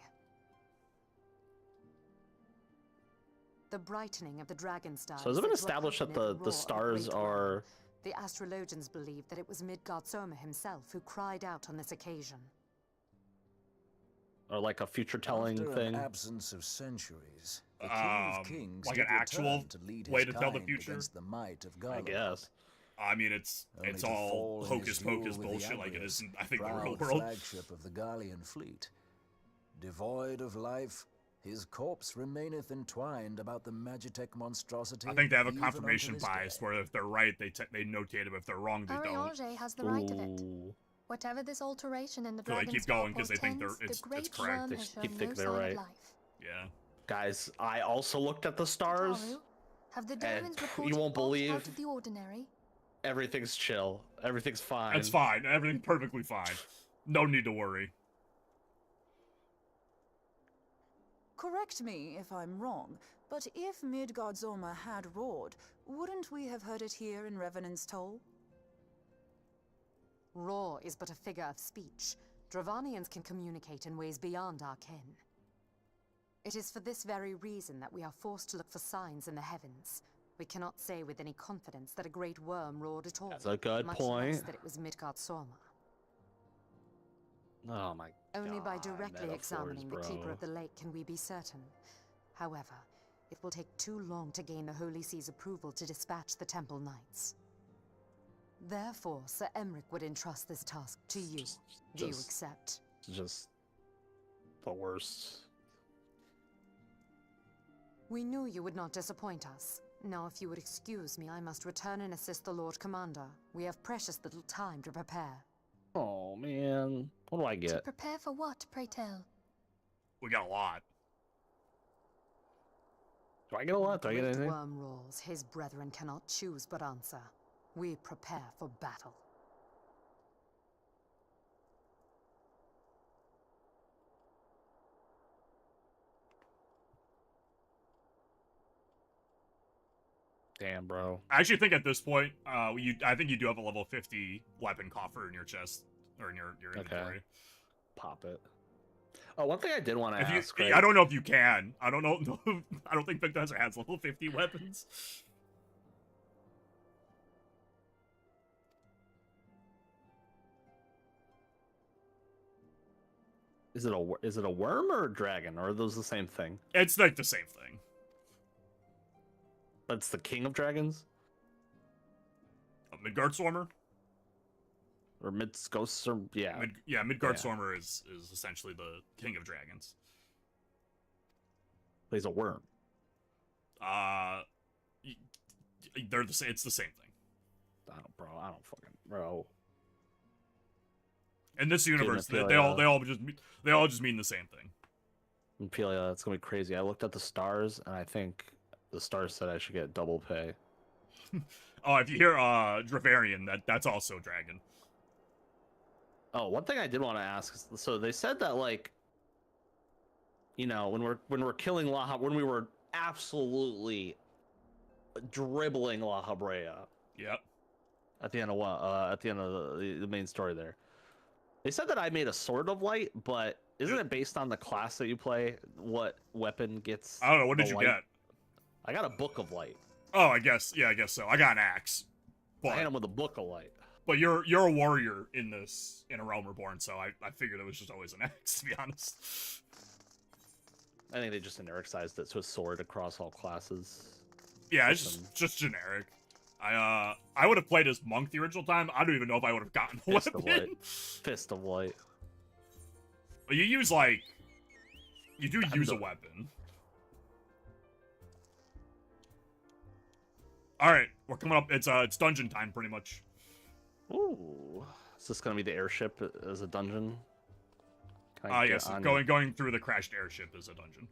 The brightening of the dragon star. So has it been established that the stars are... The astrologians believe that it was Midgard Soma himself who cried out on this occasion. Or like a future-telling After thing? an absence of centuries, the King of Kings like did an actual return to lead way his to tell the kind future? against the might of I Garland. guess. I mean, it's Only to all fall in hocus his duel pocus with the bullshit like it Agrias, is in, I think, the real proud world. flagship of the Gallian fleet. Devoid of life, his corpse remaineth entwined about the Magitech monstrosity. I think they have a even confirmation unto this bias day. where if they're right, they notate them. If they're wrong, they don't. Ariange has the right of it. Ooh. Whatever this alteration in the So they dragon keep star going 'cause they think portends, it's the great correct. worm They has just keep shown thinking no they're sign right. of life. Yeah. Guys, I also looked at the stars. Taru, have the And Dolmens you reported won't aught believe- out of the ordinary? Everything's chill. Everything's fine. It's fine. Everything's perfectly fine. No need to worry. Correct me if I'm wrong, but if Midgard Zorma had roared, wouldn't we have heard it here in Revenant's Toll? Roar is but a figure of speech. Dravanians can communicate in ways beyond our ken. It is for this very reason that we are forced to look for signs in the heavens. We cannot say with any confidence that a great worm roared at all. That's a good much point. less that it was Midgard Sorma. Oh my Only by God, directly metaphors, examining the Keeper bro. of the Lake can we be certain. However, it will take too long to gain the Holy See's approval to dispatch the Temple Knights. Therefore, Sir Emric would entrust this task to you. Do you accept? Just the worst. We knew you would not disappoint us. Now, if you would excuse me, I must return and assist the Lord Commander. We have precious little time to prepare. Oh man, what do I To get? prepare for what, pray tell? We got a lot. Do I get a lot? Do I get Great anything? worm roars. His brethren cannot choose but answer. We prepare for battle. Damn, bro. I actually think at this point, I think you do have a level 50 weapon coffer in your chest or in your inventory. Pop it. Oh, one thing I did want to If you, ask. Right? I don't know if you can. I don't know. I don't think Bethesda has level 50 weapons. Is it a worm or a dragon, or are those the same thing? It's like the same thing. That's the king of dragons, A Midgard Swarmer? or Midghosts, or yeah. Midgard Yeah. Swarmer is essentially the king of dragons. He's a worm. They're the same. It's the same thing. I don't fucking, bro. In this universe, they Ophelia. all just mean the same thing. Ophelia, that's gonna be crazy. I looked at the stars, and I think the stars said I should get double pay. Oh, if you hear Dravarian, that's also dragon. Oh, one thing I did want to ask. So they said that, like, you know, when we're killing when we were absolutely dribbling La Habrea. Yep. At the end of the main story there, they said that I made a sword of light, but Isn't it based on the class that you play? What weapon gets? I don't know. What did the you light? get? I got a book of light. Oh, I guess. Yeah, I guess so. I got an axe. I hit him with a book of light. But you're a warrior in A Realm Reborn, so I figured it was just always an axe, to be honest. I think they just genericized it to a sword across all classes. Yeah, it's just generic. I would have played as monk the original time. I don't even know if I would have gotten the Fist of weapon. light. Fist of light. But you use like, you do use a weapon. All right, we're coming up. It's dungeon time, pretty much. Ooh, is this gonna be the airship as a dungeon? Yes, going through the crashed airship is a dungeon.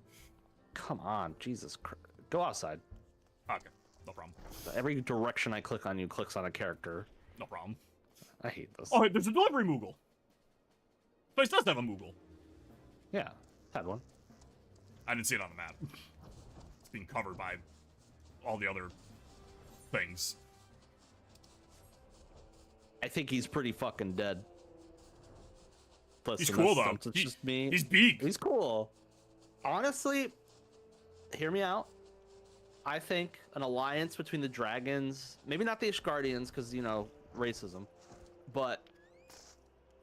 Come on, Jesus Christ. Go outside. Okay, no problem. Every direction I click on you clicks on a character. No problem. I hate this. Oh, there's a delivery Moogle. Place does have a Moogle. Yeah, had one. I didn't see it on the map. It's being covered by all the other things. I think he's pretty fucking dead. Listen, he's cool though. It's just me. He's big. He's cool. Honestly, hear me out. I think an alliance between the dragons, maybe not the Ishgardians, because you know racism, but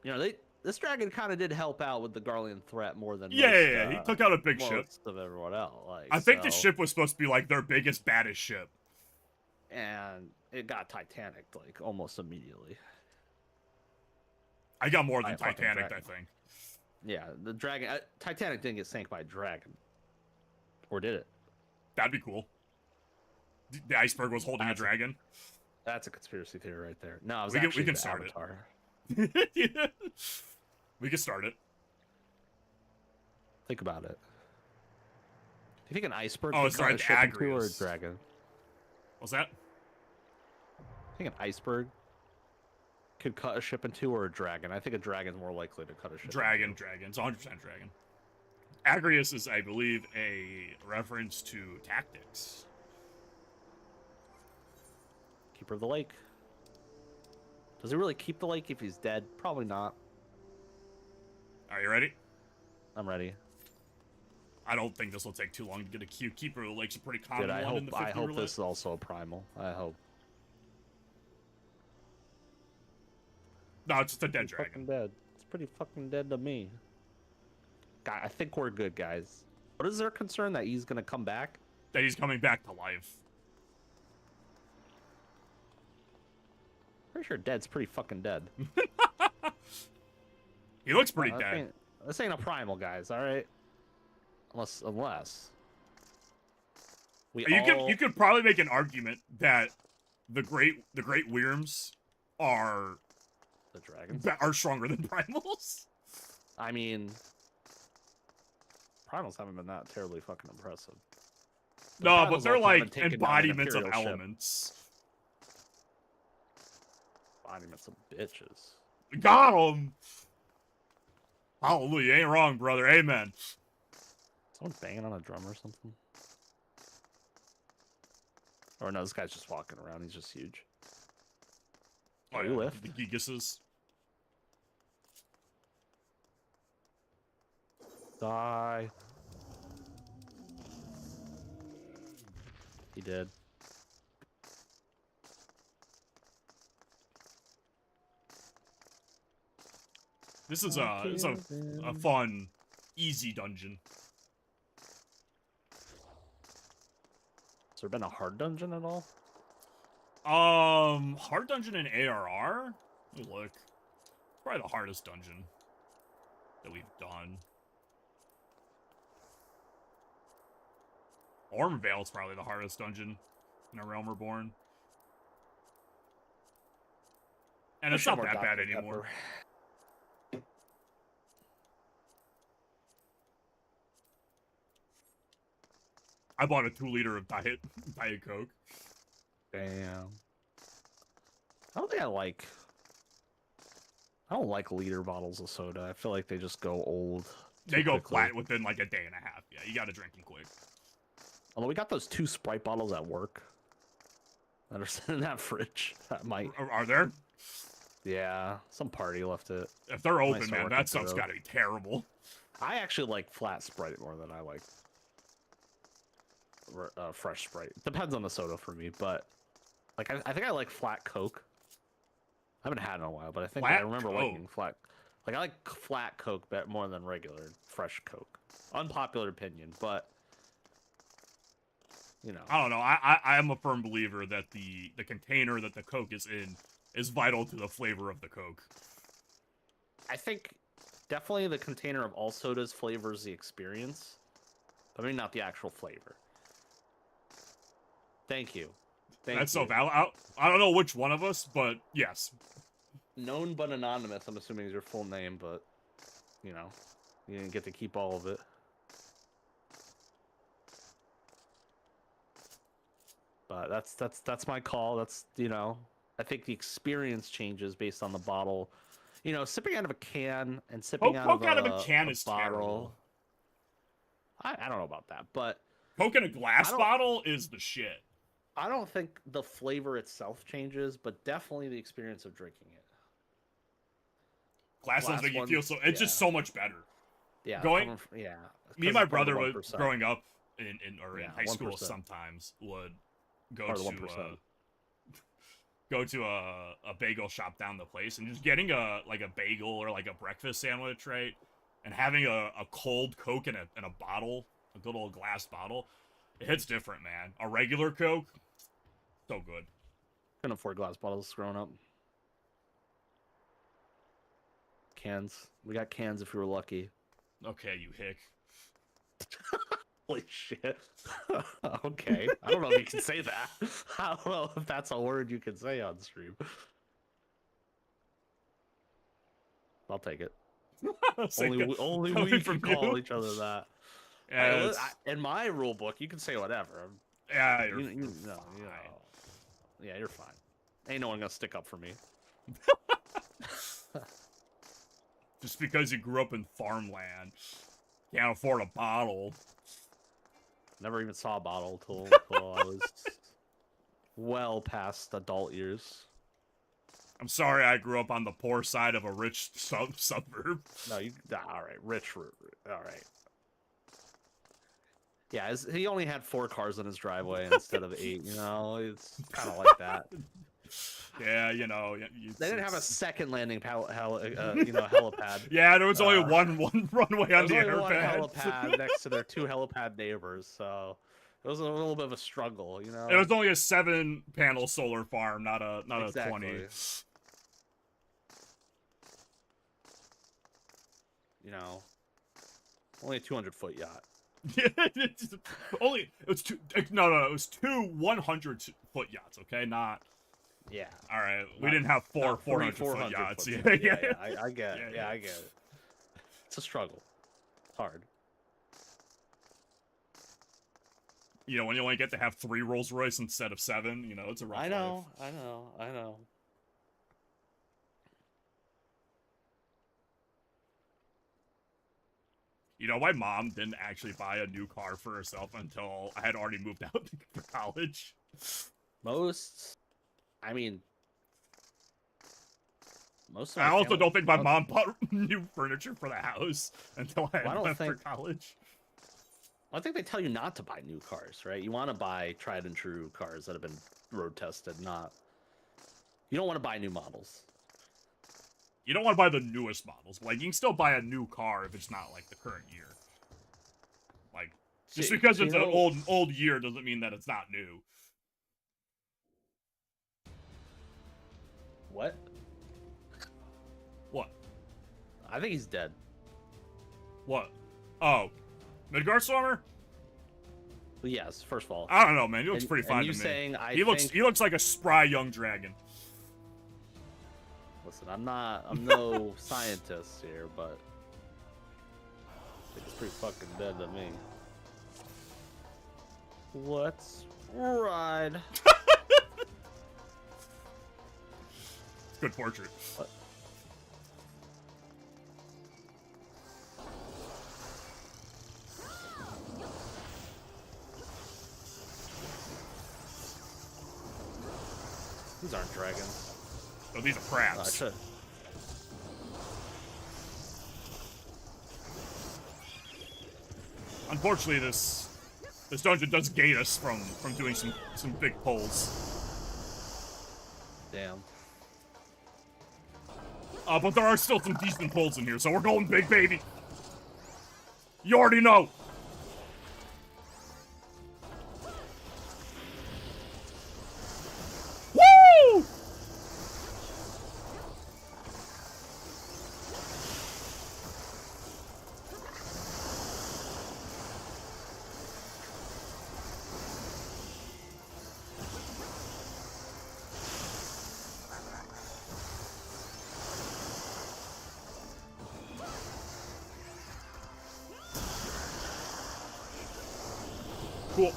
you know this dragon kind of did help out with the Garlean threat more than He took out a big ship of everyone else. Like, I think the ship was supposed to be like their biggest, baddest ship, and it got Titanic like almost immediately. I got more than Titanic, I think. Yeah, the dragon. Titanic didn't get sank by a dragon, or did it? That'd be cool. The iceberg was holding a dragon. That's a conspiracy theory right there. No, it was we can start Avatar. it. Yeah. We can start it. Think about it. Do you think an iceberg? Oh, sorry, a ship into or a dragon? What's that? I think an iceberg could cut a ship in two, or a dragon. I think a dragon's more likely to cut a ship. Dragon. It's 100% dragon. Agrius is, I believe, a reference to tactics. Keeper of the lake. Does he really keep the lake if he's dead? Probably not. Are you ready? I'm ready. I don't think this will take too long to get a queue. Keeper of the Lake's a pretty common I one hope, in the 50 I hope roulette. this is also a primal. I hope. No, it's just a dead dragon. Fucking dead. It's pretty fucking dead to me. God, I think we're good, guys. What is their concern that he's gonna come back? That he's coming back to life. Pretty sure dead's pretty fucking dead. He looks pretty dead. This ain't a primal, guys. All right. Unless. You could probably make an argument that the great Wyrms are the dragons are stronger than primals. I mean, primals haven't been that terribly fucking impressive. No, but they're like embodiments of elements. Embodiments of bitches. Got him. Hallelujah, you ain't wrong, brother. Amen. Someone banging on a drum or something? Or no, this guy's just walking around. He's just huge. Oh, you lift? The Gigases. Die. He did. This is a fun, easy dungeon. Has there been a hard dungeon at all? Hard dungeon in ARR? Let me look. Probably the hardest dungeon that we've done. Ormvale is probably the hardest dungeon in A Realm Reborn. And it's not that bad anymore. I bought a 2-liter of Diet Coke. Damn. I don't think I don't like liter bottles of soda. I feel like they just go old. They go flat within like a day and a half. Yeah, you gotta drink them quick. Although we got those 2 Sprite bottles at work that are sitting in that fridge. That might. Are there? Yeah, some party left it. If they're open, man, that stuff's gotta be terrible. I actually like flat Sprite more than I like fresh Sprite. Depends on the soda for me, but like I think I like flat Coke. I haven't had it in a while, but I think I remember liking flat. Like I like flat Coke more than regular fresh Coke. Unpopular opinion, but you know. I don't know. I am a firm believer that the container that the Coke is in is vital to the flavor of the Coke. I think definitely the container of all sodas flavors the experience, but maybe not the actual flavor. Thank you. That's so valid. I don't know which one of us, but yes. Known but anonymous, I'm assuming is your full name, but you know, you didn't get to keep all of it. But that's my call. That's, you know, I think the experience changes based on the bottle. You know, sipping out of a can and sipping out of a can is bottle. terrible. I don't know about that, but Coke in a glass bottle is the shit. I don't think the flavor itself changes, but definitely the experience of drinking it. Glass ones make you feel so. It's just so much better. Yeah. Me and my brother was growing up in high school 1%. Sometimes would go to a bagel shop down the place and just getting a bagel or like a breakfast sandwich, right? And having a cold Coke in a bottle, a good old glass bottle, it hits different, man. A regular Coke, so good. Couldn't afford glass bottles growing up. Cans. We got cans if we were lucky. Okay, you hick. Holy shit. Okay. I don't know if you can say that. I don't know if that's a word you can say on stream. I'll take it. Only we can call each other that. Yeah, in my rule book, you can say whatever. Yeah, yeah, you're fine. Ain't no one gonna stick up for me. Just because you grew up in farmland, can't afford a bottle. Never even saw a bottle till I was well past adult years. I'm sorry I grew up on the poor side of a rich suburb. No, all right, rich, all right. Yeah, he only had 4 cars in his driveway instead of 8. You know, it's kind of like that. Yeah, you know, they didn't have a second landing helipad. Yeah, there was only one runway on the airpad. One helipad next to their 2 helipad neighbors, so it was a little bit of a struggle, you know. It was only a 7-panel solar farm, not a 20. You know, only a 200-foot yacht. It was 2 it was 2 100-foot yachts, okay? Not. Yeah. All right. We didn't have 4 400-foot yachts. Yeah, I get it. Yeah, I get it. It's a struggle. It's hard. You know, when you only get to have 3 Rolls Royce instead of 7, you know, it's a rough life. I know. You know, my mom didn't actually buy a new car for herself until I had already moved out for college. I also don't think my mom bought new furniture for the house until I had left for college. I think they tell you not to buy new cars, right? You want to buy tried and true cars that have been road tested, not... You don't want to buy new models. You don't want to buy the newest models. Like, you can still buy a new car if it's not, like, the current year. Like, just because it's an old year doesn't mean that it's not new. What? What? I think he's dead. What? Oh. Midgard Stormer? Well, yes, first of all. I don't know, man. He looks pretty fine to me. He looks like a spry young dragon. Listen, I'm no scientist here, but it's pretty fucking dead to me. Let's ride. Good portrait. What? These aren't dragons. Oh, these are crabs. Unfortunately, this dungeon does gate us from doing some big pulls. Damn. But there are still some decent pulls in here, so we're going big, baby. You already know. Woo! Cool.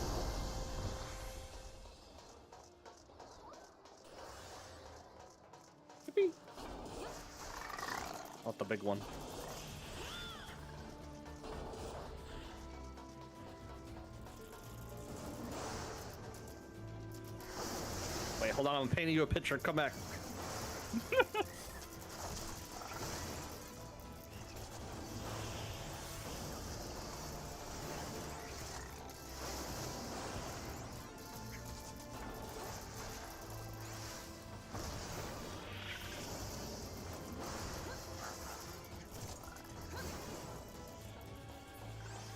Not the big one. Wait, hold on, I'm painting you a picture. Come back.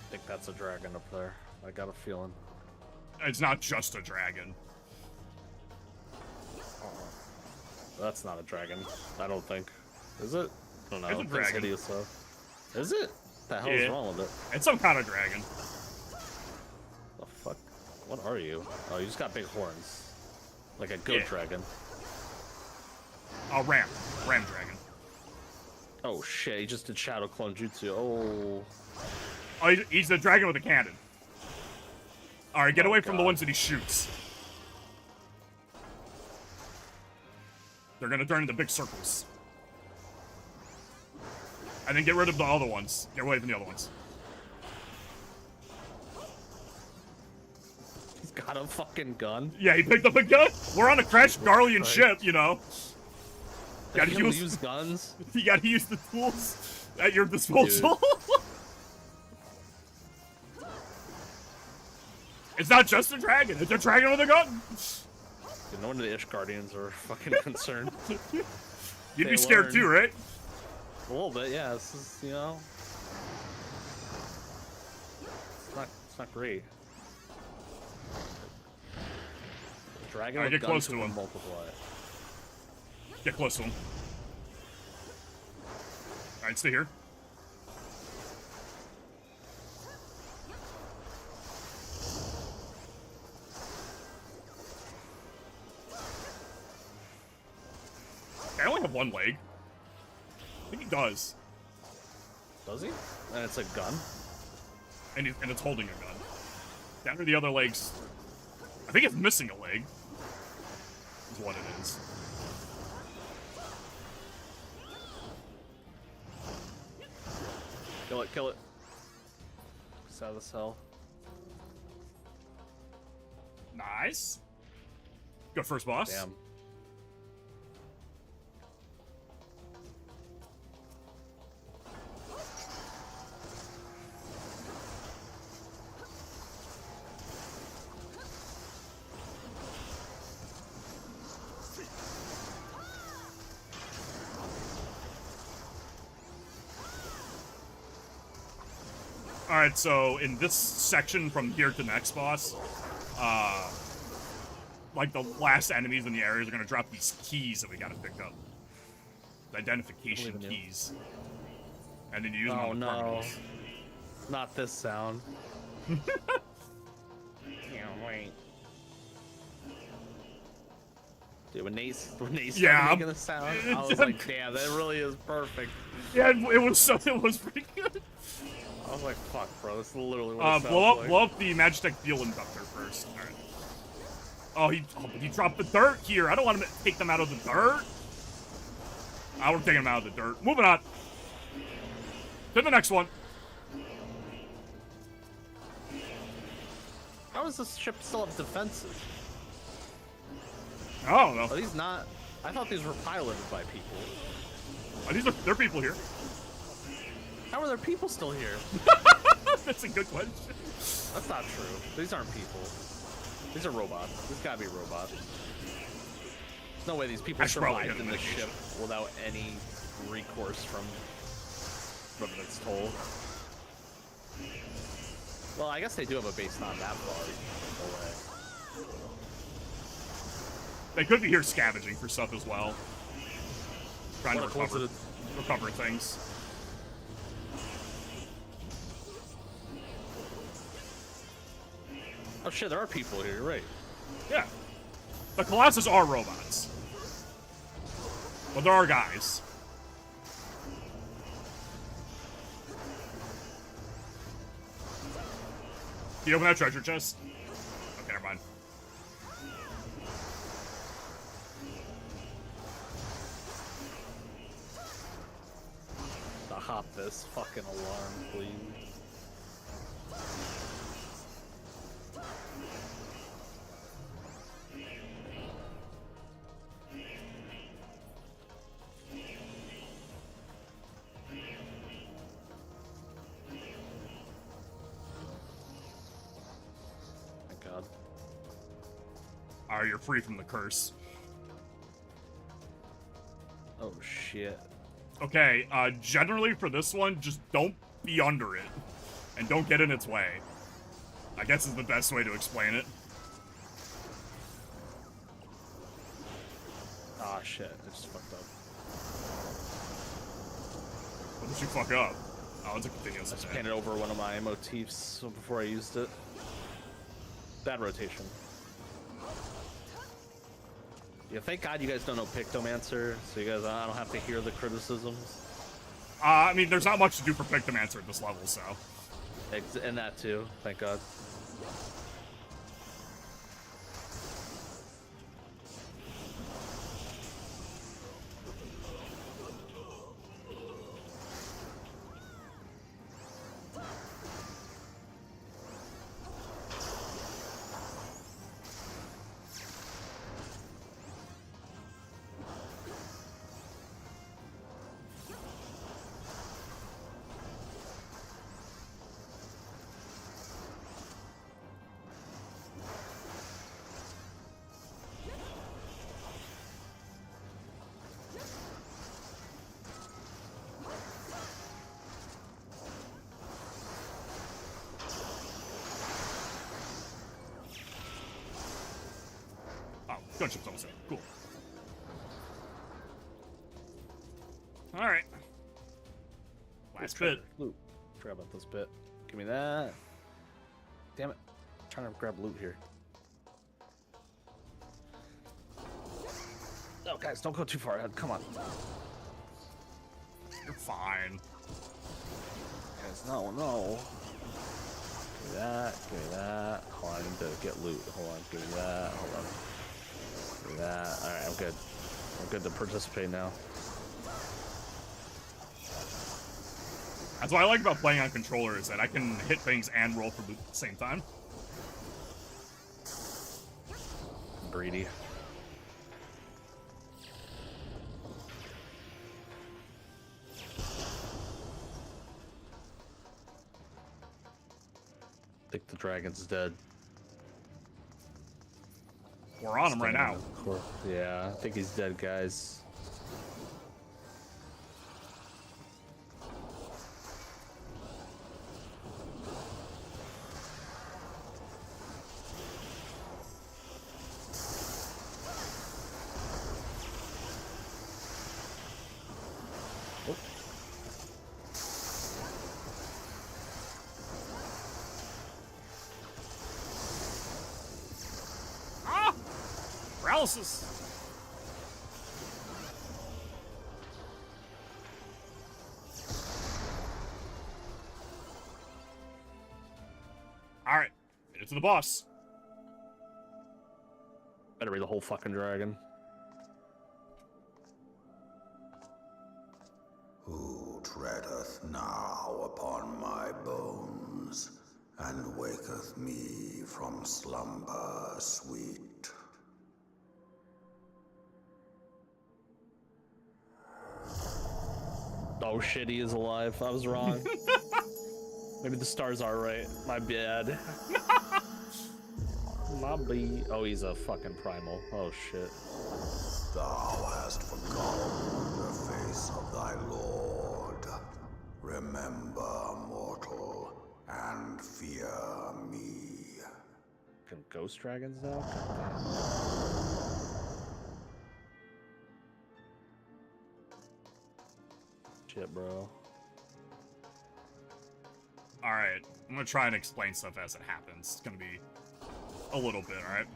I think that's a dragon up there. I got a feeling. It's not just a dragon. That's not a dragon. I don't think. Is it? I don't know. It's a dragon. Hideous, though. Is it? What the hell is wrong with it? It's some kind of dragon. The fuck? What are you? Oh, you just got big horns. Like a goat dragon. A ram dragon. Oh shit, he just did Shadow Clone Jutsu. Oh. Oh, he's the dragon with a cannon. Alright, get away from the ones that he shoots. They're gonna turn into big circles. And then get rid of the other ones. Get away from the other ones. He's got a fucking gun. Yeah, he picked up a gun. We're on a crashed Garlean ship, you know. Gotta use guns. You gotta use the tools at your disposal. It's not just a dragon. It's a dragon with a gun. No wonder the Ish Guardians are fucking concerned. You'd be scared too, right? A little bit, yeah. This is, you know, it's not great. Dragon with get guns close to who him. can multiply. Get close to him. Alright, stay here. I only have one leg. I think he does. Does he? And it's a gun? And it's holding a gun. Down to the other legs. I think it's missing a leg. Is what it is. Kill it, kill it. It's out of this hell. Nice. Good first boss. Damn. Alright, so in this section from here to the next boss, like the last enemies in the areas are gonna drop these keys that we gotta pick up. The identification keys. And then you use them on the criminals. Not this sound. Wait. Dude, when Nate started making the sound, I was like, damn, that really is perfect. Yeah, it was pretty good. I was like, fuck, bro, this is literally what it sounds like. Blow up the Magitech fuel inductor first. Alright. Oh, he dropped the dirt here. I don't want him to take them out of the dirt. We're taking them out of the dirt. Moving on. To the next one. How is this ship still have defenses? I don't know. Are these not... I thought these were piloted by people. They're people here. How are there people still here? That's a good question. That's not true. These aren't people. These are robots. These gotta be robots. There's no way these people survived in the ship without any recourse from its toll. Well, I guess they do have a base not that far away. They could be here scavenging for stuff as well. Trying to recover things. Oh shit, there are people here, you're right. Yeah. The Colossus are robots. But there are guys. Can you open that treasure chest? Okay, never mind. Stop this fucking alarm, please. Thank God. Alright, you're free from the curse. Oh shit. Okay, generally for this one, just don't be under it. And don't get in its way. I guess is the best way to explain it. Ah shit, I just fucked up. What did you fuck up? Oh, it's a continuous I just attack. painted over one of my motifs before I used it. Bad rotation. Yeah, thank God you guys don't know Pictomancer, so you guys, I don't have to hear the criticisms. I mean, there's not much to do for Pictomancer at this level, so. And that too, thank God. Gunship's almost there. Cool. Alright. Last bit. Loot. Forgot about this bit. Give me that. Damn it. I'm trying to grab loot here. No, guys, don't go too far ahead. Come on. You're fine. Guys, no. Give me that. Give me that. Hold on, I need to get loot. Hold on. Give me that. Hold on. Give me that. Alright, I'm good. I'm good to participate now. That's what I like about playing on controller, is that I can hit things and roll for loot at the same time. Greedy. I think the dragon's dead. We're on him right now. Yeah, I think he's dead, guys. Paralysis. Alright, get it to the boss. Better be the whole fucking dragon. Who treadeth now upon my bones, and waketh me from slumber sweet? Oh shit, he is alive. I was wrong. Maybe the stars are right. My bad. My B. Oh, he's a fucking primal. Oh shit. Thou hast forgotten the face of thy lord. Remember, mortal, and fear me. Fucking ghost dragons now? Shit, bro. Alright, I'm gonna try and explain stuff as it happens. It's gonna be a little bit, alright?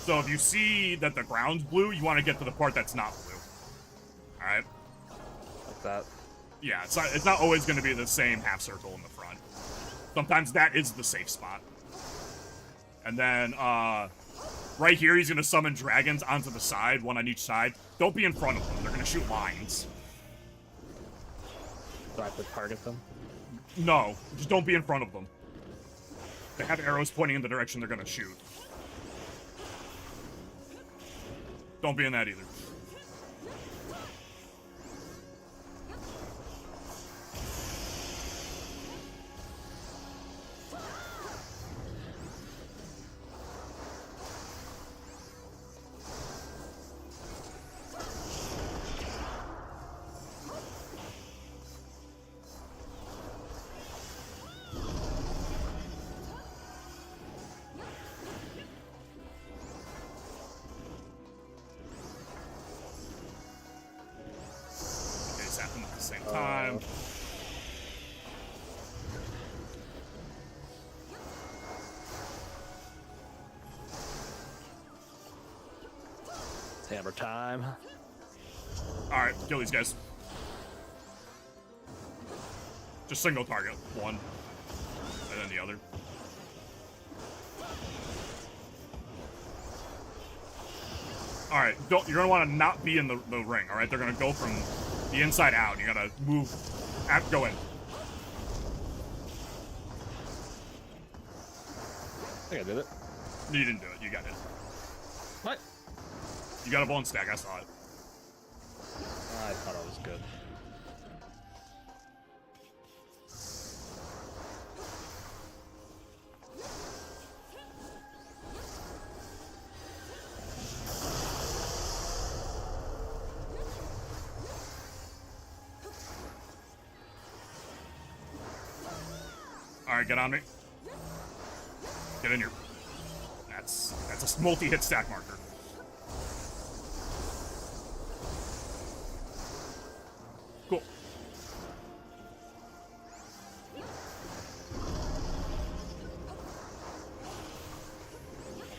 So if you see that the ground's blue, you want to get to the part that's not blue. Alright? Like that. Yeah, it's not always going to be the same half circle in the front. Sometimes that is the safe spot. And then, right here, he's going to summon dragons onto the side, one on each side. Don't be in front of them. They're going to shoot lines. Do I have to target them? No, just don't be in front of them. They have arrows pointing in the direction they're going to shoot. Don't be in that either. Time. It's hammer time. Alright, kill these guys. Just single target. One. And then the other. Alright, you're gonna want to not be in the ring, alright? They're gonna go from the inside out. You gotta move. Go in. I think I did it. No, you didn't do it. You got it. What? You got a bone stack. I saw it. I thought I was good. Alright, get on me. Get in here. That's a multi-hit stack marker. Cool.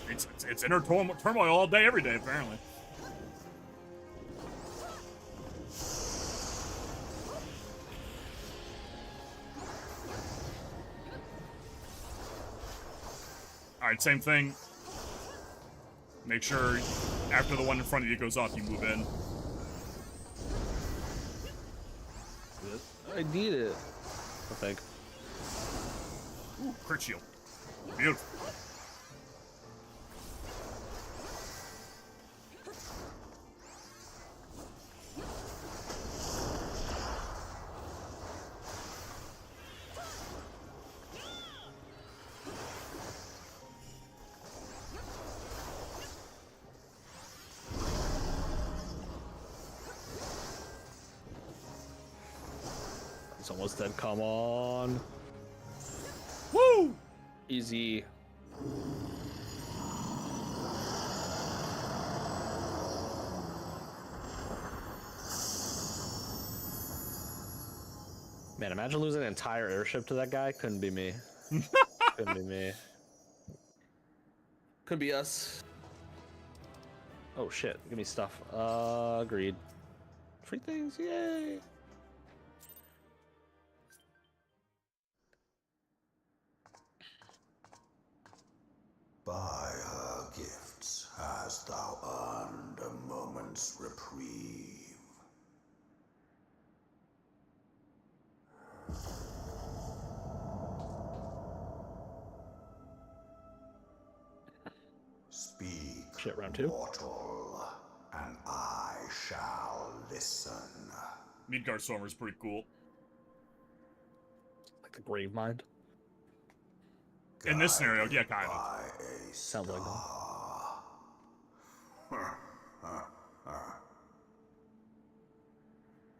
It's inner turmoil all day, every day, apparently. Alright, same thing. Make sure after the one in front of you goes off, you move in. I need it. I think. Ooh, crit shield. Beautiful. It's almost dead. Come on. Woo! Easy. Man, imagine losing an entire airship to that guy. Couldn't be me. Couldn't be me. Could be us. Oh shit, give me stuff. Agreed. Free things, yay! By her gifts hast thou earned a moment's reprieve. shit, round 2. Mortal, and I shall listen. Midgard Stormer's pretty cool. Like the Grave Mind. In this scenario, yeah, kind of. Sounds like them.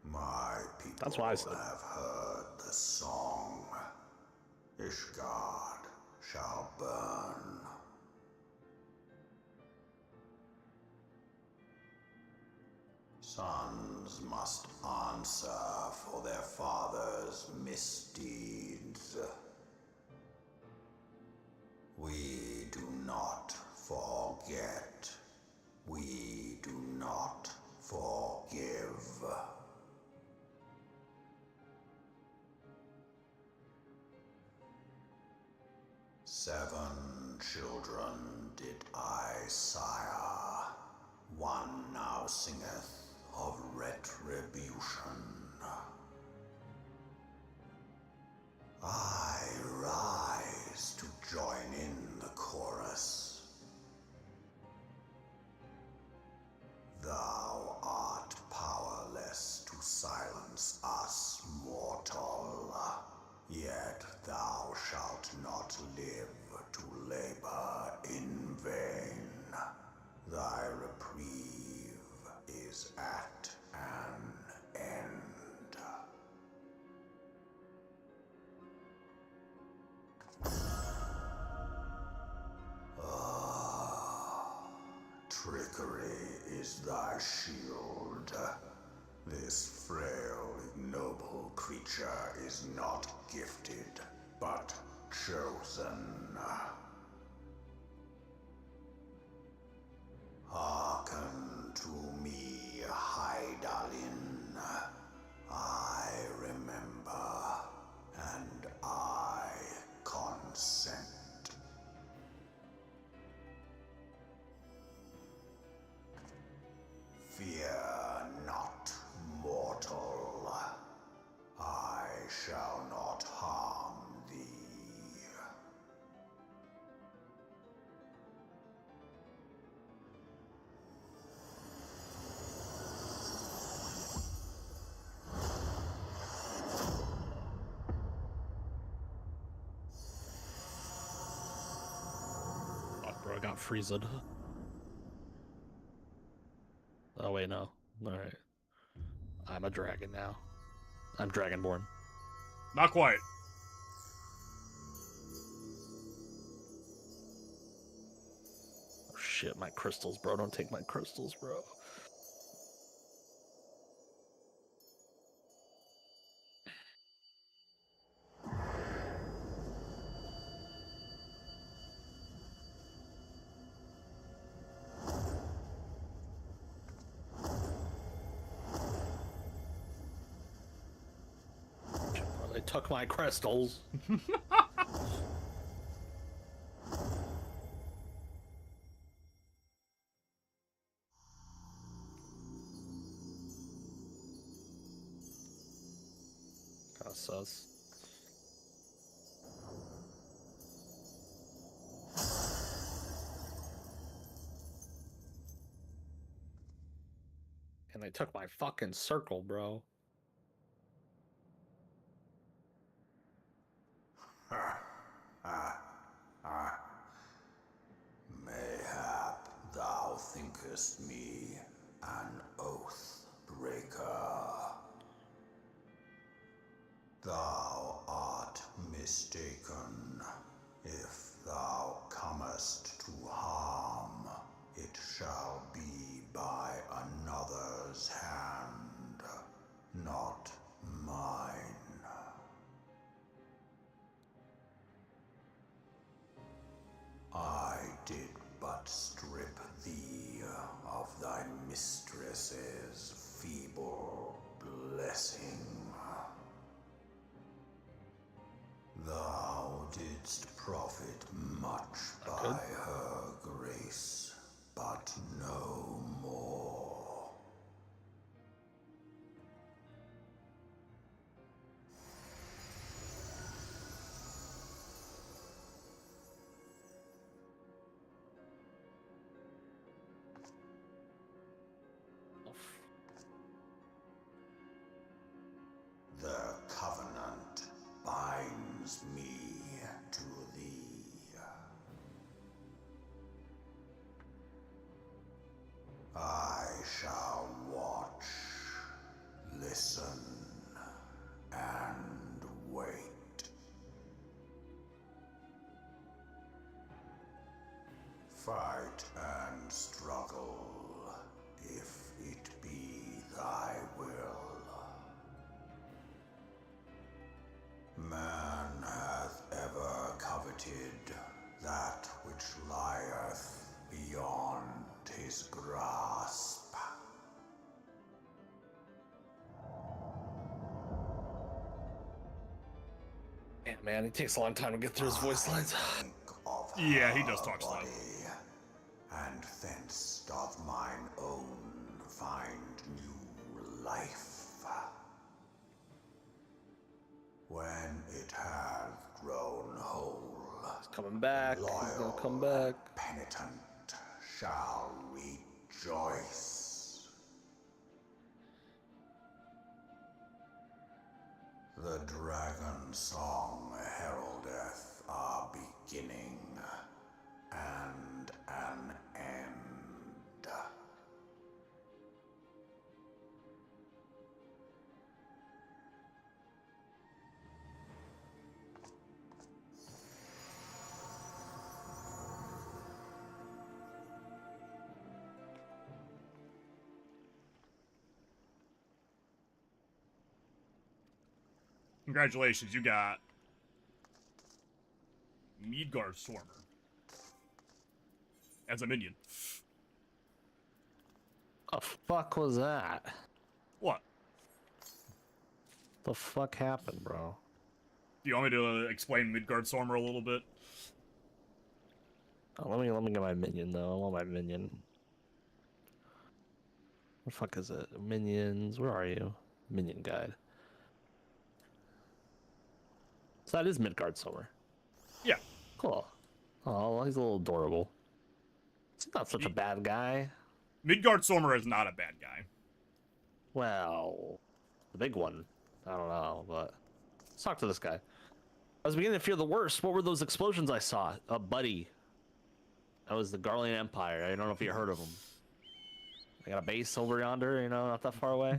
My people That's what I said. have heard the song. Ishgard shall burn. Sons must answer for their father's misdeeds. We do not forget. We do not forgive. Seven children did I sire. One now singeth of retribution. I rise to join in the chorus. Thou art powerless to silence us, mortal. Yet thou shalt not live to labor in vain. Thy reprieve is at an end. Trickery is thy shield. This frail, ignoble creature is not gifted, but chosen. Hearken to me, Hydaelyn. I remember, and I consent. Fear not, mortal. I shall not harm thee. Fuck, bro, I got freezed. Oh, wait, no. Alright. I'm a dragon now. I'm Dragonborn. Not quite. Oh, shit, my crystals, bro. Don't take my crystals, bro. They took my crystals. Kinda sus. And they took my fucking circle, bro. Mayhap thou thinkest me an oath breaker. Thou art mistaken. If thou comest to harm, it shall be by another's hand, not mine. I did but strip thee of thy mistress's feeble blessing. Thou didst profit much by her grace, but no more. Fight and struggle, if it be thy will. Man hath ever coveted that which lieth beyond his grasp. Yeah, man, it takes a long time to get through his voice lines. Yeah, he does talk slow. And thence doth mine own find new life. When it hath grown whole, he's coming back. He's gonna come back. Penitent shall rejoice. The dragon song heraldeth our beginning and an end. Congratulations, you got Midgard Swarmer as a minion. The fuck was that? What? The fuck happened, bro? Do you want me to explain Midgard Swarmer a little bit? Oh, let me get my minion though. I want my minion. What the fuck is it? Minions, where are you? Minion guide. So that is Midgard Summer. Yeah. Cool. Oh, he's a little adorable. He's not such a bad guy. Midgard Swarmer is not a bad guy. Well, the big one. I don't know, but let's talk to this guy. I was beginning to fear the worst. What were those explosions I saw? Buddy. That was the Garlean Empire. I don't know if you heard of them. They got a base over yonder, you know, not that far away.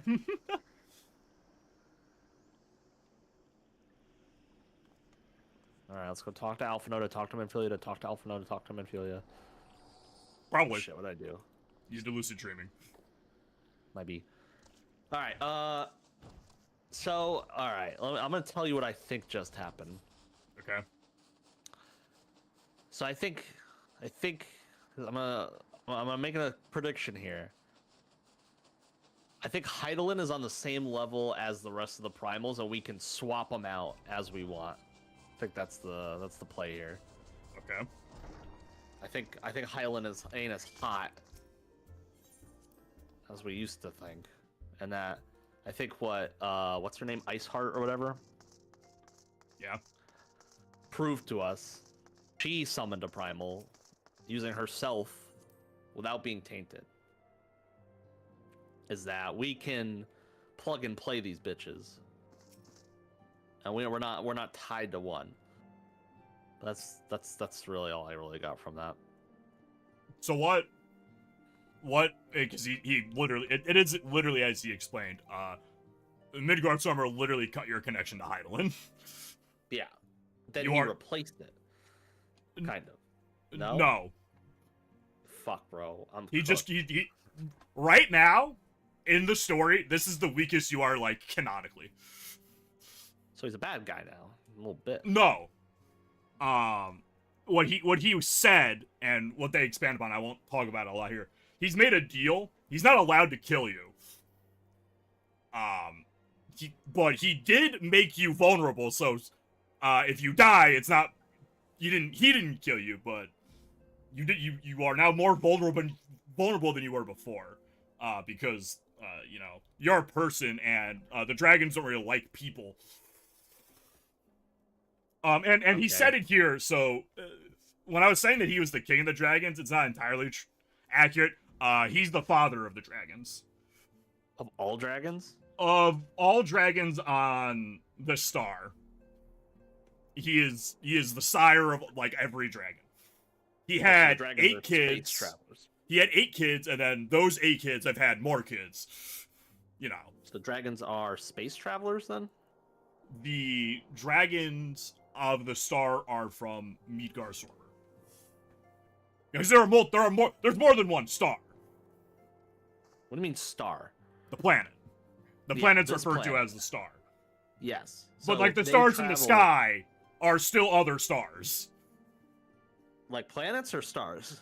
Alright, let's go talk to Alphinaud, talk to Minfilia, talk to Alphinaud, talk to Minfilia. Probably. Oh, shit, what'd I do? Use the lucid dreaming. Might be. Alright, so, alright, I'm gonna tell you what I think just happened. Okay. So I think, I'm gonna make a prediction here. I think Heidelin is on the same level as the rest of the primals, and we can swap them out as we want. I think that's the play here. Okay. I think Heidelin ain't as hot as we used to think, and that I think what's her name, Iceheart or whatever. Yeah. Proved to us she summoned a primal using herself without being tainted. Is that we can plug and play these bitches, and we're not tied to one. That's really all I really got from that. So what? Because he literally it is literally as he explained. Midgard Summer literally cut your connection to Heidelin. Yeah. Then he replaced it. Kind of. No. No. Fuck, bro. He right now in the story, this is the weakest you are, like, canonically. So he's a bad guy now, a little bit. No. What he said and what they expand upon, I won't talk about it a lot here. He's made a deal. He's not allowed to kill you. But he did make you vulnerable. So, if you die, it's not he didn't kill you, but you are now more vulnerable than you were before. Because you know, you're a person, and the dragons don't really like people. And okay. He said it here, so when I was saying that he was the king of the dragons, it's not entirely accurate. He's the father of the dragons. Of all dragons? Of all dragons on the star. He is the sire of, like, every dragon. He had 8 kids. He had 8 kids, and then those 8 kids have had more kids. You know. So the dragons are space travelers, then? The dragons of the star are from Midgard Swarmer. Because there's more than one star. What do you mean star? The planet. The Yeah, planet's this referred to planet. as the star. Yes. But So like the they stars in the travel- sky are still other stars. Like planets or stars?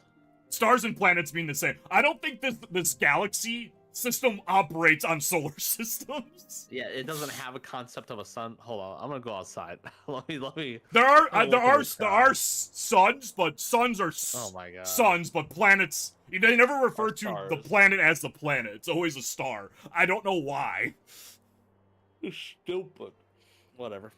Stars and planets mean the same. I don't think this galaxy system operates on solar systems. Yeah, it doesn't have a concept of a sun. Hold on, I'm gonna go outside. let me. There are I'm gonna look at the sky. suns, but suns are Oh my god. suns, but planets. They never refer Are to the stars. planet as the planet. It's always a star. I don't know why. You're stupid. Whatever.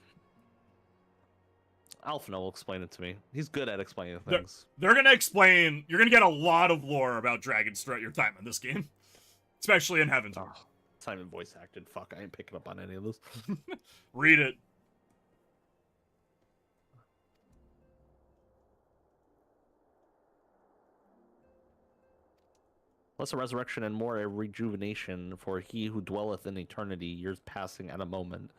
Alphino will explain it to me. He's good at explaining things. They're gonna explain. You're gonna get a lot of lore about dragons throughout your time in this game, especially in Heaven's Word. It's not even voice acted. Fuck, I ain't picking up on any of this. Read it. Less a resurrection and more a rejuvenation for he who dwelleth in eternity, years passing at a moment.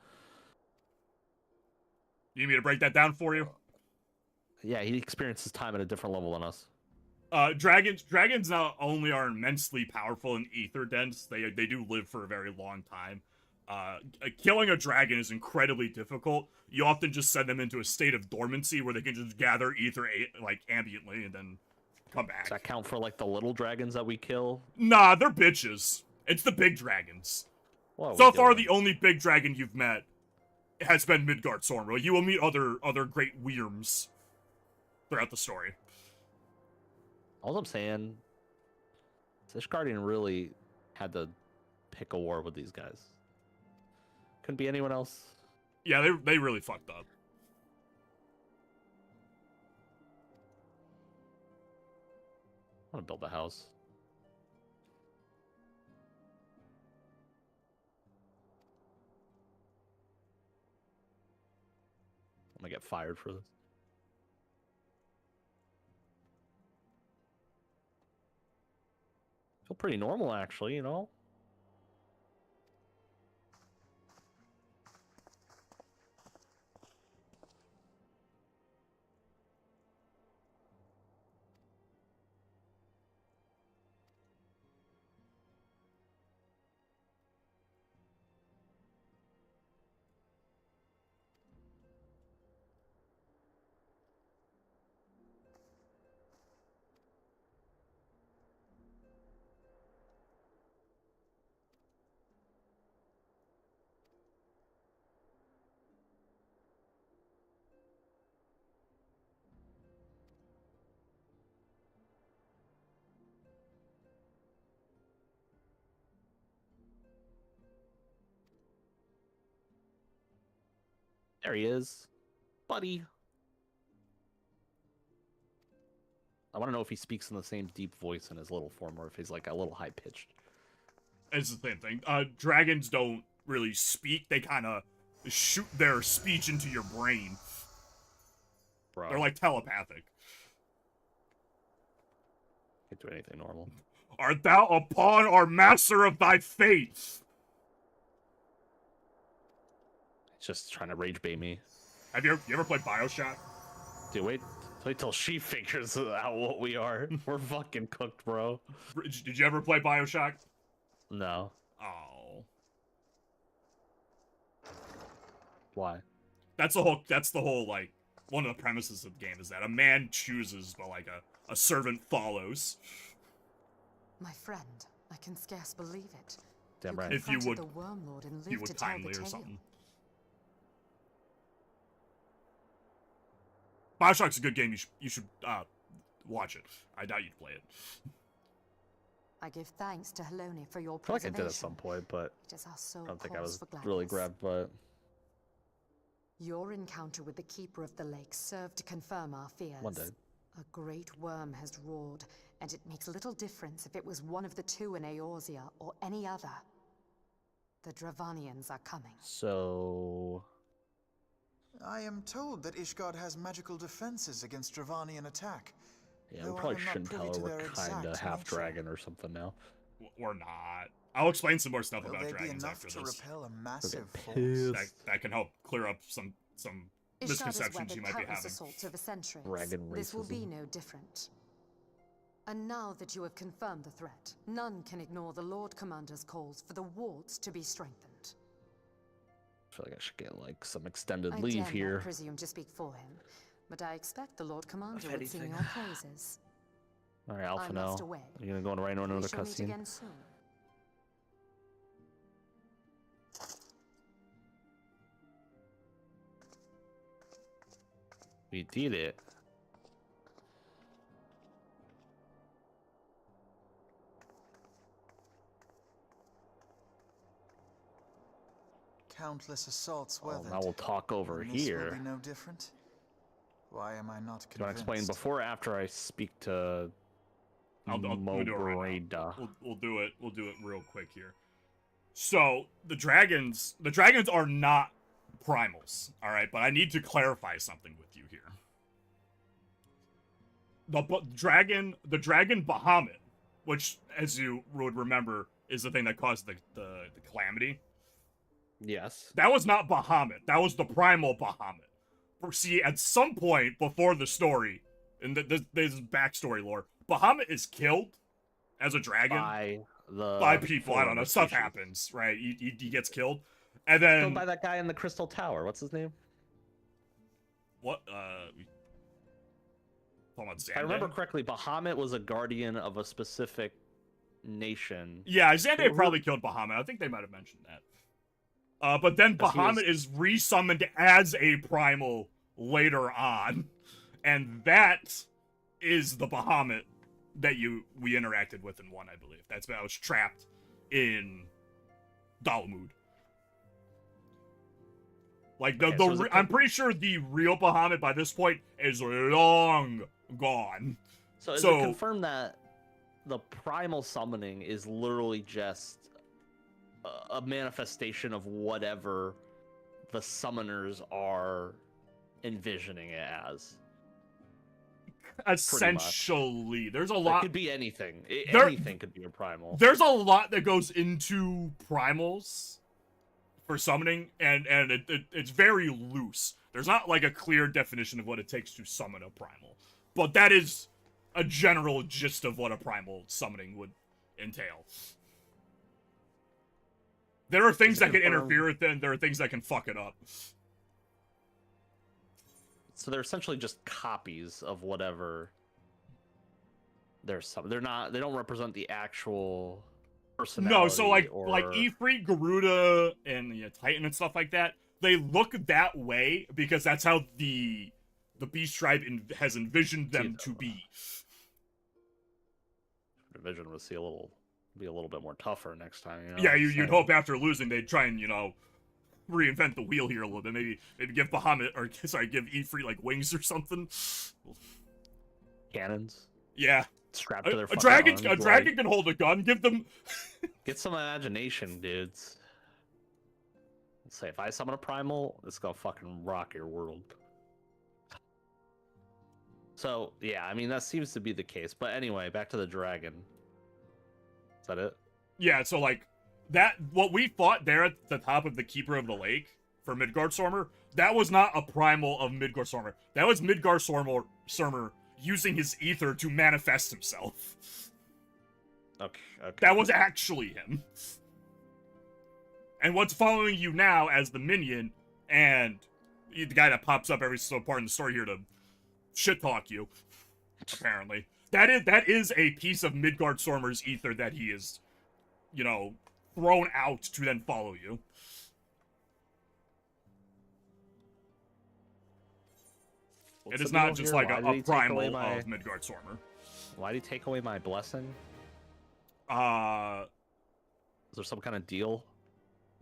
You need me to break that down for you? Yeah, he experiences time at a different level than us. Dragons not only are immensely powerful and ether dense, they do live for a very long time. Killing a dragon is incredibly difficult. You often just send them into a state of dormancy where they can just gather ether like ambiently and then come back. Does that count for like the little dragons that we kill? Nah, they're bitches. It's the big dragons. What are So we far, doing? the only big dragon you've met has been Midgard Sormro. You will meet other great Wyrms throughout the story. All I'm saying, Fish Guardian really had to pick a war with these guys. Couldn't be anyone else. Yeah, they really fucked up. I want to build a house. I'm gonna get fired for this. Feel pretty normal, actually, you know? There he is. Buddy. I want to know if he speaks in the same deep voice in his little form or if he's like a little high-pitched. It's the same thing. Dragons don't really speak. They kind of shoot their speech into your brain. Bro. They're like telepathic. Can't do anything normal. Art thou a pawn or master of thy fate? He's just trying to rage bait me. Have you ever played BioShock? Dude, wait till she figures out what we are. We're fucking cooked, bro. Did you ever play BioShock? No. Oh. Why? That's the whole, like, one of the premises of the game is that a man chooses, but, like, a servant follows. My friend, I can scarce believe it. Damn right. If you would, the Worm Lord and you lived would to tell kindly the or tale. something. BioShock's a good game. You should watch it. I doubt you'd play it. I give thanks to Helone for your I feel like I preservation. did at some point, but It is our sole I don't think I cause was for really gladness. grabbed by it. Your encounter with the Keeper of the Lake served to confirm our fears. One day. A great worm has roared, and it makes little difference if it was one of the two in Eorzea or any other. The Dravanians are coming. So... I am told that Ishgard has magical defenses against Dravanian attack. Yeah, though we I probably am not shouldn't tell privy her to we're their kinda exact half nature. dragon or something now. We're not. I'll explain some more stuff Will about they be dragons enough after to this. repel a massive force? That can help clear up some Ishgard has misconceptions weathered you might be countless having. assaults over centuries. Dragon This will be racism. no different. And now that you have confirmed the threat, none can ignore the Lord Commander's calls for the wards to be strengthened. I feel like I should get like some extended I leave dare here. not presume to speak for him, but I expect the Lord Commander would sing anything. your praises. All right, I Alpha must now. away. You're gonna go right into another We shall meet cutscene. again soon. We did it. Countless assaults Well, weathered. now we'll talk over and this here. will be no different. Why am I not convinced? Do you want to explain before or after I speak to We'll do it right Mobreda? now. We'll do it. We'll do it real quick here. So the dragons are not primals, all right. But I need to clarify something with you here. The dragon Bahamut, which, as you would remember, is the thing that caused the calamity. Yes. That was not Bahamut. That was the primal Bahamut. See, at some point before the story, and this is backstory lore, Bahamut is killed as a dragon by people. I don't know. Stuff happens, right? He gets killed, and then killed by that guy in the Crystal Tower. What's his name? What? If I remember correctly, Bahamut was a guardian of a specific nation. Yeah, Xande probably killed Bahamut. I think they might have mentioned that. But then Bahamut is resummoned as a primal later on, and that is the Bahamut that we interacted with in 1, I believe. That was trapped in Dalamud. Like I'm pretty sure the real Bahamut by this point is long gone. So is it confirmed that the primal summoning is literally just a manifestation of whatever the summoners are envisioning it as? Essentially, there's a lot. It could be anything. Anything could be a primal. There's a lot that goes into primals for summoning, and it's very loose. There's not like a clear definition of what it takes to summon a primal, but that is a general gist of what a primal summoning would entail. There are things that can interfere with it, and there are things that can fuck it up. So they're essentially just copies of whatever they're not. They don't represent the actual personality. No, so like Ifrit, Garuda, and Titan and stuff like that, they look that way because that's how the Beast Tribe has envisioned them to be. Division would be a little bit more tougher next time. You know? Yeah, you'd hope after losing they'd try and reinvent the wheel here a little bit. Maybe give Bahamut give Ifrit like wings or something. Cannons. Yeah. Strapped to their a dragon arms, can hold a gun. Give them get some imagination, dudes. Let's say if I summon a primal, it's gonna fucking rock your world. So yeah, I mean that seems to be the case. But anyway, back to the dragon. Is that it? Yeah, so like what we fought there at the top of the Keeper of the Lake for Midgardsormr, that was not a primal of Midgardsormr. That was Midgardsormr using his ether to manifest himself. Okay. That was actually him. And what's following you now as the minion and the guy that pops up every so part in the story here to shit talk you, apparently. That is a piece of Midgardsormr's ether that he is, thrown out to then follow you. It is not just like a primal of Midgardsormr. Why did he take away my blessing? Is there some kind of deal?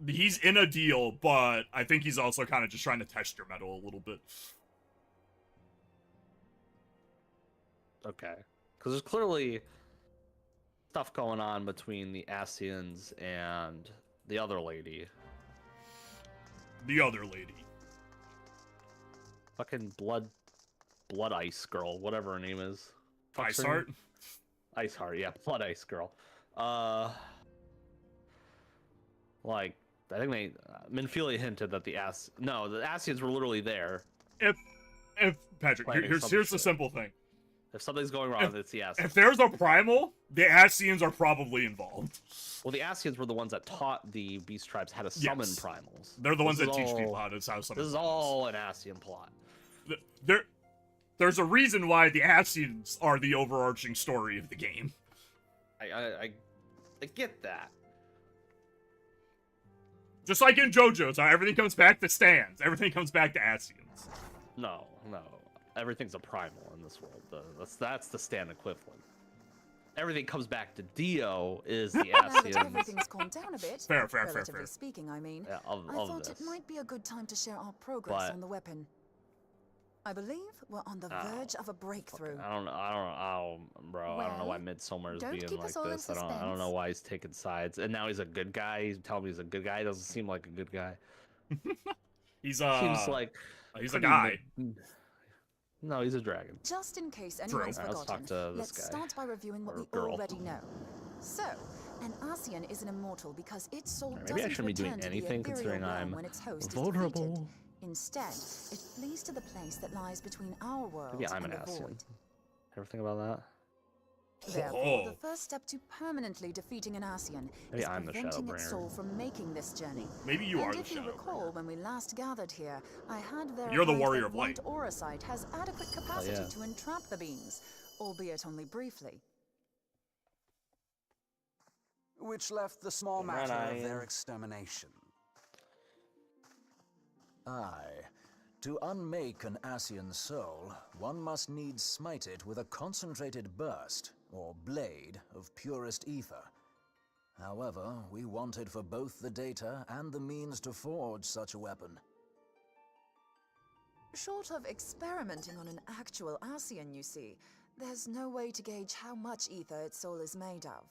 He's in a deal, but I think he's also kind of just trying to test your mettle a little bit. Okay. Because there's clearly stuff going on between the Asians and the other lady. The other lady. Fucking blood ice girl, whatever her name is. Iceheart? Iceheart, yeah, blood ice girl. Like, I think Minfilia hinted that the Asians were literally there. If Patrick, here's the simple thing. If something's going wrong, it's the Ascians. If there's a primal, the Ascians are probably involved. Well, the Ascians were the ones that taught the beast tribes how to summon primals. They're the ones that teach people how to summon This is all an Ascian plot. There's a reason why the Ascians are the overarching story of the game. I get that. Just like in JoJo's, how everything comes back to stands. Everything comes back to Ascians. No. Everything's a primal in this world. That's the stand equivalent. Everything comes back to Dio is the Now that Ascians. everything's calmed down a bit, fair. relatively speaking, I mean, Yeah, I thought it might be a good time to share our progress But- on the weapon. I believe we're on the verge of a breakthrough. I don't bro. I don't know why Midsommar is don't being keep like us all in this. I don't know suspense. why he's taking sides. And now he's a good guy. He's telling me he's a good guy. He doesn't seem like a good guy. He's seems like he's a pretty guy. No, he's a dragon. Just in case True. anyone's Alright, let's forgotten, talk to this let's guy. start by reviewing what Or we girl. already know. So, an Ascian is an immortal because its soul Maybe I doesn't shouldn't be doing return to anything the ethereal considering realm I'm when its host is vulnerable. defeated. Instead, it flees to the place that lies between our world Maybe I'm and an the Ascian. void. Ever think about that? Therefore, the first step to permanently defeating an Ascian Maybe is I'm the preventing its Shadowbringer. soul from making this journey. Maybe you and are the if you recall, when we last gathered here, I had verified You're the warrior that of light. White Auracite has adequate capacity yeah. to entrap the beings, albeit only briefly. Which left the small Come on, matter of their Ian. extermination. Aye. To unmake an Ascian soul, one must needs smite it with a concentrated burst, or blade, of purest ether. However, we wanted for both the data and the means to forge such a weapon. Short of experimenting on an actual Ascian, you see, there's no way to gauge how much ether its soul is made of.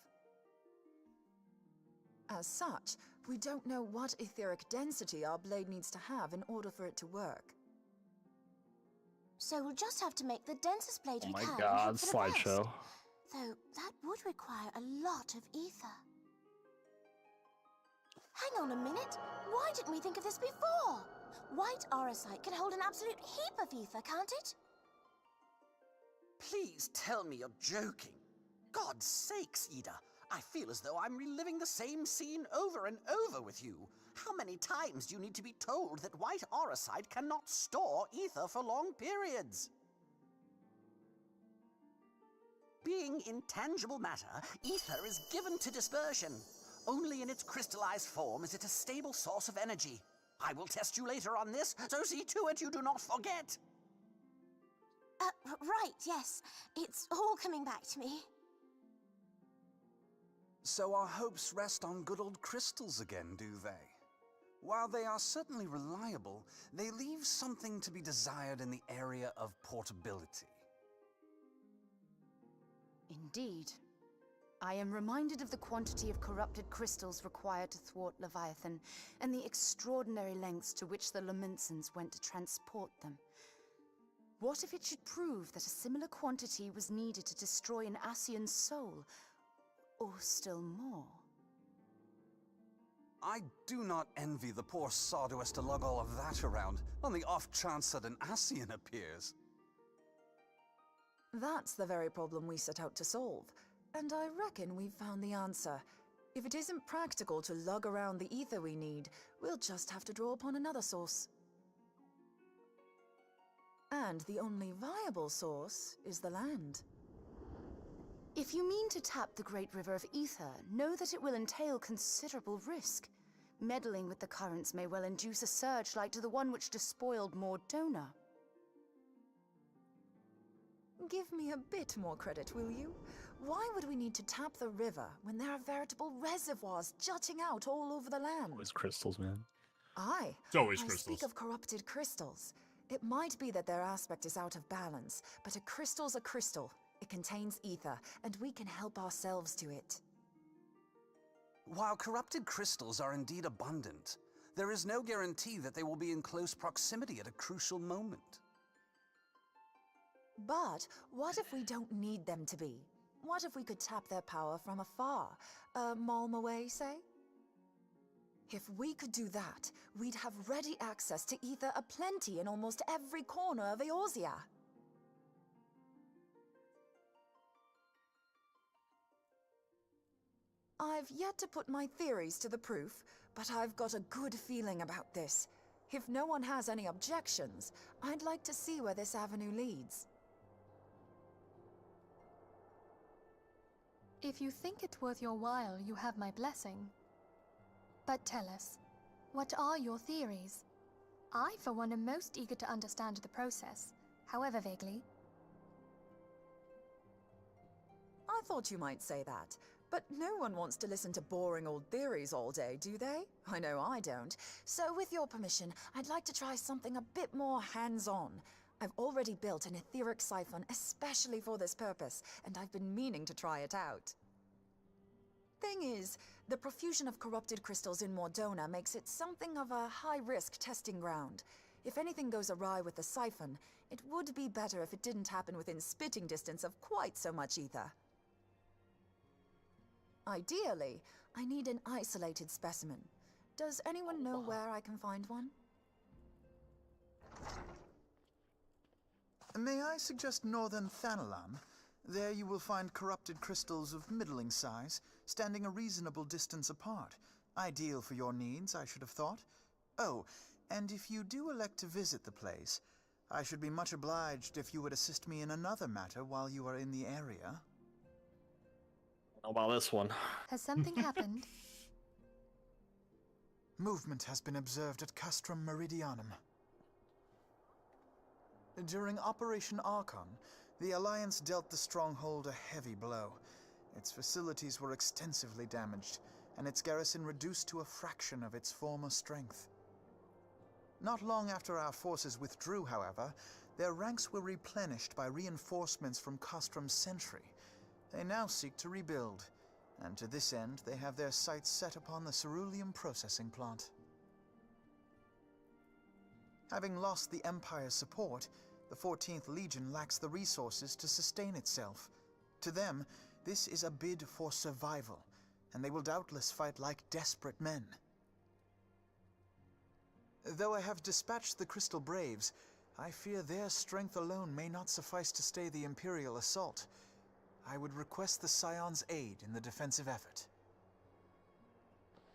As such, we don't know what etheric density our blade needs to have in order for it to work. So we'll just have to make the densest blade Oh we my can. god, and hope for the best. slideshow. Though that would require a lot of ether. Hang on a minute. Why didn't we think of this before? White Auracite can hold an absolute heap of ether, can't it? Please tell me you're joking. God's sakes, Ida. I feel as though I'm reliving the same scene over and over with you. How many times do you need to be told that White Auracite cannot store ether for long periods? Being intangible matter, ether is given to dispersion. Only in its crystallized form is it a stable source of energy. I will test you later on this, so see to it you do not forget. Right, yes. It's all coming back to me. So our hopes rest on good old crystals again, do they? While they are certainly reliable, they leave something to be desired in the area of portability. Indeed. I am reminded of the quantity of corrupted crystals required to thwart Leviathan, and the extraordinary lengths to which the Lamentsons went to transport them. What if it should prove that a similar quantity was needed to destroy an Ascian's soul? Or still more? I do not envy the poor sod who has to lug all of that around, on the off chance that an Ascian appears. That's the very problem we set out to solve, and I reckon we've found the answer. If it isn't practical to lug around the ether we need, we'll just have to draw upon another source. And the only viable source is the land. If you mean to tap the Great River of Ether, know that it will entail considerable risk. Meddling with the currents may well induce a surge like to the one which despoiled Mordona. Give me a bit more credit, will you? Why would we need to tap the river when there are veritable reservoirs jutting out all over the land? Always crystals, man. Aye. It's always I crystals. speak of corrupted crystals. It might be that their aspect is out of balance, but a crystal's a crystal. It contains ether, and we can help ourselves to it. While corrupted crystals are indeed abundant, there is no guarantee that they will be in close proximity at a crucial moment. But what if we don't need them to be? What if we could tap their power from afar? A malm away, say? If we could do that, we'd have ready access to ether aplenty in almost every corner of Eorzea. I've yet to put my theories to the proof, but I've got a good feeling about this. If no one has any objections, I'd like to see where this avenue leads. If you think it worth your while, you have my blessing. But tell us, what are your theories? I, for one, am most eager to understand the process, however vaguely. I thought you might say that, but no one wants to listen to boring old theories all day, do they? I know I don't. So with your permission, I'd like to try something a bit more hands-on. I've already built an etheric siphon especially for this purpose, and I've been meaning to try it out. Thing is, the profusion of corrupted crystals in Mordona makes it something of a high-risk testing ground. If anything goes awry with the siphon, it would be better if it didn't happen within spitting distance of quite so much ether. Ideally, I need an isolated specimen. Does anyone know where I can find one? May I suggest northern Thanalan? There you will find corrupted crystals of middling size, standing a reasonable distance apart. Ideal for your needs, I should have thought. Oh, and if you do elect to visit the place, I should be much obliged if you would assist me in another matter while you are in the area. How about this one? Has something happened? Movement has been observed at Castrum Meridianum. During Operation Archon, the Alliance dealt the stronghold a heavy blow. Its facilities were extensively damaged, and its garrison reduced to a fraction of its former strength. Not long after our forces withdrew, however, their ranks were replenished by reinforcements from Castrum's sentry. They now seek to rebuild, and to this end they have their sights set upon the ceruleum processing plant. Having lost the Empire's support, the 14th Legion lacks the resources to sustain itself. To them, this is a bid for survival, and they will doubtless fight like desperate men. Though I have dispatched the Crystal Braves, I fear their strength alone may not suffice to stay the Imperial assault. I would request the Scion's aid in the defensive effort.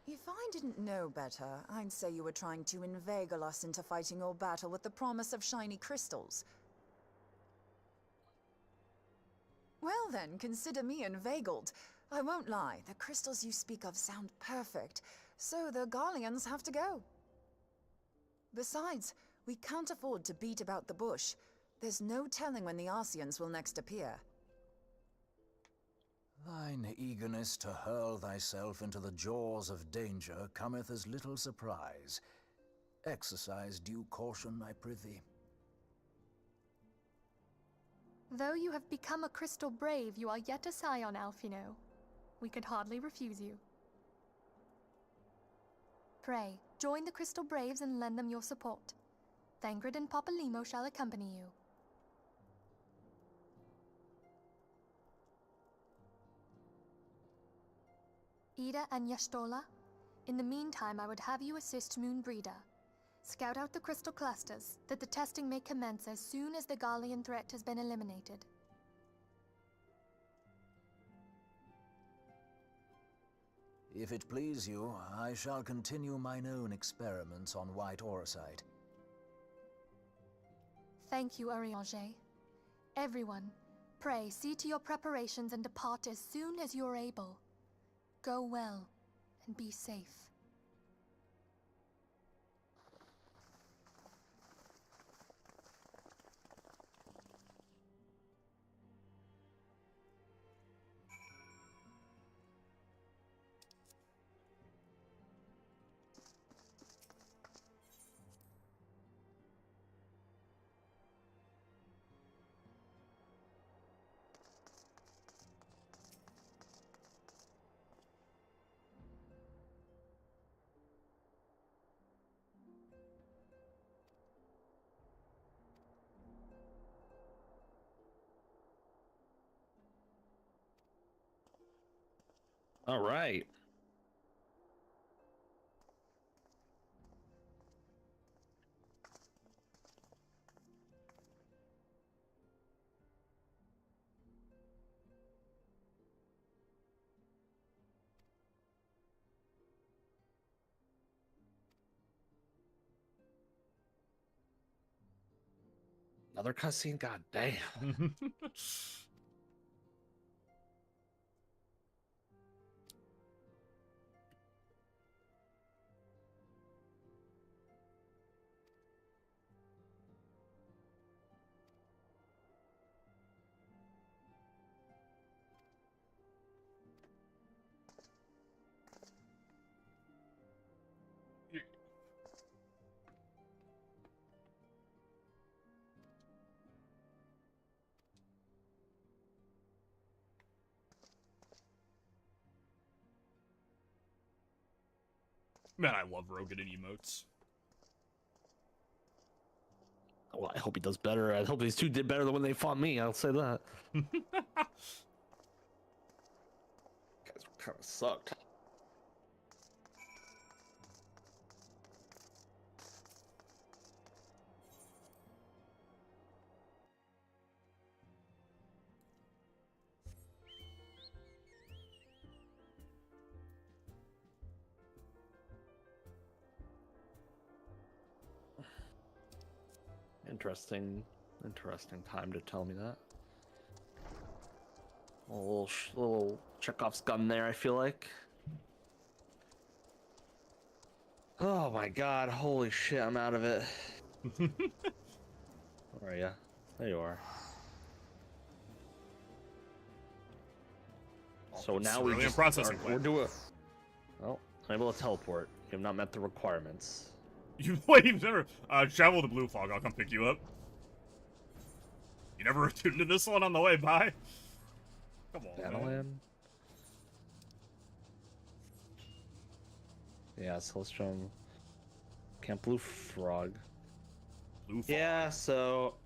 If I didn't know better, I'd say you were trying to inveigle us into fighting your battle with the promise of shiny crystals. Well then, consider me inveigled. I won't lie, the crystals you speak of sound perfect, so the Garleans have to go. Besides, we can't afford to beat about the bush. There's no telling when the Arceans will next appear. Thine eagerness to hurl thyself into the jaws of danger cometh as little surprise. Exercise due caution, I prithee. Though you have become a crystal brave, you are yet a scion, Alphino. We could hardly refuse you. Pray, join the Crystal Braves and lend them your support. Thangred and Papalymo shall accompany you. Ida and Yashtola, in the meantime I would have you assist Moonbreeder. Scout out the crystal clusters, that the testing may commence as soon as the Garlean threat has been eliminated. If it please you, I shall continue mine own experiments on white orosite. Thank you, Arianger. Everyone, pray see to your preparations and depart as soon as you are able. Go well, and be safe. All right. Another cutscene? God damn. Man, I love Rogan and emotes. Well, I hope he does better. I hope these two did better than when they fought me. I'll say that. Guys kind of sucked. Interesting time to tell me that. A little Chekhov's gun there, I feel like. Oh my god, holy shit, I'm out of it. Where are ya? There you are. So now we just we're doing. Well, I'm able to teleport. You have not met the requirements. You've never travel to Blue Fog. I'll come pick you up. You never tuned to this one on the way by? Come on, man. Yeah, Celestium. Camp Blue Frog. Blue Fog. Yeah, so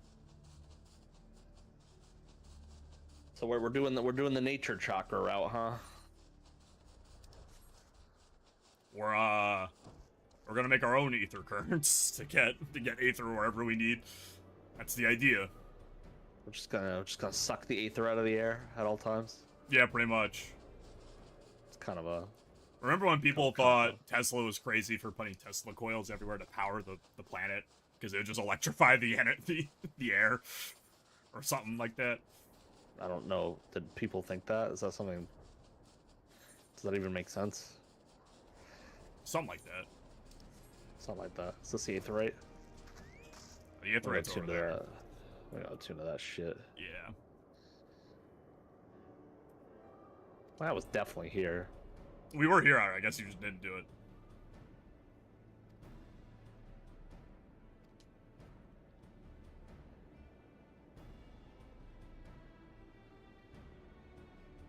we're doing the nature chakra route, huh? We're gonna make our own ether currents to get aether wherever we need. That's the idea. We're just gonna suck the aether out of the air at all times. Yeah, pretty much. It's kind of a. Remember when people thought Tesla was crazy for putting Tesla coils everywhere to power the planet because it would just electrify the air or something like that? I don't know. Did people think that? Is that something? Does that even make sense? Something like that. Something like that. Is this the aetherite? The aetherite's over there. We gotta tune to that shit. Yeah. Well, that was definitely here. We were here, I guess you just didn't do it.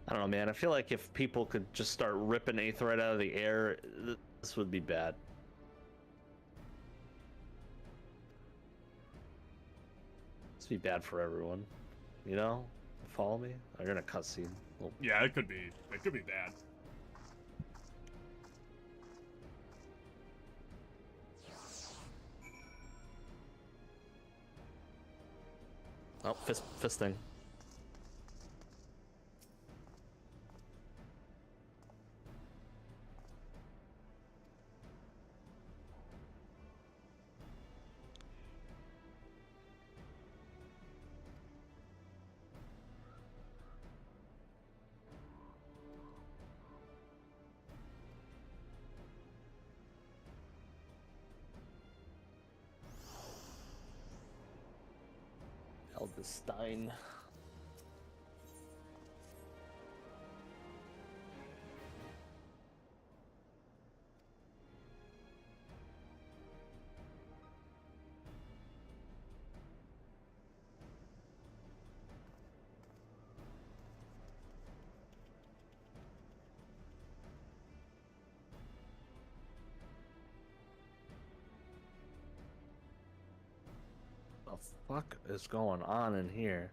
I don't know, man. I feel like if people could just start ripping aetherite out of the air, this would be bad. This would be bad for everyone. You know? Follow me? Oh, you're in a cutscene. Well, yeah, it could be bad. Oh, fisting. Stein. What the fuck is going on in here?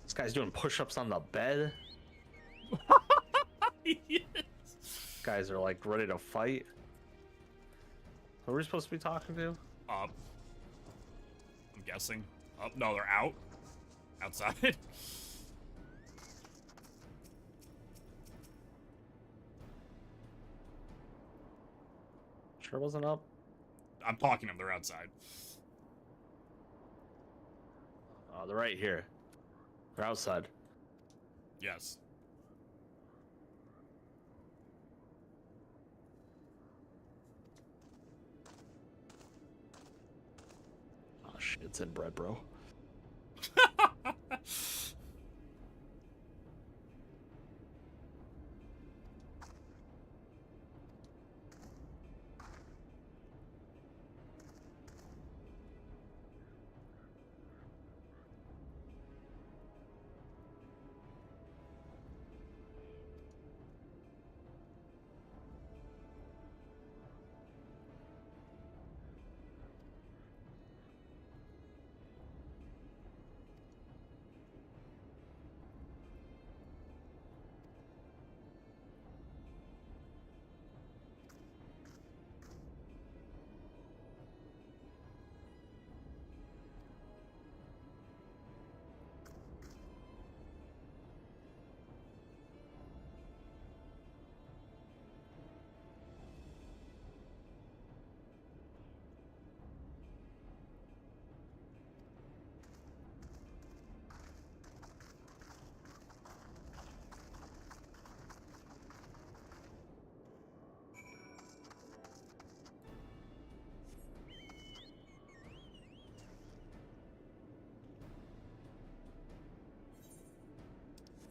This guy's doing push-ups on the bed. Yes. Guys are like ready to fight. Who are we supposed to be talking to? Up. I'm guessing. Up. No, they're out. Outside. Sure wasn't up? I'm talking them. They're outside. Oh, they're right here. They're outside. Yes. Oh shit, it's in bread, bro.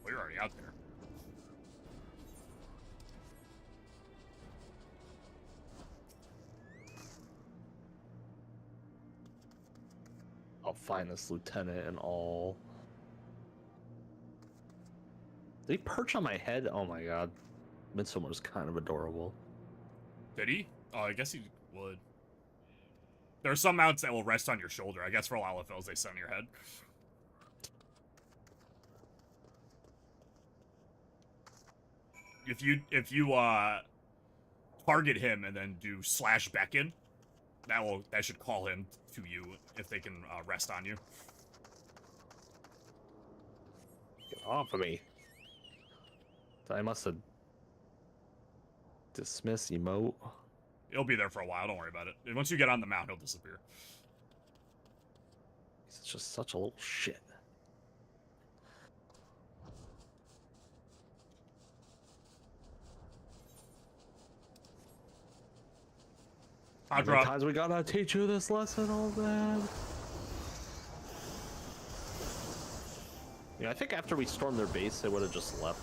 Well, you're already out there. I'll find this lieutenant and all. Did he perch on my head? Oh my god. Midsummer's kind of adorable. Did he? Oh, I guess he would. There are some mounts that will rest on your shoulder. I guess for LFLs, they sit on your head. If you target him and then do slash beckon, that should call him to you if they can rest on you. Get off of me. I must have dismissed emote. He'll be there for a while. Don't worry about it. And once you get on the mount, he'll disappear. He's just such a little shit. I'll How many drop. times we gotta teach you this lesson, old man? Yeah, I think after we stormed their base, they would have just left.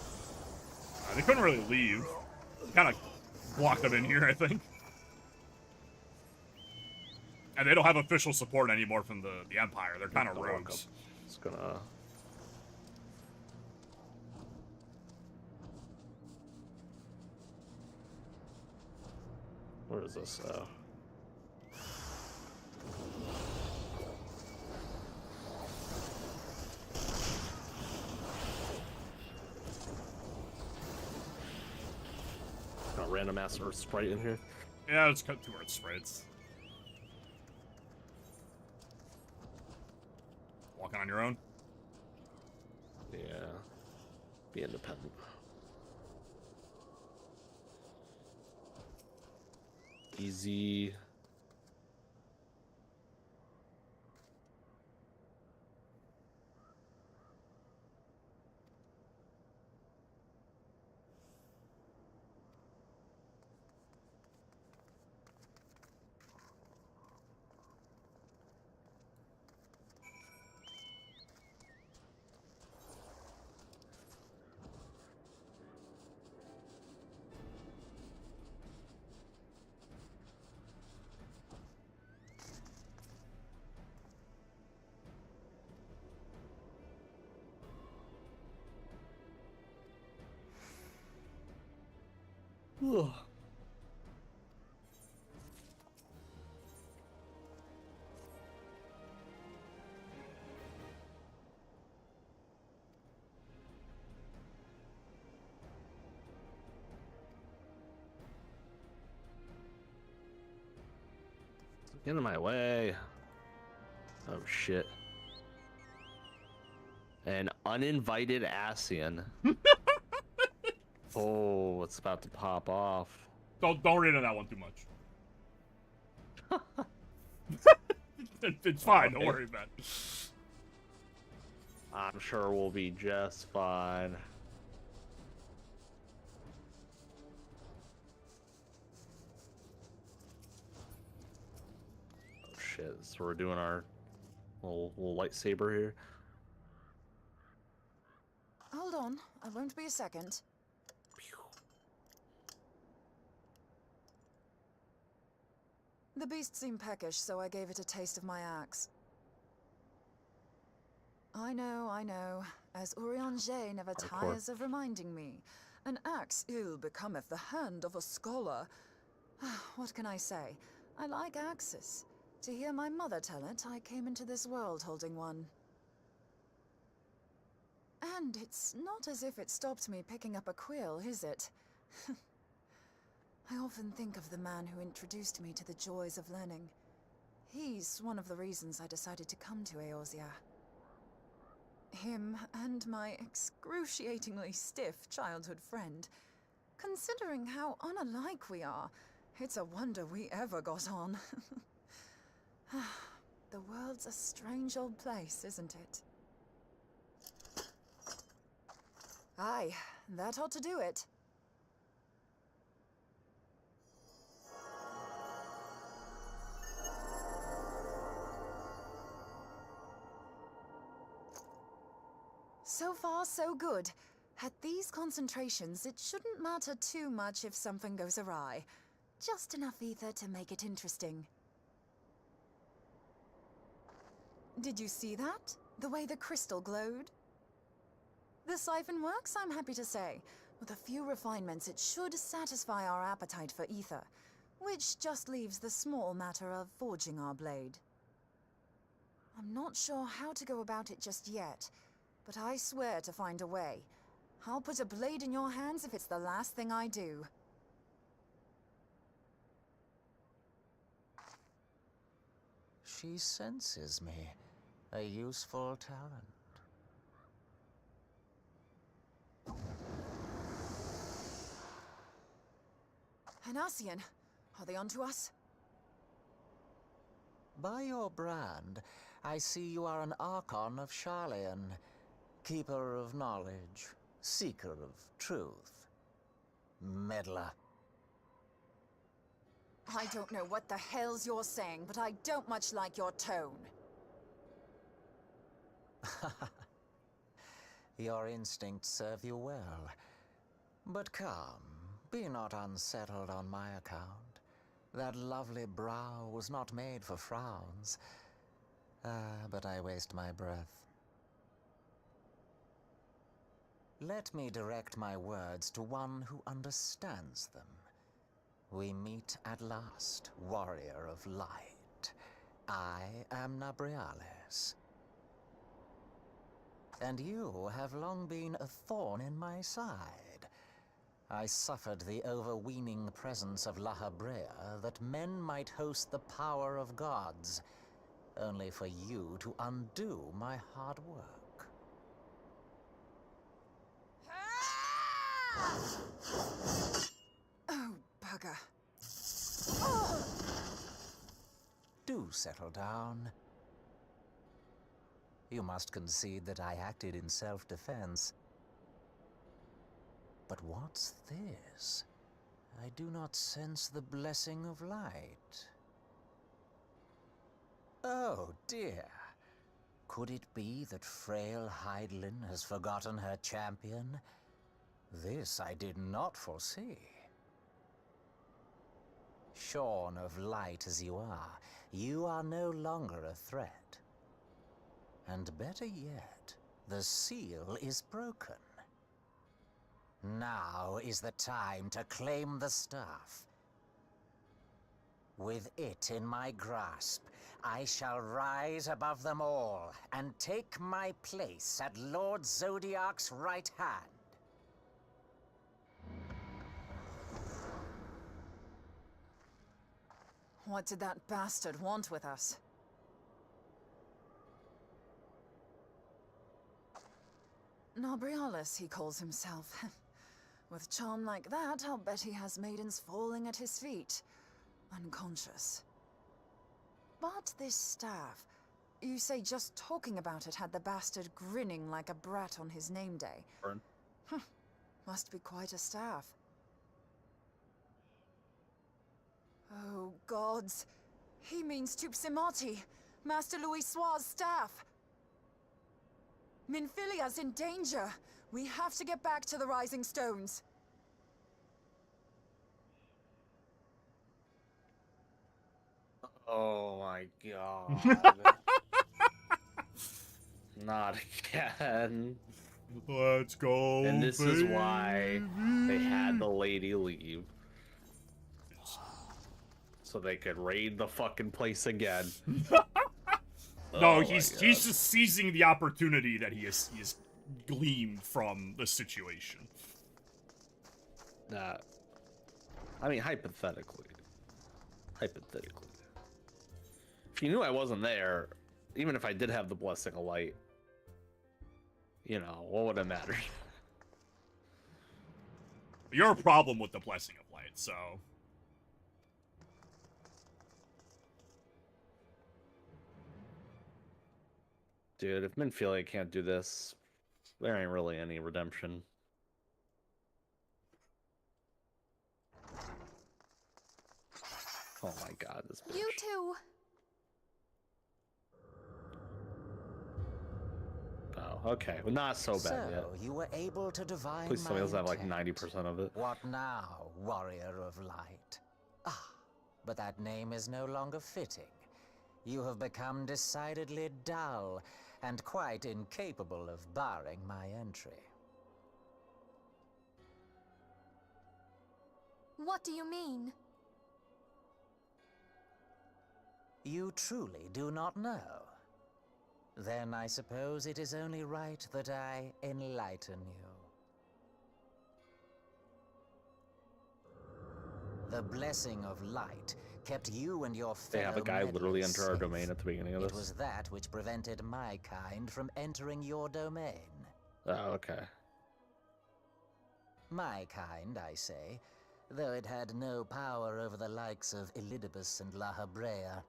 They couldn't really leave. Kind of blocked them in here, I think. And they don't have official support anymore from the Empire. They're kind of rogues. It's gonna... Where is this? Got a random ass Earth sprite in here. Yeah, let's cut 2 Earth sprites. Walking on your own? Yeah. Be independent. Easy. Ugh. Get in my way. Oh shit. An uninvited Asian. Oh, it's about to pop off. Don't read on that one too much. It's fine. Don't worry about it. I'm sure we'll be just fine. Oh shit, so we're doing our little lightsaber here. Hold on, I won't be a second. The beast seemed peckish, so I gave it a taste of my axe. I know, as Urianger never tires of reminding me. An axe ill becometh the hand of a scholar. What can I say? I like axes. To hear my mother tell it, I came into this world holding one. And it's not as if it stopped me picking up a quill, is it? I often think of the man who introduced me to the joys of learning. He's one of the reasons I decided to come to Eorzea. Him and my excruciatingly stiff childhood friend. Considering how unalike we are, it's a wonder we ever got on. The world's a strange old place, isn't it? Aye, that ought to do it. So far, so good. At these concentrations, it shouldn't matter too much if something goes awry. Just enough ether to make it interesting. Did you see that? The way the crystal glowed? The siphon works, I'm happy to say. With a few refinements, it should satisfy our appetite for ether, which just leaves the small matter of forging our blade. I'm not sure how to go about it just yet, but I swear to find a way. I'll put a blade in your hands if it's the last thing I do. She senses me, a useful talent. Hanassian, are they onto us? By your brand, I see you are an Archon of Sharlayan, keeper of knowledge, seeker of truth, meddler. I don't know what the hell's you're saying, but I don't much like your tone. Your instincts serve you well. But come, be not unsettled on my account. That lovely brow was not made for frowns. But I waste my breath. Let me direct my words to one who understands them. We meet at last, warrior of light. I am Nabriales. And you have long been a thorn in my side. I suffered the overweening presence of La Habrea that men might host the power of gods, only for you to undo my hard work. Oh, bugger. Do settle down. You must concede that I acted in self-defense. But what's this? I do not sense the blessing of light. Oh, dear. Could it be that frail Hydelin has forgotten her champion? This I did not foresee. Shorn of light as you are no longer a threat. And better yet, the seal is broken. Now is the time to claim the staff. With it in my grasp, I shall rise above them all and take my place at Lord Zodiac's right hand. What did that bastard want with us? Nabriales, he calls himself. With charm like that, I'll bet he has maidens falling at his feet, unconscious. But this staff... You say just talking about it had the bastard grinning like a brat on his name day. Burn. Must be quite a staff. Oh, gods. He means Tupsimati, Master Louis Soir's staff. Minfilia's in danger. We have to get back to the Rising Stones. Oh my god. Not again. Let's go. And this is why they had the lady leave. So they could raid the fucking place again. No, he's just seizing the opportunity that he has gleamed from the situation. Nah. I mean, hypothetically. Hypothetically. If you knew I wasn't there, even if I did have the Blessing of Light, you know, what would it matter? You're a problem with the Blessing of Light, so... Dude, if Minfilia can't do this, there ain't really any redemption. Oh my god, this bitch. You too. Oh, okay. Well, not so bad yet. So, you were able to divine Please tell me my doesn't have like intent. 90% of it. What now, warrior of light? Ah, but that name is no longer fitting. You have become decidedly dull, and quite incapable of barring my entry. What do you mean? You truly do not know? Then I suppose it is only right that I enlighten you. The Blessing of Light kept you and your fellow They have a guy literally meddlers enter our safe. domain at the beginning of this. It was that which prevented my kind from entering your domain. Oh, okay. My kind, I say, though it had no power over the likes of Elidibus and La Habrea.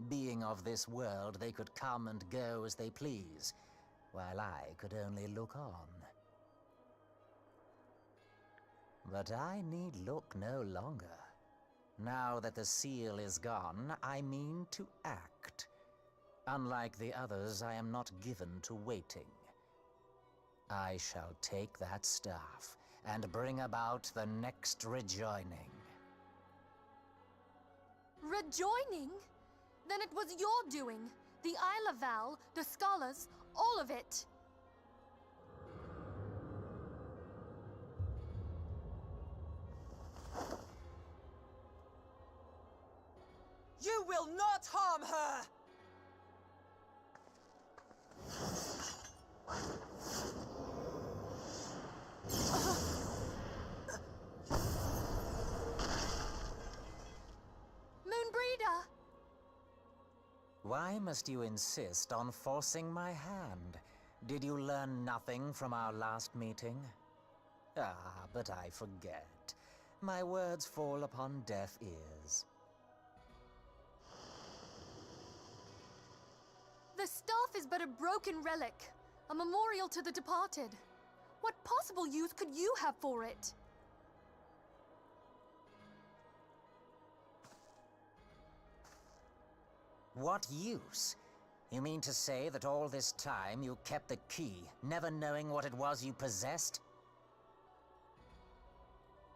Being of this world, they could come and go as they please, while I could only look on. But I need look no longer. Now that the seal is gone, I mean to act. Unlike the others, I am not given to waiting. I shall take that staff and bring about the next rejoining. Rejoining? Then it was your doing. The Isle of Val, the scholars, all of it. You will not harm her! Moonbreeder! Why must you insist on forcing my hand? Did you learn nothing from our last meeting? Ah, but I forget. My words fall upon deaf ears. The staff is but a broken relic, a memorial to the departed. What possible use could you have for it? What use? You mean to say that all this time you kept the key, never knowing what it was you possessed?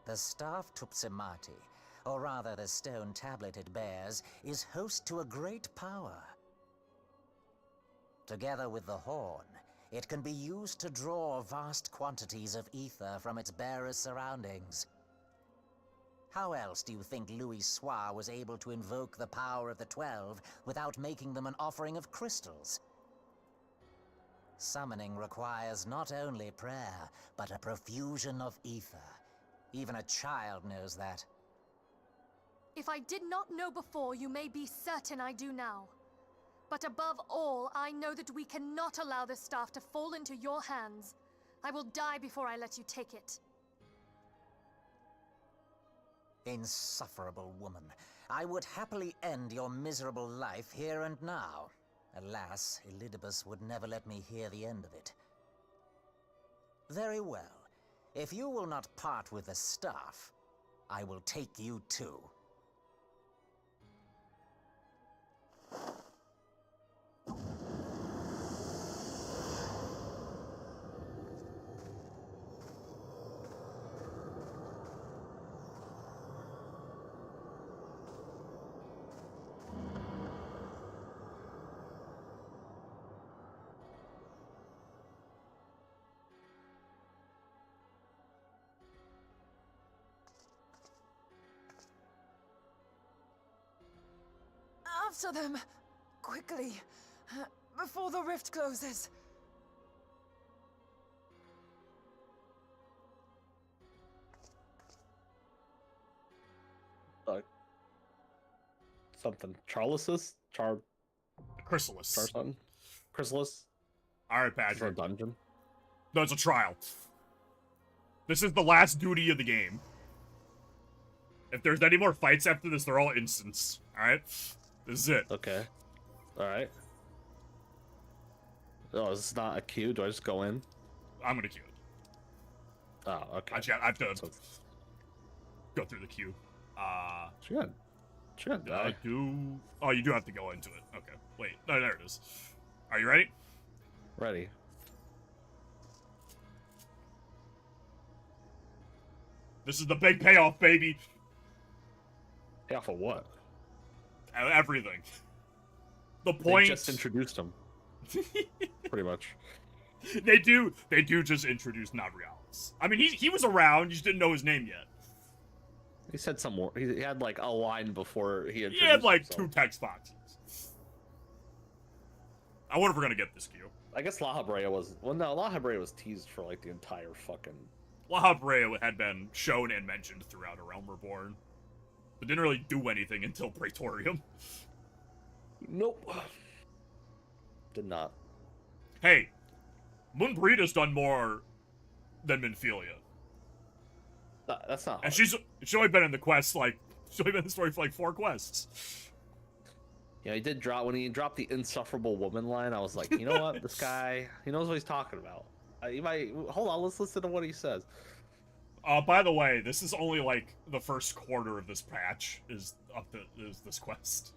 The staff Tupsimati, or rather the stone tablet it bears, is host to a great power. Together with the horn, it can be used to draw vast quantities of ether from its bearer's surroundings. How else do you think Louis Soir was able to invoke the power of the 12 without making them an offering of crystals? Summoning requires not only prayer, but a profusion of ether. Even a child knows that. If I did not know before, you may be certain I do now. But above all, I know that we cannot allow this staff to fall into your hands. I will die before I let you take it. Insufferable woman. I would happily end your miserable life here and now. Alas, Elidibus would never let me hear the end of it. Very well. If you will not part with the staff, I will take you too. After them! Quickly! Before the rift closes! Something. Charlisus? Chrysalis. Something? Chrysalis? Alright, Patrick. Is it a dungeon? No, it's a trial. This is the last duty of the game. If there's any more fights after this, they're all instants. Alright? This is it. Okay. Alright. Oh, is this not a queue? Do I just go in? I'm gonna queue it. Oh, okay. I have to go through the queue. Should I do... Oh, you do have to go into it. Okay. Wait. No, there it is. Are you ready? Ready. This is the big payoff, baby. Payoff of what? Everything. The point... They just introduced him. Pretty much. They do just introduce Navrialis. I mean, he was around, you just didn't know his name yet. He said some more. He had like a line before he introduced He had like himself. 2 text boxes. I wonder if we're gonna get this queue. I guess La Habrea was... Well, no, La Habrea was teased for like the entire fucking... La Habrea had been shown and mentioned throughout A Realm Reborn, but didn't really do anything until Praetorium. Nope. Did not. Hey, Moonbreeda's done more than Minfilia. That's not hard. And she's only been in the quest, like, she's only been in the story for like 4 quests. Yeah, he did drop... When he dropped the insufferable woman line, I was like, you know what? This guy, he knows what he's talking about. You might... Hold on, let's listen to what he says. By the way, this is only like the first quarter of this patch is this quest.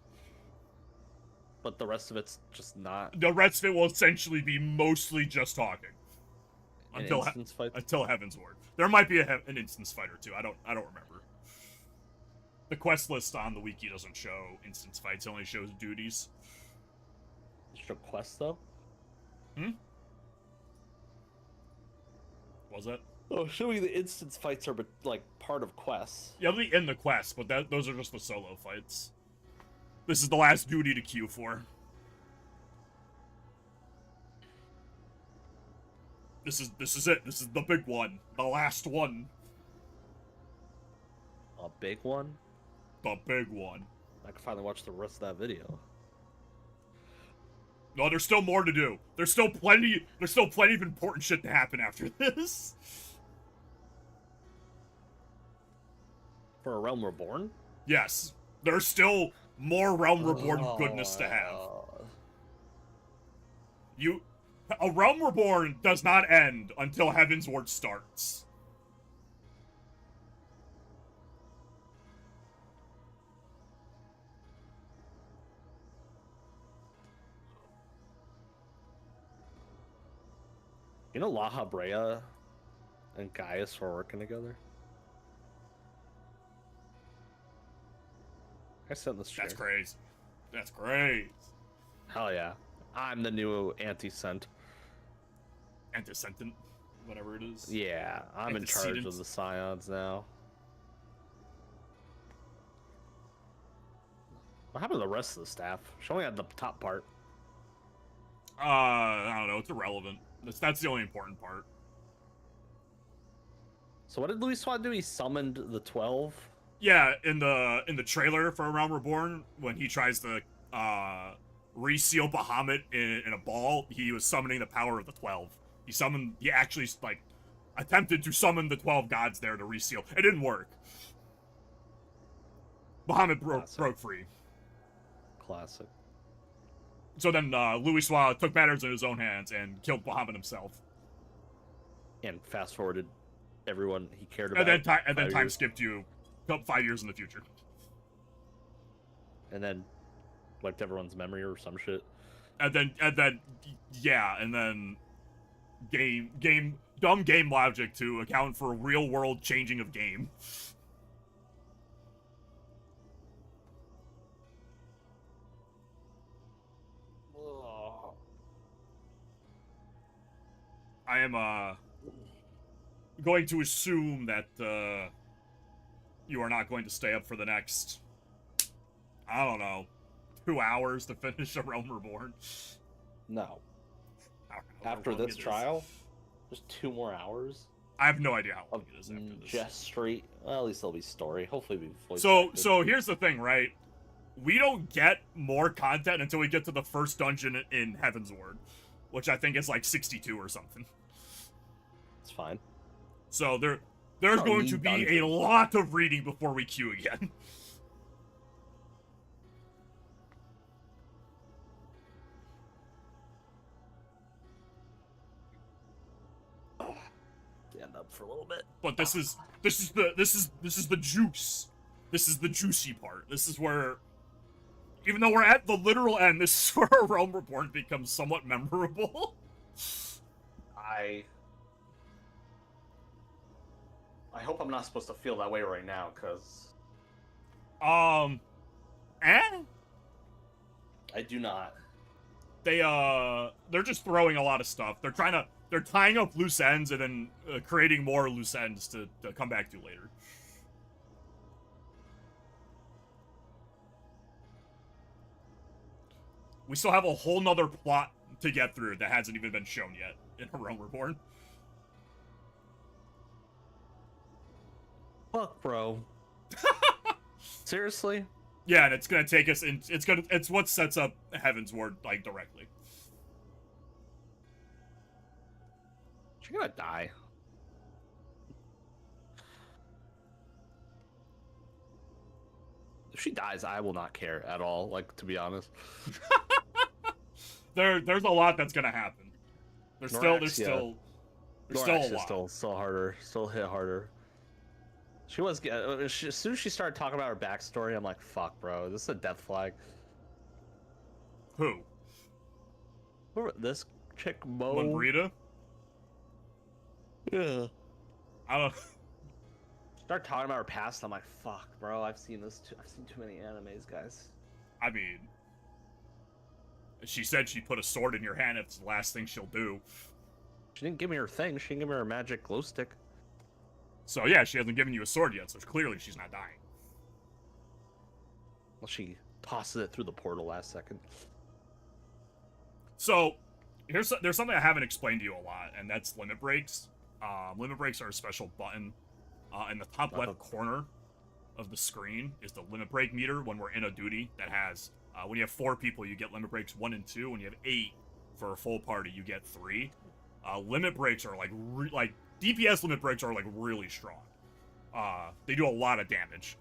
But the rest of it's just not... The rest of it will essentially be mostly just talking. Until Heaven's Ward. There might be an instance fight or two. I don't remember. The quest list on the wiki doesn't show instance fights. It only shows duties. Show quests though? What was that? Oh, showing the instance fights are like part of quests. Yeah, they'll be in the quest, but those are just the solo fights. This is the last duty to queue for. This is it. This is the big one. The last one. A big one? The big one. I can finally watch the rest of that video. No, there's still more to do. There's still plenty of important shit to happen after this. For A Realm Reborn? Yes. There's still more Realm Reborn goodness to have. A Realm Reborn does not end until Heaven's Ward starts. You know La Habrea and Gaius were working together? I sent this That's crazy. That's crazy. Hell yeah. I'm the new anti-cent. Anticentant, whatever it is. Yeah, I'm in charge of the Scions now. What happened to the rest of the staff? She only had the top part. I don't know. It's irrelevant. That's the only important part. So what did Louis Swan do? He summoned the 12? Yeah, in the trailer for A Realm Reborn, when he tries to reseal Bahamut in a ball, he was summoning the power of the 12. He actually, like, attempted to summon the 12 gods there to reseal. It didn't work. Bahamut broke free. Classic. So then Louis took matters in his own hands and killed Bahamut himself. And fast forwarded everyone he cared about. And then time skipped you 5 years in the future. And then wiped everyone's memory or some shit. And then dumb game logic to account for real world changing of game. I am going to assume that you are not going to stay up for the next, I don't know, 2 hours to finish A Realm Reborn. No. After this trial, there's 2 more hours. I have no idea how long it is after this. Just straight. Well, at least there'll be story. Hopefully, we voice So here's the thing, right? We don't get more content until we get to the first dungeon in Heaven's Ward, which I think is like 62 or something. It's fine. So there's going to be a lot of reading before we queue again. Stand up for a little bit. But this is the juice. This is the juicy part. This is where, even though we're at the literal end, this is where A Realm Reborn becomes somewhat memorable. I hope I'm not supposed to feel that way right now, cause I do not. They're just throwing a lot of stuff. They're tying up loose ends and then creating more loose ends to come back to later. We still have a whole nother plot to get through that hasn't even been shown yet in A Realm Reborn. Fuck, bro. Seriously? Yeah, and it's gonna take us in. It's what sets up Heaven's Ward like directly. She's gonna die. If she dies, I will not care at all. Like, to be honest. There's a lot that's gonna happen. There's still a lot. Still harder. Still hit harder. She was as soon as she started talking about her backstory, I'm like, fuck, bro, this is a death flag. Who? This chick, Mo. Lambrita? Yeah. I don't. Start talking about her past. I'm like, fuck, bro. I've seen too many animes, guys. I mean, she said she put a sword in your hand. It's the last thing she'll do. She didn't give me her thing. She didn't give me her magic glow stick. So yeah, she hasn't given you a sword yet. So clearly she's not dying. Well, she tosses it through the portal last second. So there's something I haven't explained to you a lot, and that's limit breaks. Limit breaks are a special button. In the top left corner of the screen is the limit break meter when we're in a duty that has, when you have 4 people, you get limit breaks 1 and 2. When you have 8 for a full party, you get 3. Limit breaks are like DPS limit breaks are like really strong. They do a lot of damage.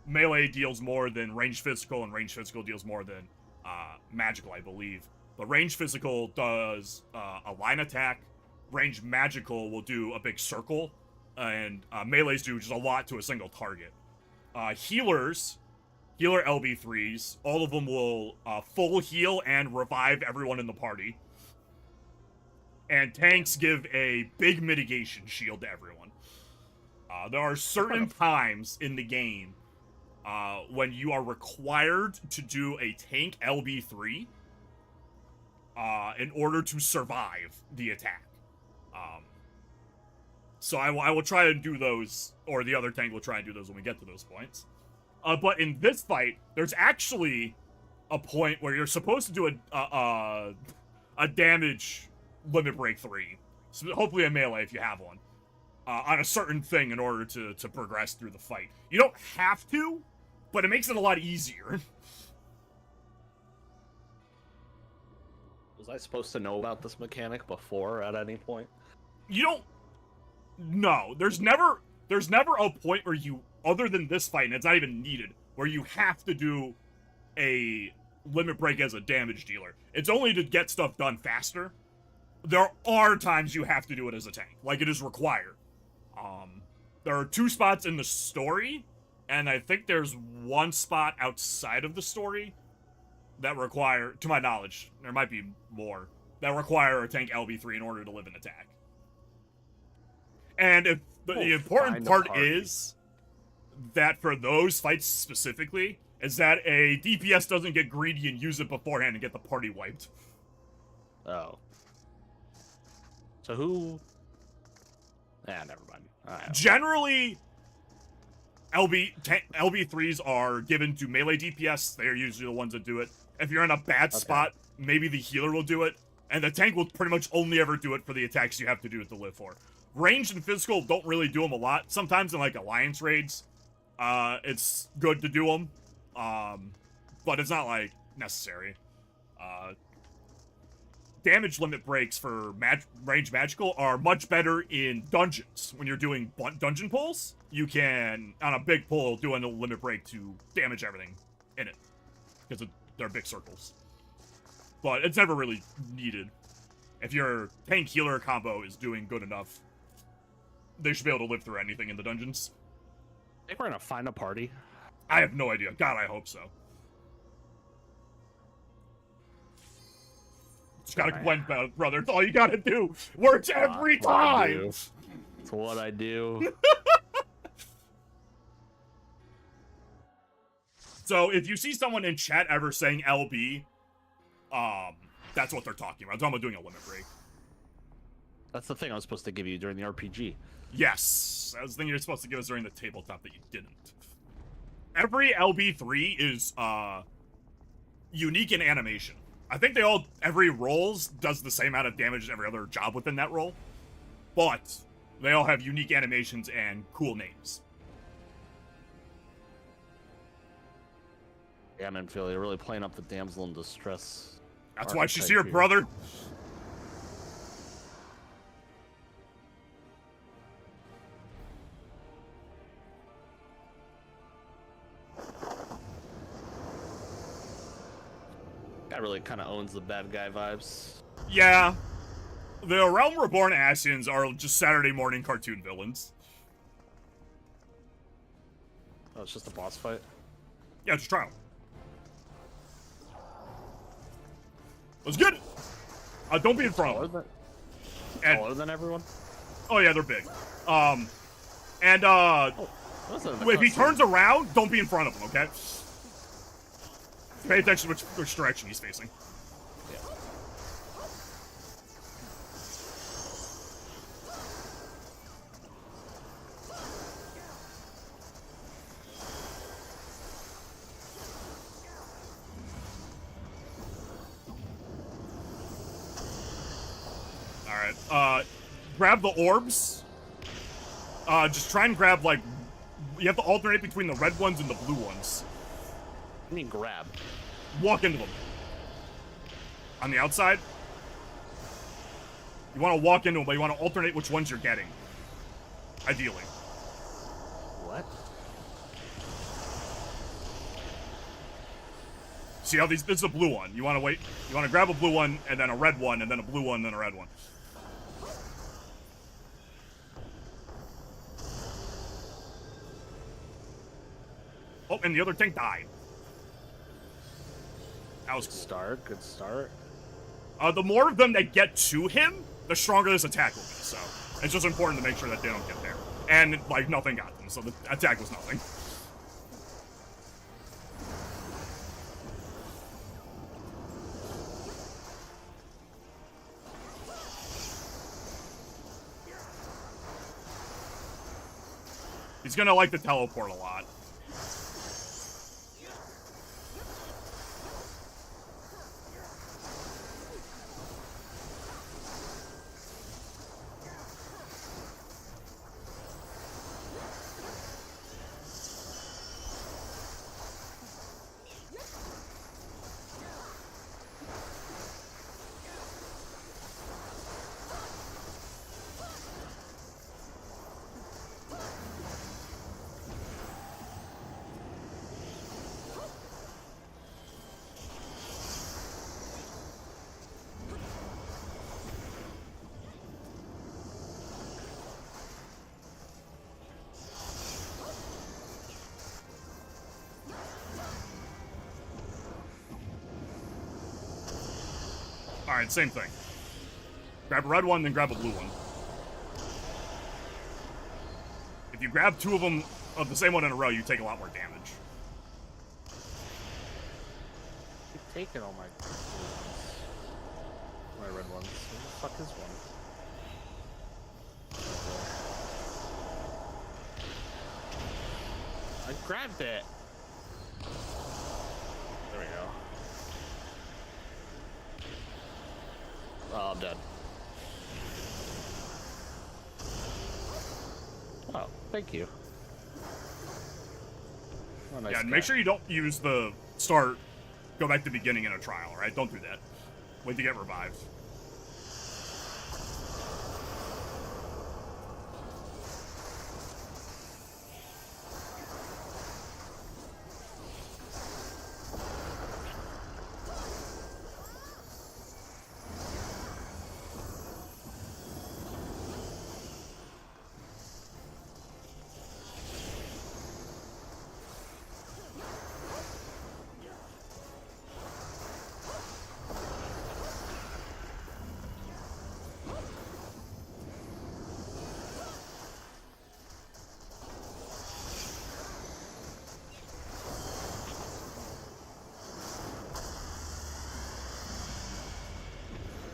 Melee deals more than ranged physical, and ranged physical deals more than magical, I believe. But ranged physical does a line attack. Ranged magical will do a big circle. And melees do just a lot to a single target. Healer LB3s, all of them will full heal and revive everyone in the party. And tanks give a big mitigation shield to everyone. There are certain times in the game when you are required to do a tank LB3 in order to survive the attack. So I will try and do those, or the other tank will try and do those when we get to those points. But in this fight, there's actually a point where you're supposed to do a damage limit break 3. So hopefully a melee if you have one. On a certain thing in order to progress through the fight. You don't have to, but it makes it a lot easier. Was I supposed to know about this mechanic before at any point? You don't... No, there's never a point where you other than this fight, and it's not even needed, where you have to do a limit break as a damage dealer. It's only to get stuff done faster. There are times you have to do it as a tank. Like, it is required. There are 2 spots in the story, and I think there's 1 spot outside of the story that require, to my knowledge, there might be more, that require a tank LB3 in order to live an attack. And if the important part is that for those fights specifically, is that a DPS doesn't get greedy and use it beforehand and get the party wiped. Oh. So who... never mind. Generally, LB3s are given to melee DPS. They are usually the ones that do it. If you're in a bad spot, maybe the healer will do it. And the tank will pretty much only ever do it for the attacks you have to do it to live for. Ranged and physical don't really do them a lot. Sometimes in, like, alliance raids, it's good to do them. But it's not, like, necessary. Damage limit breaks for ranged magical are much better in dungeons. When you're doing dungeon pulls, you can, on a big pull, do a limit break to damage everything in it. Because they're big circles. But it's never really needed. If your tank-healer combo is doing good enough, they should be able to live through anything in the dungeons. I think we're gonna find a party. I have no idea. God, I hope so. Just gotta complain about it, brother. It's all you gotta do. Works every time! It's what I do. So, if you see someone in chat ever saying LB, that's what they're talking about. It's almost doing a limit break. That's the thing I was supposed to give you during the RPG. Yes. That was the thing you're supposed to give us during the tabletop that you didn't. Every LB3 is, unique in animation. I think every rolls does the same amount of damage as every other job within that roll. But they all have unique animations and cool names. Yeah, man, Phil, you're really playing up the damsel in distress. That's why she's here, brother. Guy really kind of owns the bad guy vibes. Yeah. The Realm Reborn Ascians are just Saturday morning cartoon villains. Oh, it's just a boss fight? Yeah, just try them. Let's get it! Don't be in front of them. Taller than everyone? Oh yeah, they're big. If he turns around, don't be in front of him, okay? Pay attention to which direction he's facing. Yeah. Alright, grab the orbs. Just try and grab, like, you have to alternate between the red ones and the blue ones. I mean grab. Walk into them. On the outside. You want to walk into them, but you want to alternate which ones you're getting. Ideally. What? See how this is a blue one. You want to wait. You want to grab a blue one, and then a red one, and then a blue one, and then a red one. Oh, and the other tank died. That was cool. Good start. The more of them that get to him, the stronger this attack will be, so it's just important to make sure that they don't get there. And, like, nothing got them, so the attack was nothing. He's gonna like to teleport a lot. Alright, same thing. Grab a red one, then grab a blue one. If you grab 2 of them of the same one in a row, you take a lot more damage. Keep taking all my red ones. Where the fuck is one? I grabbed it. There we go. Oh, I'm dead. Oh, thank you. Oh, nice yeah, and guy. make sure you don't use the start, go back to the beginning in a trial, right? Don't do that. Wait to get revived.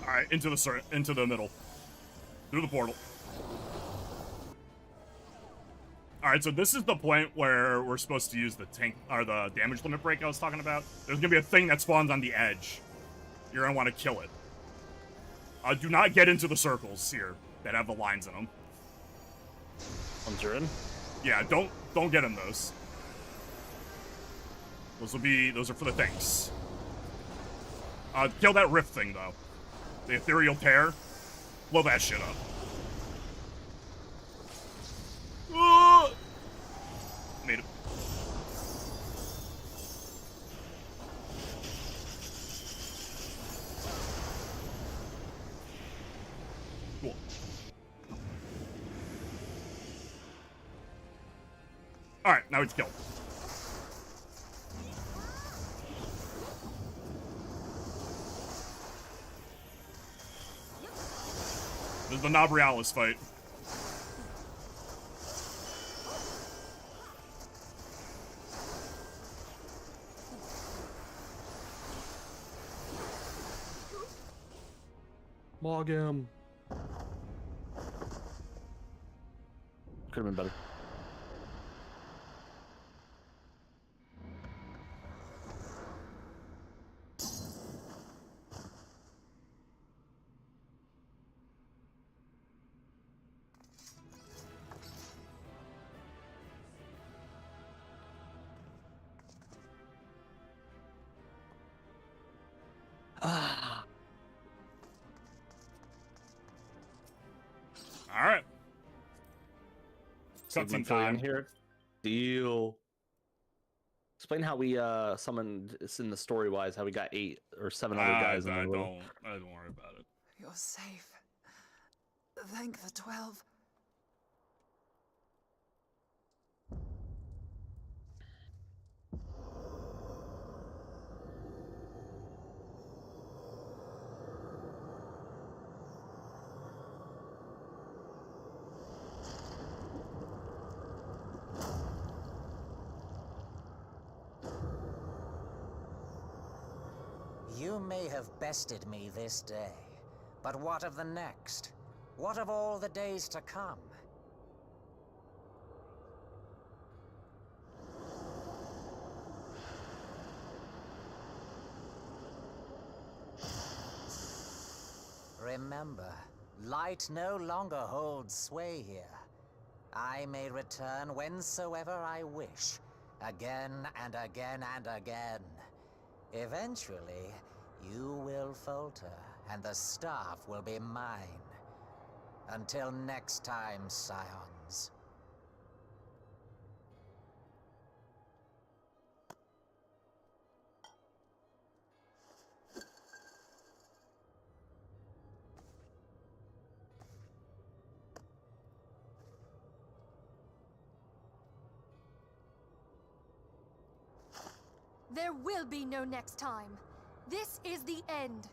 Alright, into the middle. Through the portal. Alright, so this is the point where we're supposed to use the tank, or the damage limit break I was talking about. There's gonna be a thing that spawns on the edge. You're gonna want to kill it. Do not get into the circles here that have the lines in them. Once you're in? Yeah, don't get in those. Those are for the things. Kill that rift thing though. The ethereal tear. Blow that shit up. Made it. Cool. Alright, now it's killed. This is the Nobrialis fight. Log him. Could have been better. Alright. Cutscene Cutscene time time. here. Deal. Explain how we summoned. It's in the story wise how we got 8 or 7 other guys in the room. I don't worry about it. You're safe. Thank the 12. You may have bested me this day, but what of the next? What of all the days to come? Remember, light no longer holds sway here. I may return whensoever I wish, again and again and again. Eventually, you will falter, and the staff will be mine. Until next time, Scions. There will be no next time. This is the end.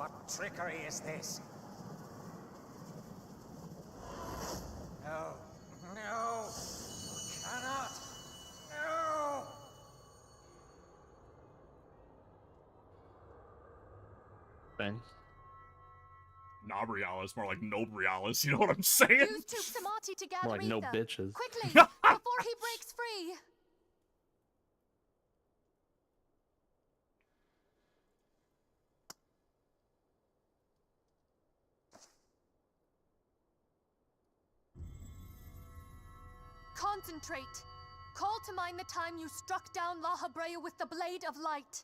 What trickery is this? No. No! Cannot! No! Bang. Nobrialis, more like Nobrialis, you know what I'm saying? Use Tube Samati to gather More like no ether. bitches. Quickly, before he breaks free! Concentrate! Call to mind the time you struck down La Habrea with the Blade of Light.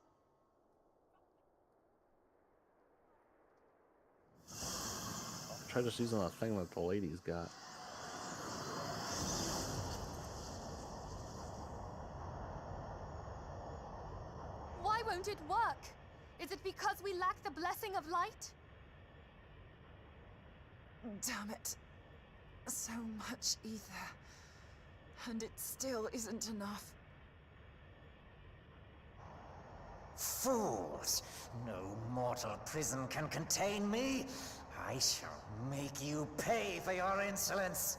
Try just using that thing that the lady's got. Why won't it work? Is it because we lack the blessing of light? Damn it. So much ether. And it still isn't enough. Fools! No mortal prison can contain me! I shall make you pay for your insolence!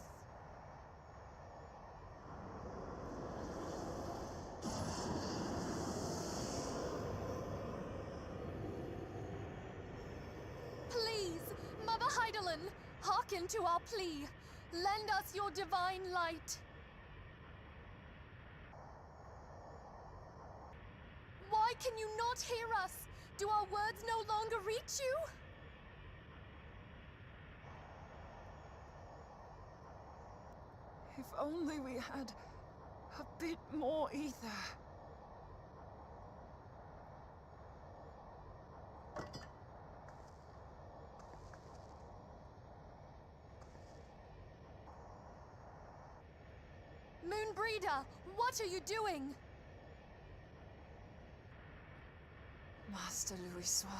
Please, Mother Heidelin, hearken to our plea. Lend us your divine light. Why can you not hear us? Do our words no longer reach you? If only we had a bit more ether. Moonbreeder, what are you doing? Master Louis Soir,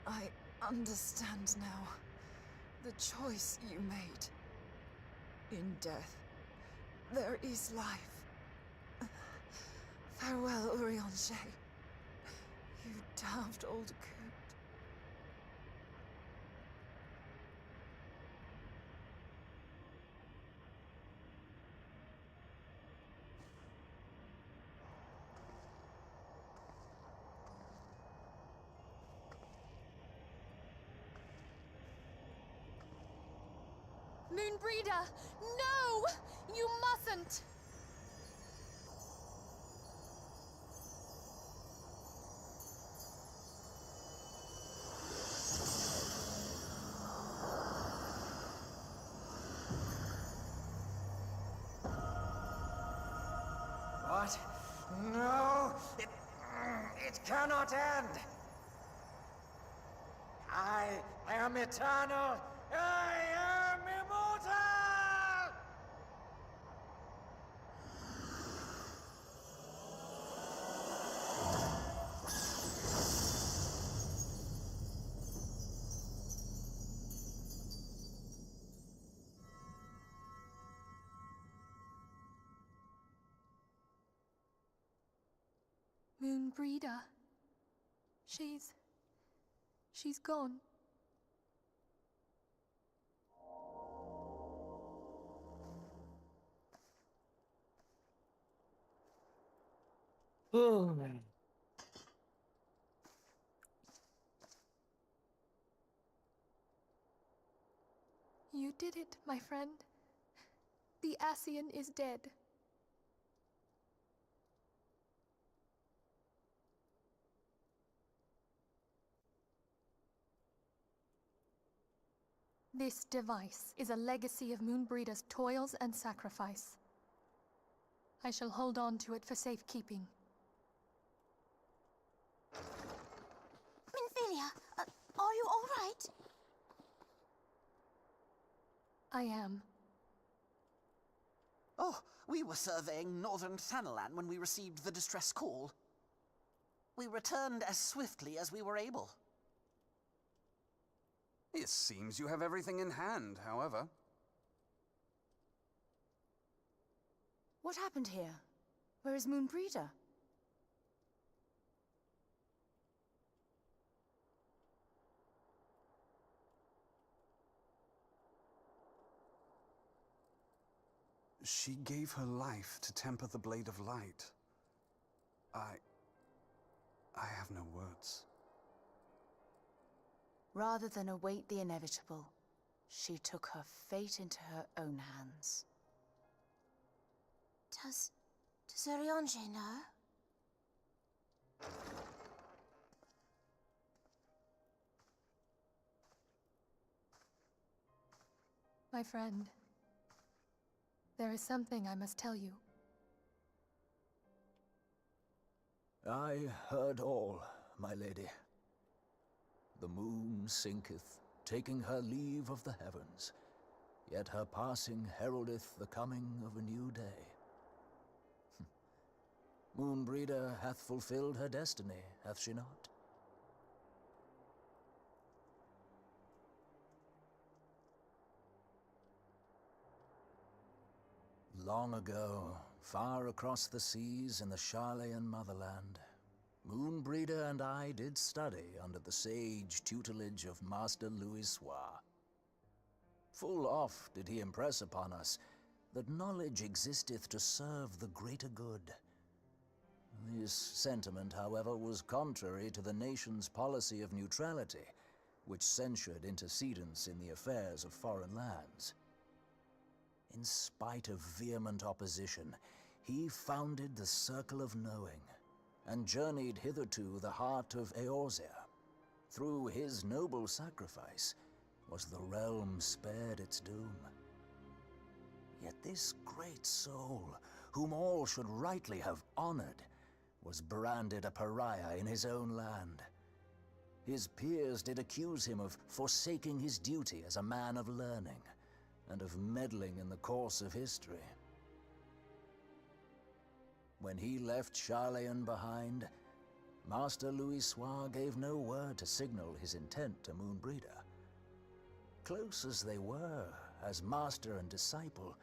I understand now the choice you made. In death, there is life. Farewell, Urianger. You damned old coot. Moonbreeder, no! You mustn't! What? No! It cannot end! I am eternal! I am immortal! Moonbreeder. She's gone. Oh, man. You did it, my friend. The Ascian is dead. This device is a legacy of Moonbreeder's toils and sacrifice. I shall hold on to it for safekeeping. Minfilia, are you all right? I am. Oh, we were surveying northern Thanalan when we received the distress call. We returned as swiftly as we were able. It seems you have everything in hand, however. What happened here? Where is Moonbreeder? She gave her life to temper the Blade of Light. I have no words. Rather than await the inevitable, she took her fate into her own hands. Does Urianger know? My friend, there is something I must tell you. I heard all, my lady. The moon sinketh, taking her leave of the heavens, yet her passing heraldeth the coming of a new day. Moonbreeder hath fulfilled her destiny, hath she not? Long ago, far across the seas in the Charlayan motherland, Moonbreeder and I did study under the sage tutelage of Master Louis Soir. Full oft did he impress upon us that knowledge existeth to serve the greater good. This sentiment, however, was contrary to the nation's policy of neutrality, which censured intercedence in the affairs of foreign lands. In spite of vehement opposition, he founded the Circle of Knowing, and journeyed hither to the heart of Eorzea. Through his noble sacrifice was the realm spared its doom. Yet this great soul, whom all should rightly have honored, was branded a pariah in his own land. His peers did accuse him of forsaking his duty as a man of learning, and of meddling in the course of history. When he left Charlayan behind, Master Louis Soir gave no word to signal his intent to Moonbreeder. Close as they were, as master and disciple,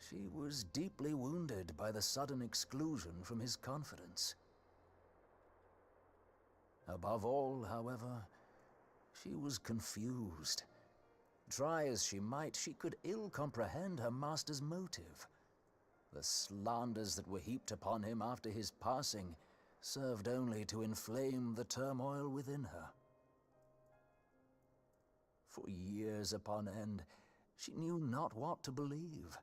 she was deeply wounded by the sudden exclusion from his confidence. Above all, however, she was confused. Try as she might, she could ill comprehend her master's motive. The slanders that were heaped upon him after his passing served only to inflame the turmoil within her. For years upon end, she knew not what to believe.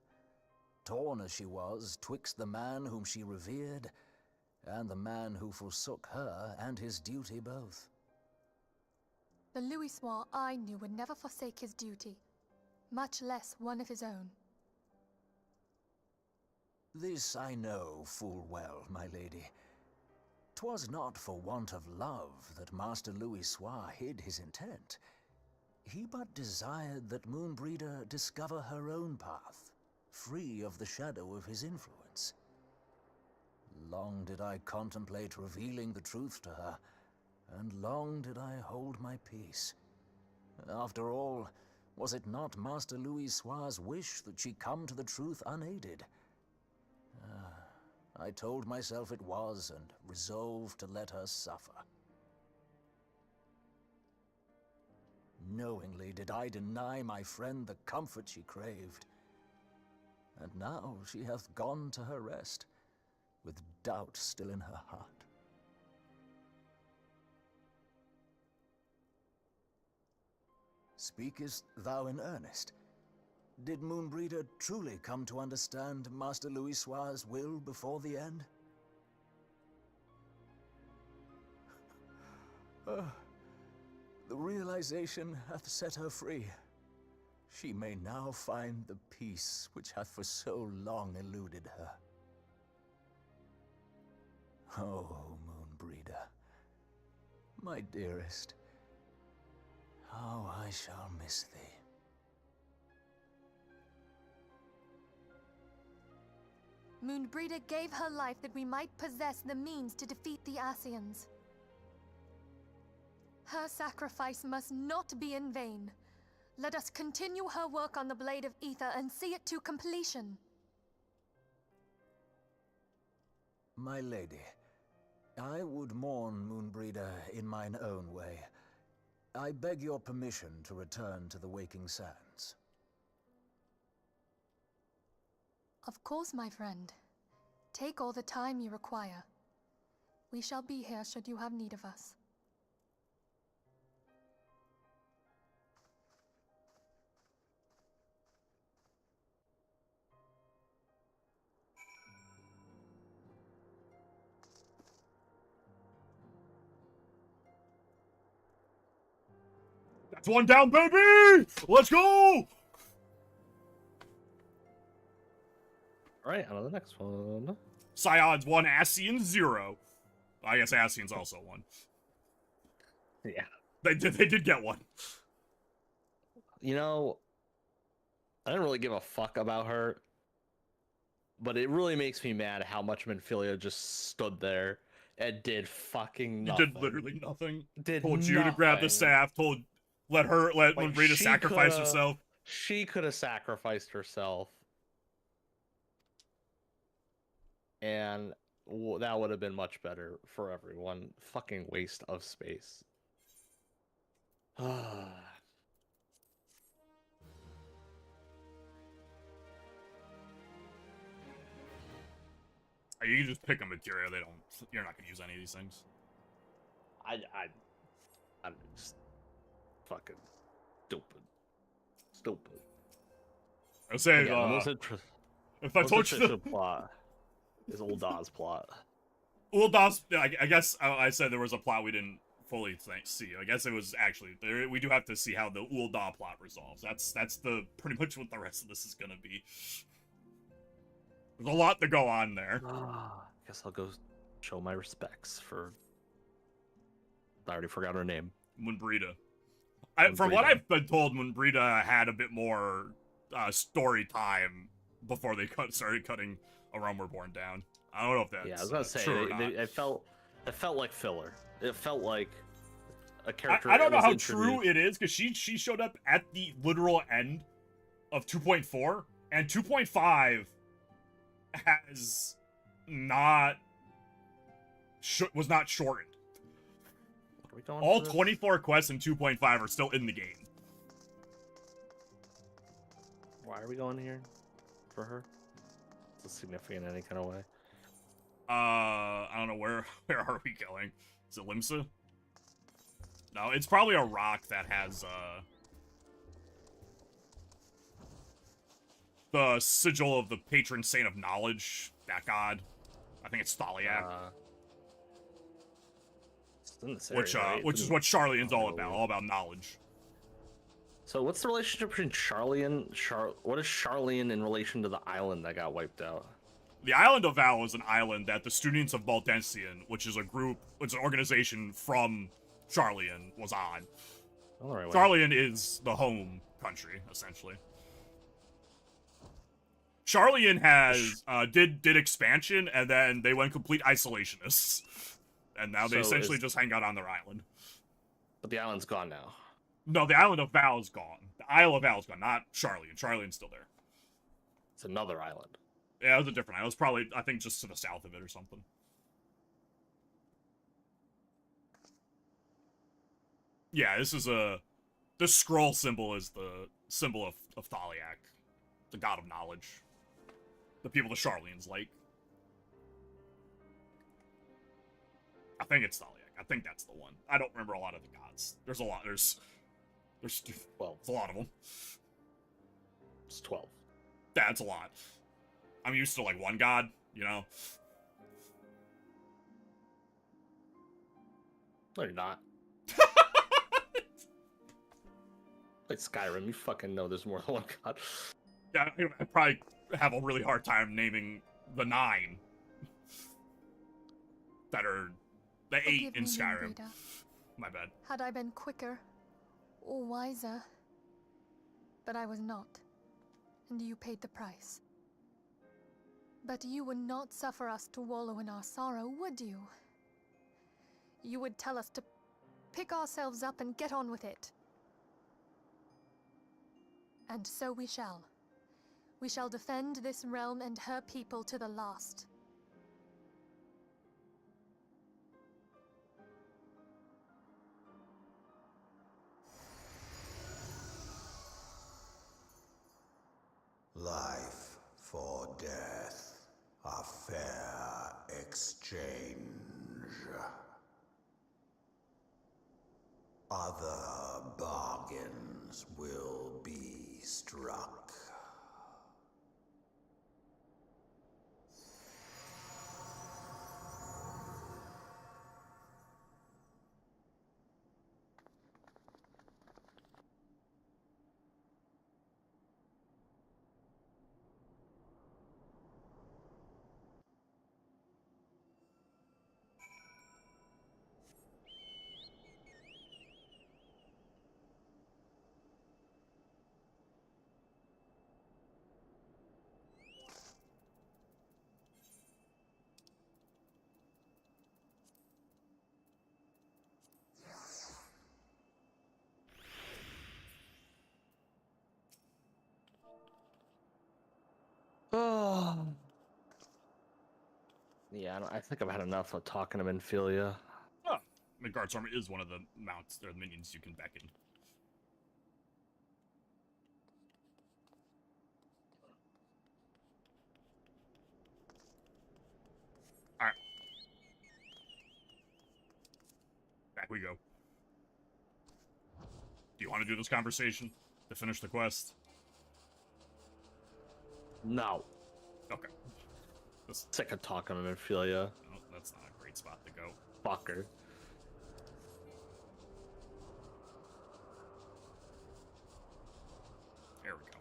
Torn as she was twixt the man whom she revered and the man who forsook her and his duty both. The Louis Soir I knew would never forsake his duty, much less one of his own. This I know full well, my lady. 'Twas not for want of love that Master Louis Soir hid his intent. He but desired that Moonbreeder discover her own path, free of the shadow of his influence. Long did I contemplate revealing the truth to her, and long did I hold my peace. After all, was it not Master Louis Soir's wish that she come to the truth unaided? I told myself it was, and resolved to let her suffer. Knowingly did I deny my friend the comfort she craved. And now she hath gone to her rest, with doubt still in her heart. Speakest thou in earnest? Did Moonbreeder truly come to understand Master Louis Soir's will before the end? The realization hath set her free. She may now find the peace which hath for so long eluded her. Oh, Moonbreeder, my dearest, how I shall miss thee. Moonbreeder gave her life that we might possess the means to defeat the Ascians. Her sacrifice must not be in vain. Let us continue her work on the Blade of Ether and see it to completion. My lady, I would mourn Moonbreeder in mine own way. I beg your permission to return to the Waking Sands. Of course, my friend. Take all the time you require. We shall be here should you have need of us. That's one down, baby! Let's go! Alright, on to the next one. Scions 1, Ascian 0. I guess Ascian's also 1. Yeah. They did get one. You know, I didn't really give a fuck about her, but it really makes me mad how much Minfilia just stood there and did fucking nothing. You did literally nothing. Told you to grab the staff, let Moonbrita sacrifice herself. She could have sacrificed herself. And that would have been much better for everyone. Fucking waste of space. You can just pick a materia. You're not gonna use any of these things. I'm just fucking stupid. I say, Again, if I told you the plot is Ul'dah's plot. Ul'dah's, I guess I said there was a plot we didn't fully see. I guess it was actually there. We do have to see how the Ul'dah plot resolves. That's the pretty much what the rest of this is gonna be. There's a lot to go on there. Guess I'll go show my respects for. I already forgot her name. Moonbrita. From what I've been told, Moonbrita had a bit more story time before they started cutting A Realm Reborn down. I don't know if that's I was gonna say true or not. It felt like filler. It felt like a character. I don't know how true it is because she showed up at the literal end of 2.4 and 2.5 has was not shortened. All 24 quests in 2.5 are still in the game. Why are we going here? For her? Is it significant in any kind of way? I don't know where are we going? Is it Limsa? No, it's probably a rock that has the sigil of the patron saint of knowledge, that god. I think it's Thaliak. Which is what Sharlayan's all about knowledge. So what's the relationship between what is Sharlayan in relation to the island that got wiped out? The island of Val is an island that the students of Baldencian, which is an organization from Sharlayan, was on. Sharlayan is the home country, essentially. Sharlayan has did expansion, and then they went complete isolationists. And now they essentially just hang out on their island. But the island's gone now. No, the island of Val is gone. The Isle of Val is gone, not Sharlayan. Sharlayan's still there. It's another island. Yeah, it was a different island. It was probably, I think, just to the south of it or something. Yeah, this scroll symbol is the symbol of Thaliak, the god of knowledge. The people the Sharlayans like. I think it's Thaliak. I think that's the one. I don't remember a lot of the gods. There's a lot. There's 12. There's a lot of them. It's 12. That's a lot. I'm used to like one god, you know? No, you're not. Like Skyrim, you fucking know there's more than one god. Yeah, I probably have a really hard time naming the 9 that are the 8 in Skyrim. My bad. Had I been quicker or wiser, but I was not, and you paid the price. But you would not suffer us to wallow in our sorrow, would you? You would tell us to pick ourselves up and get on with it. And so we shall. We shall defend this realm and her people to the last. Life For death, a fair exchange. Other bargains will be struck. Oh. Yeah, I think I've had enough of talking to Minfilia. Oh, Midgard Storm is one of the mounts or the minions you can beckon. Alright. Back we go. Do you want to do this conversation to finish the quest? No. Okay. Sick of talking to Minfilia. Oh, that's not a great spot to go. Fucker. There we go.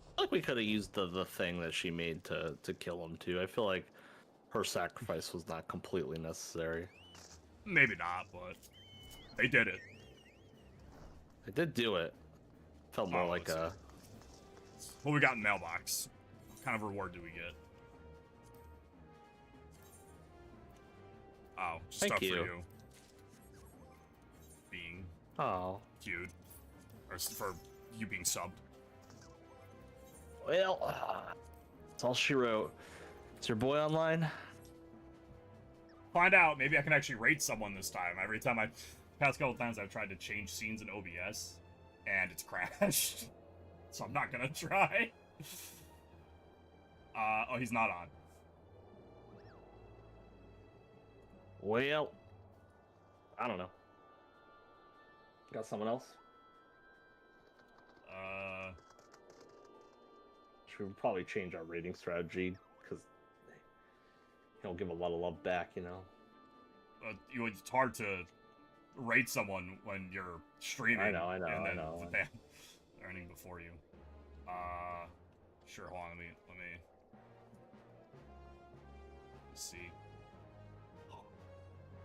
I feel like we could have used the thing that she made to kill him too. I feel like her sacrifice was not completely necessary. Maybe not, but they did it. They did do it. Felt more like a... What we got in mailbox? What kind of reward do we get? Oh, just Thank stuff you. for you. Being cute. Or for you being subbed. Well, that's all she wrote. Is your boy online? Find out. Maybe I can actually rate someone this time. Every time past couple times I've tried to change scenes in OBS, and it's crashed. So I'm not gonna try. Oh, he's not on. Well, I don't know. Got someone else? Should we probably change our rating strategy, because you don't give a lot of love back, you know? It's hard to rate someone when you're streaming. I know. And then they're earning before you. Sure, hold on, let me see.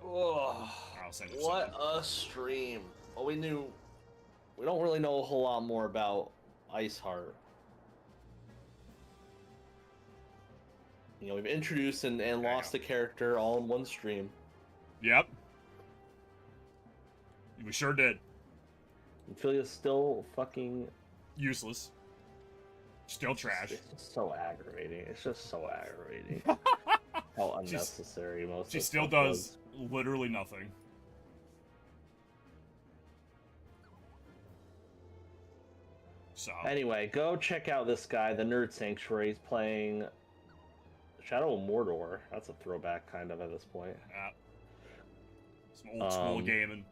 Oh, I'll send you what a stream. Well, we don't really know a whole lot more about Iceheart. You know, we've introduced and lost the character all in one stream. Yep. We sure did. Minfilia's still fucking... useless. Still trash. It's just so aggravating. It's just so aggravating. How unnecessary most of She the still stuff does literally nothing. So. Anyway, go check out this guy, the Nerd Sanctuary. He's playing Shadow of Mordor. That's a throwback, kind of, at this point. Yeah. Some old school gaming.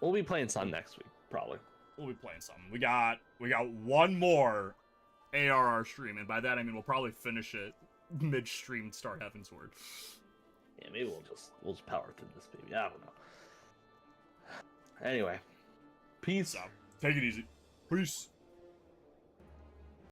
We'll be playing some next week, probably. We'll be playing something. We got one more ARR stream, and by that I mean we'll probably finish it mid-stream and start Heaven's Word. Yeah, maybe we'll just power through this, baby. I don't know. Anyway, peace. So, take it easy. Peace.